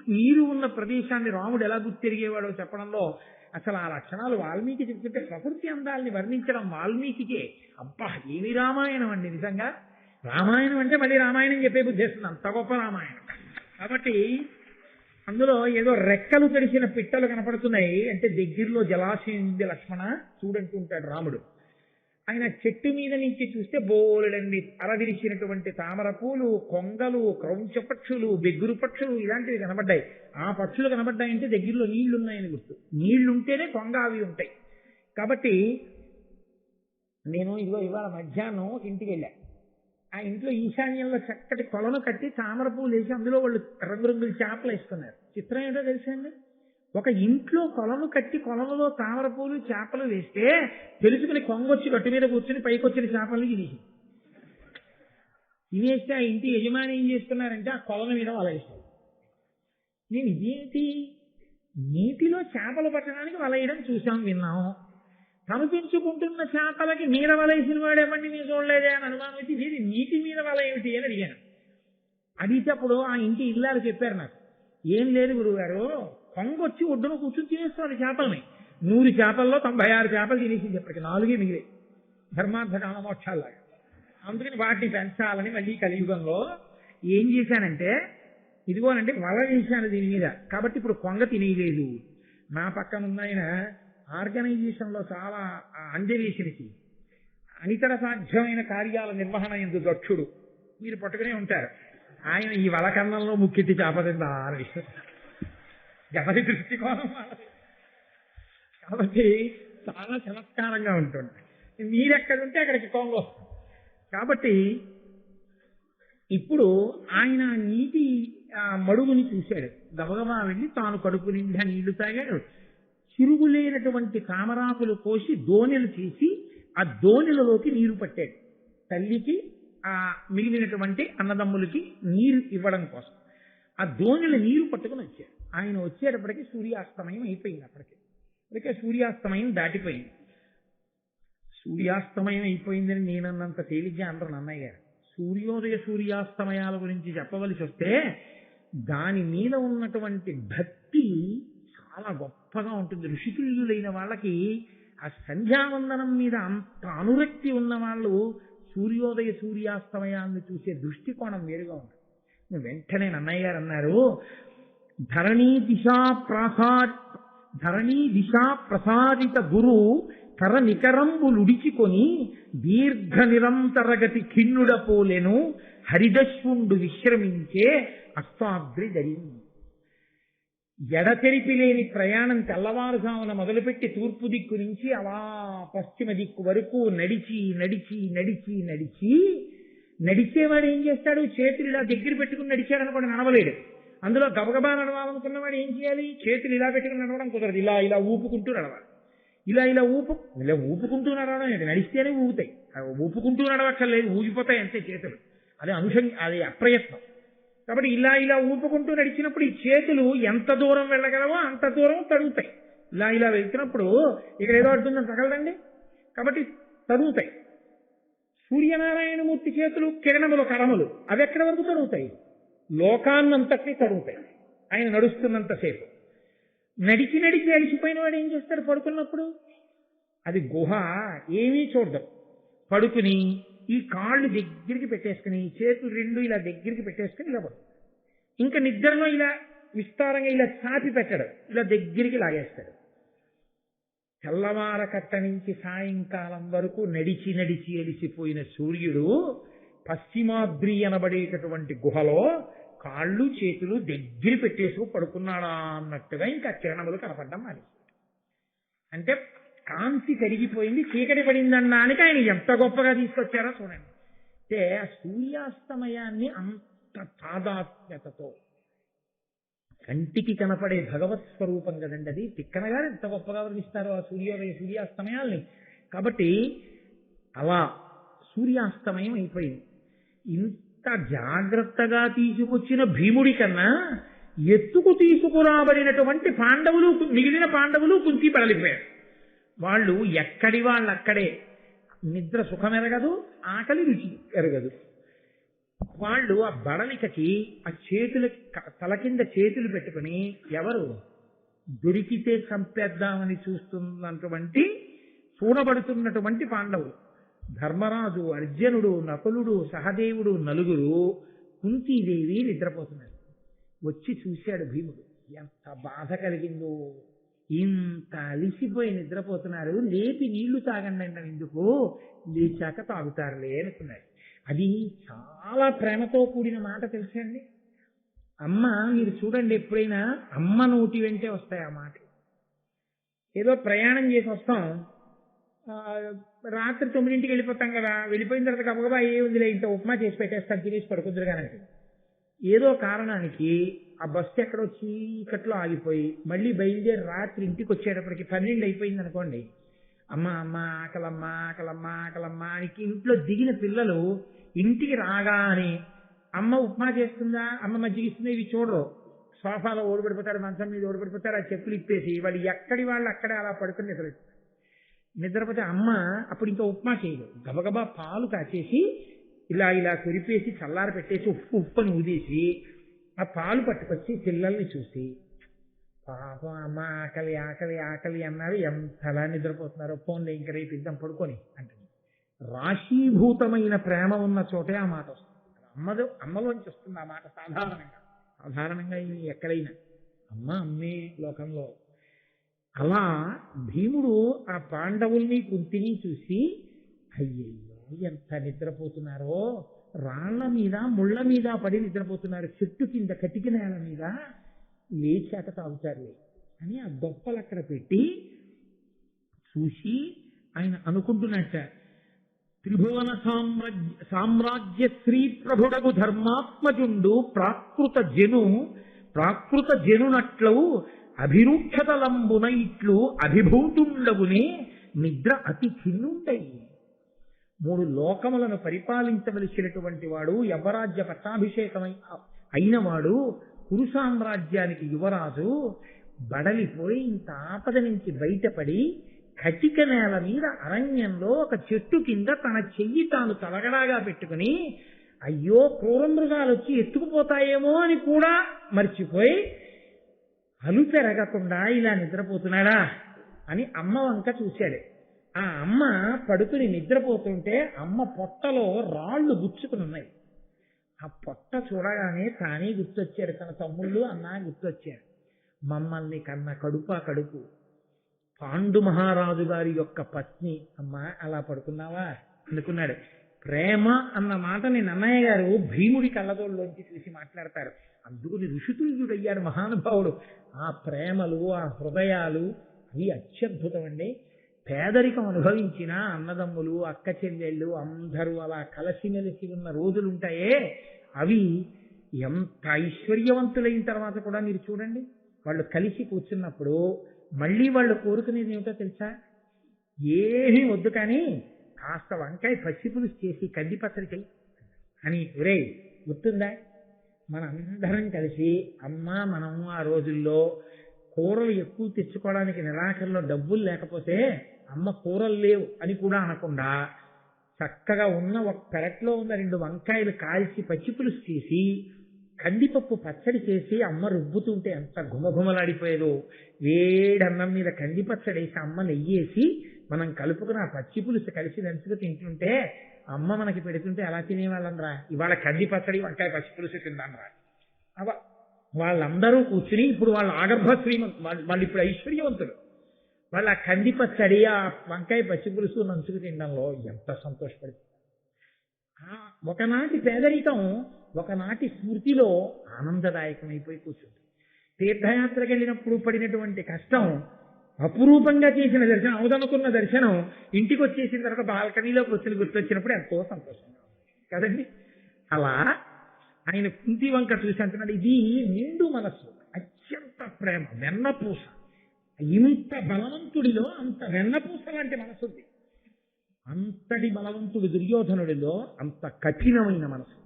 నీరు ఉన్న ప్రదేశాన్ని రాముడు ఎలా గుర్తిరిగేవాడో చెప్పడంలో అసలు ఆ లక్షణాలు వాల్మీకి చెప్తుంటే ప్రకృతి అందాలని వర్ణించడం వాల్మీకికే. అబ్బా ఏమి రామాయణం అండి నిజంగా. రామాయణం అంటే మళ్ళీ రామాయణం చెప్పే బుద్ధి వస్తుంది, అంత గొప్ప రామాయణం. కాబట్టి అందులో ఏదో రెక్కలు తడిసిన పిట్టలు కనపడుతున్నాయి. అంటే దగ్గరలో జలాశయం ఉంది లక్ష్మణ చూడంటుంటాడు రాముడు. ఆయన చెట్టు మీద నుంచి చూస్తే బోలెడండి అరవిరిచినటువంటి తామర పూలు, కొంగలు, క్రౌంచ పక్షులు, బెగ్గురు పక్షులు ఇలాంటివి కనబడ్డాయి. ఆ పక్షులు కనబడ్డాయంటే దగ్గరలో నీళ్లున్నాయని గుర్తు. నీళ్లుంటేనే కొంగ అవి ఉంటాయి. కాబట్టి నేను ఇవాళ మధ్యాహ్నం ఇంటికి వెళ్ళా. ఆ ఇంట్లో ఈశాన్యంలో చక్కటి కొలను కట్టి తామర పూలు వేసి అందులో వాళ్ళు రంగురంగుల చేపలు వేసుకున్నారు. చిత్రం ఏంటో తెలుసండి, ఒక ఇంట్లో కొలను కట్టి కొలంలో తామర పూలు చేపలు వేస్తే తెలుసుకుని కొంగొచ్చి గట్టు మీద కూర్చుని పైకి వచ్చిన చేపల్ని తినేస్తే ఆ ఇంటి యజమాని ఏం చేస్తున్నారంటే ఆ కొలను మీద వల వేస్తారు. నేను ఇదేంటి, నీటిలో చేపలు పట్టడానికి వల వేయడం చూసాం విన్నాం, కనిపించుకుంటున్న చేపలకి మీద వలేసిన వాడు ఎవరిని మీరు చూడలేదే అని అనుమానం వచ్చి ఇది నీటి మీద వల ఏమిటి అని అడిగాను. అడిగినప్పుడు ఆ ఇంటి ఇల్లాలు చెప్పారు నాకు, ఏం లేదు గురువుగారు, కొంగొచ్చి ఒడ్డున కూర్చుని తినేస్తున్నారు చేపల్ని. 100 చేపల్లో 96 చేపలు తినేసింది, ఇప్పటికి 4 మిగిలే ధర్మార్థ కామమోక్షాల్లాగా. అందుకని వాటిని పెంచాలని మళ్ళీ కలియుగంలో ఏం చేశానంటే ఇదిగోనండి వల వేశాను దీని మీద. కాబట్టి ఇప్పుడు కొంగ తినేయలేదు. నా పక్కన ఉన్న ఆయన ఆర్గనైజేషన్లో చాలా అంజవేషనికి అనితర సాధ్యమైన కార్యాల నిర్వహణ ఎందు దక్షుడు, మీరు పట్టుకునే ఉంటారు. ఆయన ఈ వలకన్నంలో ముక్కెట్టి చేపదిందా అని ఎవరి దృష్టికోణం వాళ్ళది. కాబట్టి చాలా చమత్కారంగా ఉంటుంది. మీరెక్కడుంటే అక్కడికి కొంగ వస్తుంది. కాబట్టి ఇప్పుడు ఆయన నీటి మడుగుని చూశాడు. గబగబా వెళ్ళి తాను కడుపు నిండా నీళ్లు తాగాడు. చిరుగులేనటువంటి తామరాకులు కోసి దోణెలు చేసి ఆ దోణెలలోకి నీరు పట్టాడు. తల్లికి ఆ మిగిలినటువంటి అన్నదమ్ములకి నీరు ఇవ్వడం కోసం ఆ దోణెల నీరు పట్టుకుని వచ్చాడు. ఆయన వచ్చేటప్పటికి సూర్యాస్తమయం అయిపోయింది. అప్పటికే సూర్యాస్తమయం దాటిపోయింది. సూర్యాస్తమయం అయిపోయిందని నేనన్నంత తేలిగ్గా అంటారు అన్నయ్య గారు. సూర్యోదయ సూర్యాస్తమయాల గురించి చెప్పవలసి వస్తే దాని మీద ఉన్నటువంటి భక్తి చాలా గొప్పగా ఉంటుంది. ఋషితుల్యులైన వాళ్ళకి ఆ సంధ్యావందనం మీద అంత అనురక్తి ఉన్న వాళ్ళు సూర్యోదయ సూర్యాస్తమయాన్ని చూసే దృష్టికోణం వేరుగా ఉంటుంది. వెంటనే అన్నయ్య గారు అన్నారు, ధరణీ దిశా ప్రసాదిత గురు కర నికరంబులుడిచికొని దీర్ఘ నిరంతరగతి ఖిన్నుడ పోలెను హరిదశ్వుండు విశ్రమించే అస్తాగ్రి దరి. ఎడతెరిపి లేని ప్రయాణం తెల్లవారుజామున మొదలుపెట్టి తూర్పు దిక్కు నుంచి అలా పశ్చిమ దిక్కు వరకు నడిచి నడిచి నడిచి నడిచి నడిచేవాడు ఏం చేస్తాడు? చేతులు ఇలా దగ్గర పెట్టుకుని నడిచాడు అనుకోండి, నడవలేడు. అందులో గబగబా నడవాలనుకున్నవాడు ఏం చేయాలి? చేతులు ఇలా పెట్టుకుని నడవడం కుదరదు. ఇలా ఇలా ఊపుకుంటూ నడవాలి. ఇలా ఊపుకుంటూ నడవడం ఏంటి? నడిస్తేనే ఊగుతాయి. ఊపుకుంటూ నడవక్కర్లేదు, ఊగిపోతాయి అంతే చేతులు. అది అప్రయత్నం. కాబట్టి ఇలా ఊపుకుంటూ నడిచినప్పుడు ఈ చేతులు ఎంత దూరం వెళ్ళగలవో అంత దూరం తడుగుతాయి. ఇలా వెళ్తున్నప్పుడు ఇక్కడ ఏదో అడ్డుందని తగలదండి, కాబట్టి తడుగుతాయి. సూర్యనారాయణమూర్తి చేతులు కిరణములు కరములు అవి ఎక్కడి వరకు తడుగుతాయి? లోకాన్నంతటి తడుగుతాయి ఆయన నడుస్తున్నంతసేపు. నడిచి నడిచి అలిసిపోయిన వాడు ఏం చేస్తాడు? పడుకున్నప్పుడు అది గుహ ఏమీ చూడడం. పడుకుని ఈ కాళ్ళు దగ్గరికి పెట్టేసుకుని చేతులు రెండు ఇలా దగ్గరికి పెట్టేసుకుని ఇలా పడు. ఇంకా నిద్రలో ఇలా విస్తారంగా ఇలా చాపి పెట్టడం, ఇలా దగ్గరికి లాగేస్తాడు. తెల్లవారకట్ట నుంచి సాయంకాలం వరకు నడిచి నడిచి అలిసిపోయిన సూర్యుడు పశ్చిమాద్రి అనబడేటటువంటి గుహలో కాళ్ళు చేతులు దగ్గర పెట్టేసుకు పడుకున్నాడా అన్నట్టుగా ఇంకా కిరణములు కనపడ్డం మానేసి. అంటే కాంతి కరిగిపోయింది, చీకటి పడిందన్నానికి ఆయన ఎంత గొప్పగా తీసుకొచ్చారో చూడండి. అంటే ఆ సూర్యాస్తమయాన్ని అంత తాదాత్మ్యతతో కంటికి కనపడే భగవత్ స్వరూపం కదండి అది. తిక్కనగా ఎంత గొప్పగా వర్ణిస్తారో ఆ సూర్యోదయ సూర్యాస్తమయాల్ని. కాబట్టి అలా సూర్యాస్తమయం అయిపోయింది. ఇంత జాగ్రత్తగా తీసుకొచ్చిన భీముడి కన్నా ఎత్తుకు తీసుకురాబడినటువంటి పాండవులు, మిగిలిన పాండవులు కుంతి పడలిపోయారు. వాళ్ళు ఎక్కడి వాళ్ళు అక్కడే. నిద్ర సుఖం ఎరగదు, ఆకలి రుచి ఎరగదు. వాళ్ళు ఆ బడలికకి ఆ చేతులు తల కింద చేతులు పెట్టుకుని ఎవరు దొరికితే చంపేద్దామని చూడబడుతున్నటువంటి పాండవులు, ధర్మరాజు, అర్జునుడు, నకులుడు, సహదేవుడు, నలుగురు, కుంతీదేవి నిద్రపోతున్నారు. వచ్చి చూశాడు భీముడు. ఎంత బాధ కలిగిందో, ఇంత అలిసిపోయి నిద్రపోతున్నారు, లేపి నీళ్లు తాగండి అంటే ఎందుకు, లేచాక తాగుతారులే అనుకున్నాడు. అది చాలా ప్రేమతో కూడిన మాట తెలుసండి. అమ్మ, మీరు చూడండి, ఎప్పుడైనా అమ్మ నోటి వెంటే వస్తాయి ఆ మాట. ఏదో ప్రయాణం చేసి వస్తాం, రాత్రి 9ంటికి వెళ్ళిపోతాం కదా, వెళ్ళిపోయిన తర్వాత గబగబా ఏ ఉందిలే ఇంత ఉప్మా చేసి పెట్టేస్తాను, తినేసి పడుకుందరు కానీ ఏదో కారణానికి ఆ బస్సు ఎక్కడో చీకట్లో ఆగిపోయి మళ్ళీ బయలుదేరి రాత్రి ఇంటికి వచ్చేటప్పటికి 12 అయిపోయింది అనుకోండి. అమ్మ అమ్మ ఆకలమ్మ ఆకలమ్మ ఆకలమ్మ అని ఇంట్లో దిగిన పిల్లలు ఇంటికి రాగానే అమ్మ ఉప్మా చేస్తుందా, అమ్మ మజ్జిగిస్తుందా ఇవి చూడరు. సోఫాలో ఓడిపడిపోతాడు, మంచం మీద ఓడిపడిపోతాడు, ఆ చెప్పులు ఇప్పేసి వాళ్ళు ఎక్కడి వాళ్ళు అక్కడే అలా పడుకుని నిద్రపోతే అమ్మ అప్పుడు ఇంకా ఉప్మా చేయదు. గబగబా పాలు కాచేసి ఇలా కొరిపేసి చల్లార పెట్టేసి ఉప్పుని ఊదేసి ఆ పాలు పట్టుకొచ్చి పిల్లల్ని చూసి, పాపం అమ్మ ఆకలి ఆకలి ఆకలి అన్నారు, ఎంతలా నిద్రపోతున్నారో, ఫోన్లో ఇంక రేపు ఇద్దాం పడుకొని అంటే. రాశీభూతమైన ప్రేమ ఉన్న చోటే ఆ మాట వస్తుంది. అమ్మలోంచి వస్తుంది ఆ మాట. సాధారణంగా ఎక్కడైనా అమ్మ అమ్మే లోకంలో. అలా భీముడు ఆ పాండవుల్ని కుంతిని చూసి, అయ్యయ్యో ఎంత నిద్రపోతున్నారో, రాళ్ల మీద ముళ్ళ మీద పడి నిద్రపోతున్నారు, చెట్టు కింద కటికి నేల మీద, లేచాక తాగుతారులే అని ఆ దొప్పలు అక్కడ పెట్టి చూసి ఆయన అనుకుంటున్నట్ట, త్రిభువన సామ్రాజ్య శ్రీ ప్రభుడగు ధర్మాత్మజుండు ప్రాకృత జనునట్లు అభిరూక్షతలంబున ఇట్లు అభిభూతుండగునే నిద్ర అతి చిన్నుండయి. 3 లోకములను పరిపాలించవలసినటువంటి వాడు, యవరాజ్య పట్టాభిషేకమై అయినవాడు, కురు సామ్రాజ్యానికి యువరాజు బడలిపోయి ఇంత ఆపద నుంచి బయటపడి కటిక నేల మీద అరణ్యంలో ఒక చెట్టు కింద తన చెయ్యి తాను తలగడాగా పెట్టుకుని అయ్యో క్రూర మృగాలు వచ్చి ఎత్తుకుపోతాయేమో అని కూడా మర్చిపోయి అలుపెరగకుండా ఇలా నిద్రపోతున్నాడా అని అమ్మ వంక చూశాడు. ఆ అమ్మ పడుకుని నిద్రపోతుంటే అమ్మ పొట్టలో రాళ్లు గుచ్చుకుని ఉన్నాయి. ఆ పొట్ట చూడగానే తానే గుర్తొచ్చాడు, తన తమ్ముళ్ళు అన్నా గుర్తొచ్చాడు. మమ్మల్ని కన్న కడుపు పాండు మహారాజు గారి యొక్క పత్ని. అమ్మా అలా పడుకున్నావా అనుకున్నాడు. ప్రేమ అన్న మాటని నన్నయ్య గారు భీముడి కళ్ళదోళ్ళలోంచి చూసి మాట్లాడతారు. అందుకుని ఋషితుల్యుడయ్యాడు మహానుభావుడు. ఆ ప్రేమలు, ఆ హృదయాలు అవి అత్యద్భుతం అండి. పేదరికం అనుభవించిన అన్నదమ్ములు, అక్క చెల్లెళ్ళు అందరూ అలా కలిసిమెలిసి ఉన్న రోజులుంటాయే, అవి ఎంత ఐశ్వర్యవంతులైన తర్వాత కూడా మీరు చూడండి, వాళ్ళు కలిసి కూర్చున్నప్పుడు మళ్ళీ వాళ్ళు కోరుకునేది ఏమిటో తెలుసా? ఏమీ వద్దు కానీ కాస్త వంకాయ పచ్చిపులుసు చేసి కంది పచ్చడి చెయ్యి అని. ఒరే గుర్తుందా, మనందరం కలిసి అమ్మా మనము ఆ రోజుల్లో కూరలు ఎక్కువ తెచ్చుకోవడానికి నెలాఖరులో డబ్బులు లేకపోతే అమ్మ కూరలు లేవు అని కూడా అనకుండా చక్కగా ఉన్న ఒక పెరట్లో ఉన్న 2 వంకాయలు కాల్చి పచ్చిపులుసు చేసి కందిపప్పు పచ్చడి చేసి అమ్మ రుబ్బుతుంటే ఎంత ఘుమఘుమలాడిపోయేదో. వేడన్నం మీద కంది పచ్చడి వేసి అమ్మ నెయ్యేసి మనం కలుపుకుని ఆ పచ్చి పులుసు కలిసి దంచుకు తింటుంటే అమ్మ మనకి పెడుతుంటే ఎలా తినేవాళ్ళంరా. ఇవాళ కంది పచ్చడి వంకాయ పచ్చి పులుసు తిందాంరా. వాళ్ళందరూ కూర్చుని ఇప్పుడు వాళ్ళ ఆగర్భ వాళ్ళు ఇప్పుడు ఐశ్వర్యవంతులు. వాళ్ళ కంది పచ్చడి ఆ వంకాయ పచ్చి పులుసు నంచుకు తినడంలో ఎంత సంతోషపడుతుంది. ఒకనాటి పేదరికం ఒకనాటి స్మృతిలో ఆనందదాయకమైపోయి కూర్చుంది. తీర్థయాత్రకు వెళ్ళినప్పుడు పడినటువంటి కష్టం అపురూపంగా చేసిన దర్శనం, అవదనుకున్న దర్శనం ఇంటికి వచ్చేసిన తర్వాత బాల్కనీలో కూర్చుని గుర్తొచ్చినప్పుడు ఎంతో సంతోషంగా కదండి. అలా ఆయన కుంతి వంక చూసి అంటున్నాడు, ఇది నిండు మనస్సు, అత్యంత ప్రేమ, వెన్నపూస. ఇంత బలవంతుడిలో అంత వెన్నపూస లాంటి మనసు ఉంది. అంతటి బలవంతుడు దుర్యోధనుడిలో అంత కఠినమైన మనసు.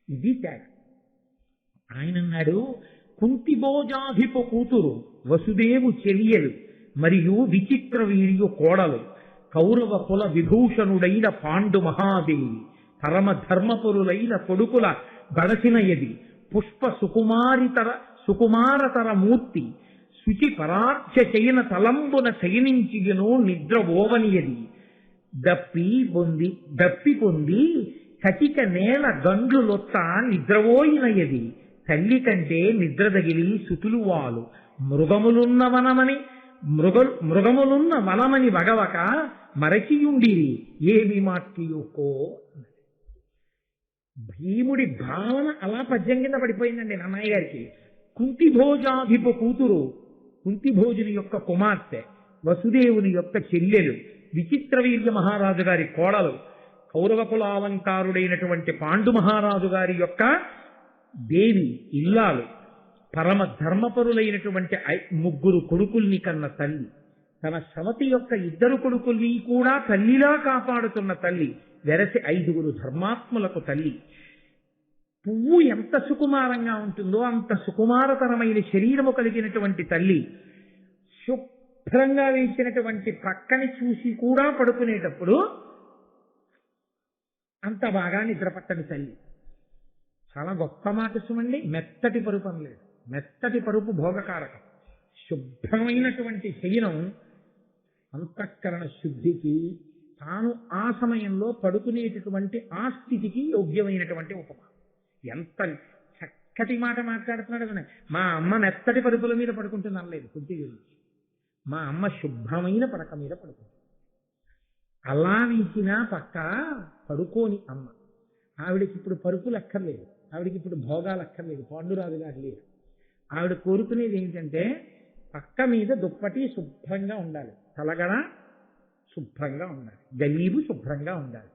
ఇది తేడా. ఆయన అన్నాడు, కుంతిభోజాధిప కూతురు వసుదేవు చెలియలు మరియు విచిత్ర వీర్యు కోడలు కౌరవ కుల విభూషణుడైన పాండు మహాదేవి పరమ ధర్మపురులైన కొడుకుల బడసినయది పుష్ప సుకుమారతర మూర్తి శుచి పరార్చ చయన తలంబున చయనించిగను నిద్ర ఓవనియది దప్పి పొంది కటిక నేల గండ్లులొత్త నిద్రవోయినయది తల్లి కంటే నిద్ర తగిలి సుతులు వాలు మృగములున్న వనమని వగవక మరచియుండిరి ఏమి మాట్టియుకో. భీముడి భావన అలా పద్యం కింద పడిపోయిందండి నన్నయ్య గారికి. కుంతిభోజాధిప కూతురు, కుంతిభోజుని యొక్క కుమార్తె, వసుదేవుని యొక్క చెల్లెలు, విచిత్రవీర్య మహారాజు గారి కోడలు, కౌరవ కులాలంకారుడైనటువంటి పాండు మహారాజు గారి యొక్క దేవి ఇల్లాలు, పరమ ధర్మపరులైనటువంటి 3 కొడుకుల్ని కన్న తల్లి, తన సవతి యొక్క 2 కొడుకుల్ని కూడా తల్లిలా కాపాడుతున్న తల్లి, వెరసి 5 ధర్మాత్ములకు తల్లి. పువ్వు ఎంత సుకుమారంగా ఉంటుందో అంత సుకుమారతరమైన శరీరము కలిగినటువంటి తల్లి, శుభ్రంగా వేసినటువంటి ప్రక్కని చూసి కూడా పడుకునేటప్పుడు అంత బాగా నిద్రపట్టని తల్లి. చాలా గొప్ప మాట సుమండి. మెత్తటి పరుపు అనలేదు, మెత్తటి పరుపు భోగకారకం. శుభ్రమైనటువంటి శరీరం అంతఃకరణ శుద్ధికి, తాను ఆ సమయంలో పడుకునేటటువంటి ఆ స్థితికి యోగ్యమైనటువంటి ఉపమా. ఎంత చక్కటి మాట మాట్లాడుతున్నాడు కదా. మా అమ్మ మెత్తటి పరుపుల మీద పడుకుంటుంది అనలేదు బుద్ధి గురించి. మా అమ్మ శుభ్రమైన పడక మీద పడుకుంటుంది. అలా వీసిన పక్క పడుకోని అమ్మ. ఆవిడకి ఇప్పుడు పరుపులు అక్కర్లేదు, ఆవిడకి ఇప్పుడు భోగాలు అక్కర్లేదు, పాండురాజు గారు లేరు. ఆవిడ కోరుకునేది ఏంటంటే పక్క మీద దుప్పటి శుభ్రంగా ఉండాలి, తలగడ శుభ్రంగా ఉండాలి, గలీబు శుభ్రంగా ఉండాలి.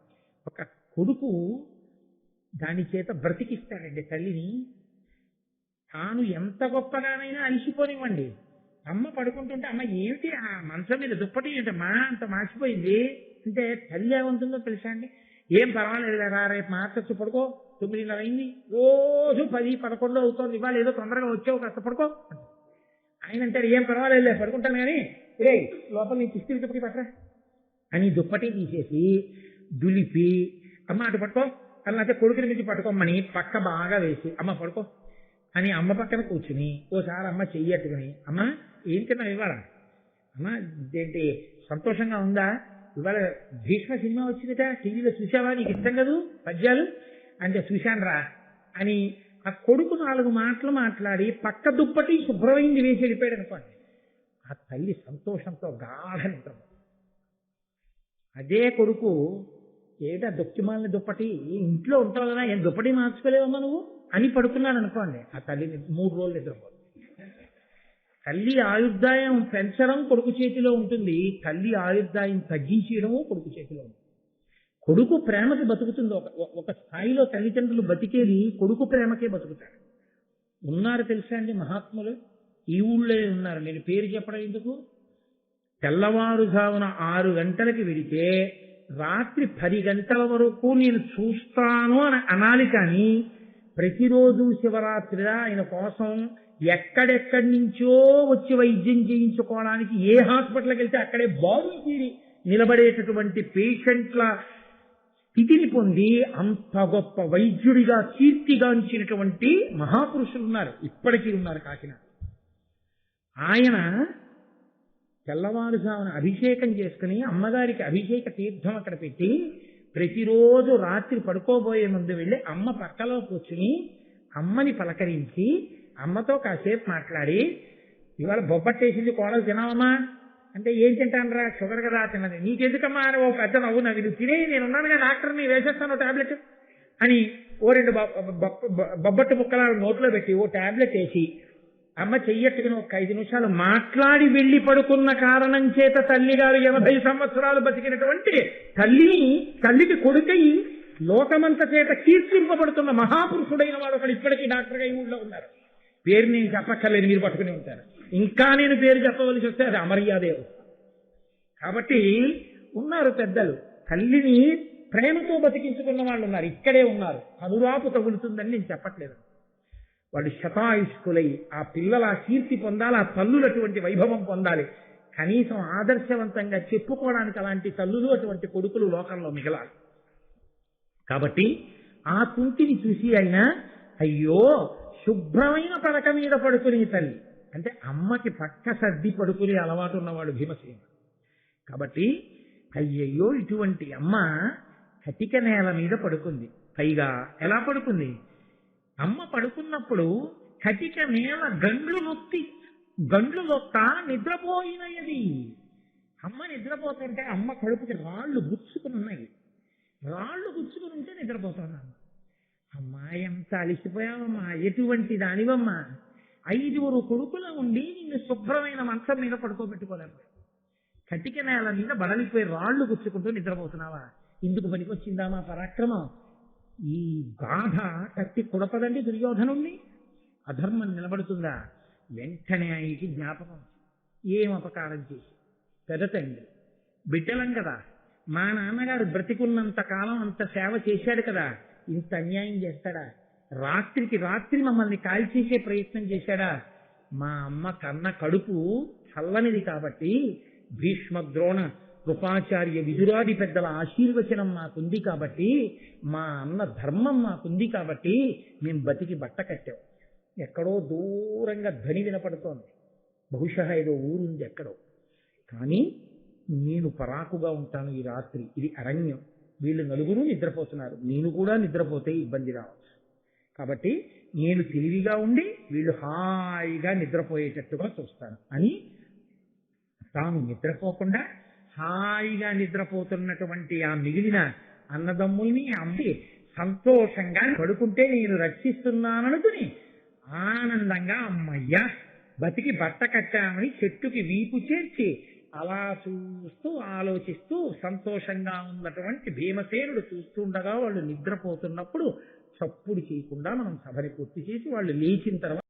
ఒక కొడుకు దాని చేత బ్రతికిస్తాడండి తల్లిని. తాను ఎంత గొప్పగానైనా అలిసిపోనివ్వండి. అమ్మ పడుకుంటుంటే, అమ్మ ఏమిటి ఆ మంచం మీద దుప్పటి ఏంటమ్మా అంత మార్చిపోయింది అంటే తల్లి ఏమంటుందో తెలుసా అండి? ఏం పర్వాలేదు కదా, రేపు మార్చచ్చు, పడుకో, 9:30 అయింది, రోజు 10, 11 అవుతోంది, ఇవాళ ఏదో తొందరగా వచ్చావు, కాస్త పడుకో. ఆయన అంటాడు, ఏం పర్వాలేదు పడుకుంటాను కానీ రే లోపల నీ చిస్తీ దుప్పటి పట్టరా అని దుప్పటి తీసేసి దులిపి, అమ్మ అటు పట్టుకో అలా కొడుకుని నుంచి పట్టుకోమని పక్క బాగా వేసి, అమ్మ పడుకో అని అమ్మ పక్కన కూర్చుని ఓసారి అమ్మ చెయ్యట్టుకుని, అమ్మ ఏం తిన్నావు ఇవాళ, అమ్మ ఏంటి సంతోషంగా ఉందా, ఇవాళ భీష్మ సినిమా వచ్చిందిట టీవీలో చూసావా, నీకు ఇష్టం కదూ పద్యాలు అంటే చూశానురా అని ఆ కొడుకు 4 మాటలు మాట్లాడి పక్క దుప్పటి శుభ్రమైంది వేసి వెళ్ళిపోయాడు అనుకోండి, ఆ తల్లి సంతోషంతో గాఢ నిద్ర. అదే కొడుకు ఏదా దొక్కిమాలిన దుప్పటి ఇంట్లో ఉంటావు కదా, ఏం దుప్పటి మార్చుకోలేవమ్మా నువ్వు అని పడుకున్నాడు అనుకోండి, ఆ తల్లిని 3 రోజులు నిద్రపోదు. తల్లి ఆయుర్దాయం పెంచడం కొడుకు చేతిలో ఉంటుంది, తల్లి ఆయుర్దాయం తగ్గించడము కొడుకు చేతిలో ఉంటుంది. కొడుకు ప్రేమకి బతుకుతుంది. ఒక స్థాయిలో తల్లిదండ్రులు బతికేది కొడుకు ప్రేమకే బతుకుతారు. ఉన్నారు తెలుసా అండి మహాత్ములు, ఈ ఊళ్ళో ఉన్నారు, నేను పేరు చెప్పడం ఎందుకు. తెల్లవారుజామున 6 గంటలకి వెడితే రాత్రి 10 గంటల వరకు నేను చూస్తాను అని అనాలి. కానీ ప్రతిరోజు శివరాత్రిగా ఆయన కోసం ఎక్కడెక్కడి నుంచో వచ్చి వైద్యం చేయించుకోవడానికి ఏ హాస్పిటల్కి వెళ్తే అక్కడే బాగుంది నిలబడేటటువంటి పేషెంట్ల స్థితిని పొంది అంత గొప్ప వైద్యుడిగా కీర్తిగాంచినటువంటి మహాపురుషులు ఉన్నారు, ఇప్పటికీ ఉన్నారు కాకినాడ. ఆయన తెల్లవారుజామున అభిషేకం చేసుకుని అమ్మగారికి అభిషేక తీర్థం అక్కడ పెట్టి ప్రతిరోజు రాత్రి పడుకోబోయే ముందు వెళ్ళి అమ్మ పక్కలో కూర్చుని అమ్మని పలకరించి అమ్మతో కాసేపు మాట్లాడి, ఇవాళ బొబ్బట్టేసింది కోడలు తినావమ్మా అంటే ఏం తింటానరా, షుగర్ కదా తిన్నది, నీకెందుకమ్మా అని ఓ పెద్ద నవ్వు నవ్వి, తినే నేనున్నానుగా డాక్టర్ని వేసేస్తాను టాబ్లెట్ అని ఓ 2 బొబ్బట్టు ముక్కల నోట్లో పెట్టి ఓ టాబ్లెట్ వేసి అమ్మ చెయ్యట్టుకుని ఒక 5 నిమిషాలు మాట్లాడి వెళ్ళి పడుకున్న కారణం చేత తల్లిగారు 80 సంవత్సరాలు బతికినటువంటి తల్లికి కొడుకై లోకమంత చేత కీర్తింపబడుతున్న మహాపురుషుడైన వాడు ఒకడు ఇప్పటికీ డాక్టర్గా ఈ ఊళ్ళో ఉన్నారు. పేరు నేను చెప్పక్కర్లేదు, మీరు పట్టుకుని ఉంటారు. ఇంకా నేను పేరు చెప్పవలసి వస్తే అది అమర్యాదేవు. కాబట్టి ఉన్నారు పెద్దలు, తల్లిని ప్రేమతో బతికించుకున్న వాళ్ళు ఉన్నారు, ఇక్కడే ఉన్నారు. కనురాపు తగులుతుందని నేను చెప్పట్లేదు. వాళ్ళు శతాయుష్కులై ఆ పిల్లల కీర్తి పొందాలి, ఆ తల్లులు అటువంటి వైభవం పొందాలి. కనీసం ఆదర్శవంతంగా చెప్పుకోవడానికి అలాంటి తల్లులు అటువంటి కొడుకులు లోకంలో మిగలాలి. కాబట్టి ఆ కుంటిని చూసి అయినా అయ్యో శుభ్రమైన పడక మీద పడుకునే తల్లి అంటే అమ్మకి పక్క సర్ది పడుకునే అలవాటు ఉన్నవాడు భీమసేన. కాబట్టి అయ్యయ్యో ఇటువంటి అమ్మ కటిక నేల మీద పడుకుంది. పైగా ఎలా పడుకుంది, అమ్మ పడుకున్నప్పుడు కటిక నేల గండ్లు నొక్క నిద్రపోయినది. అమ్మ నిద్రపోతుంటే అమ్మ కడుపుకి రాళ్ళు గుచ్చుకుని ఉన్నాయి. రాళ్ళు గుచ్చుకుని ఉంటే నిద్రపోతున్నా. అమ్మా ఎంత అలిసిపోయావమ్మా, ఎటువంటి దానివమ్మా, 5 కొడుకులు ఉండి నిన్ను శుభ్రమైన మంచం మీద పడుకోబెట్టుకోలేము, కటిక నేల మీద బడలిపోయి రాళ్లు గుచ్చుకుంటూ నిద్రపోతున్నావా, ఇందుకు పనికొచ్చిందా మా పరాక్రమం. ఈ బాధ కట్టి కుడపదండి దుర్యోధనుణ్ణి. అధర్మం నిలబడుతుందా? వెంటనే ఆయనకి జ్ఞాపకం, ఏం అపకారం చేసి పెద్ద తండ్రి బిడ్డలం కదా, మా నాన్నగారు బ్రతికున్నంత కాలం అంత సేవ చేశాడు కదా, ఇంత అన్యాయం చేస్తాడా, రాత్రికి రాత్రి మమ్మల్ని కాల్చేసే ప్రయత్నం చేశాడా. మా అమ్మ కన్న కడుపు చల్లనిది కాబట్టి భీష్మ ద్రోణ కృపాచార్య విదురాది పెద్దల ఆశీర్వచనం మాకుంది కాబట్టి, మా అన్న ధర్మం మాకుంది కాబట్టి మేము బతికి బట్ట కట్టాం. ఎక్కడో దూరంగా ధ్వని వినపడుతోంది, బహుశా ఏదో ఊరుంది ఎక్కడో, కానీ నేను పరాకుగా ఉంటాను ఈ రాత్రి. ఇది అరణ్యం, వీళ్ళు 4 నిద్రపోతున్నారు, నేను కూడా నిద్రపోతే ఇబ్బంది రావచ్చు. కాబట్టి నేను తెలివిగా ఉండి వీళ్ళు హాయిగా నిద్రపోయేటట్టుగా చూస్తాను అని తాను నిద్రపోకుండా హాయిగా నిద్రపోతున్నటువంటి ఆ మిగిలిన అన్నదమ్ముల్ని అమ్మి సంతోషంగా పడుకుంటే నేను రక్షిస్తున్నాననుకుని ఆనందంగా అమ్మయ్యా బతికి బట్ట కట్టామని చెట్టుకి వీపు చేర్చి అలా చూస్తూ ఆలోచిస్తూ సంతోషంగా ఉన్నటువంటి భీమసేనుడు చూస్తుండగా వాళ్ళు నిద్రపోతున్నప్పుడు చప్పుడు చేయకుండా మనం సభని పూర్తి చేసి వాళ్ళు లేచిన తర్వాత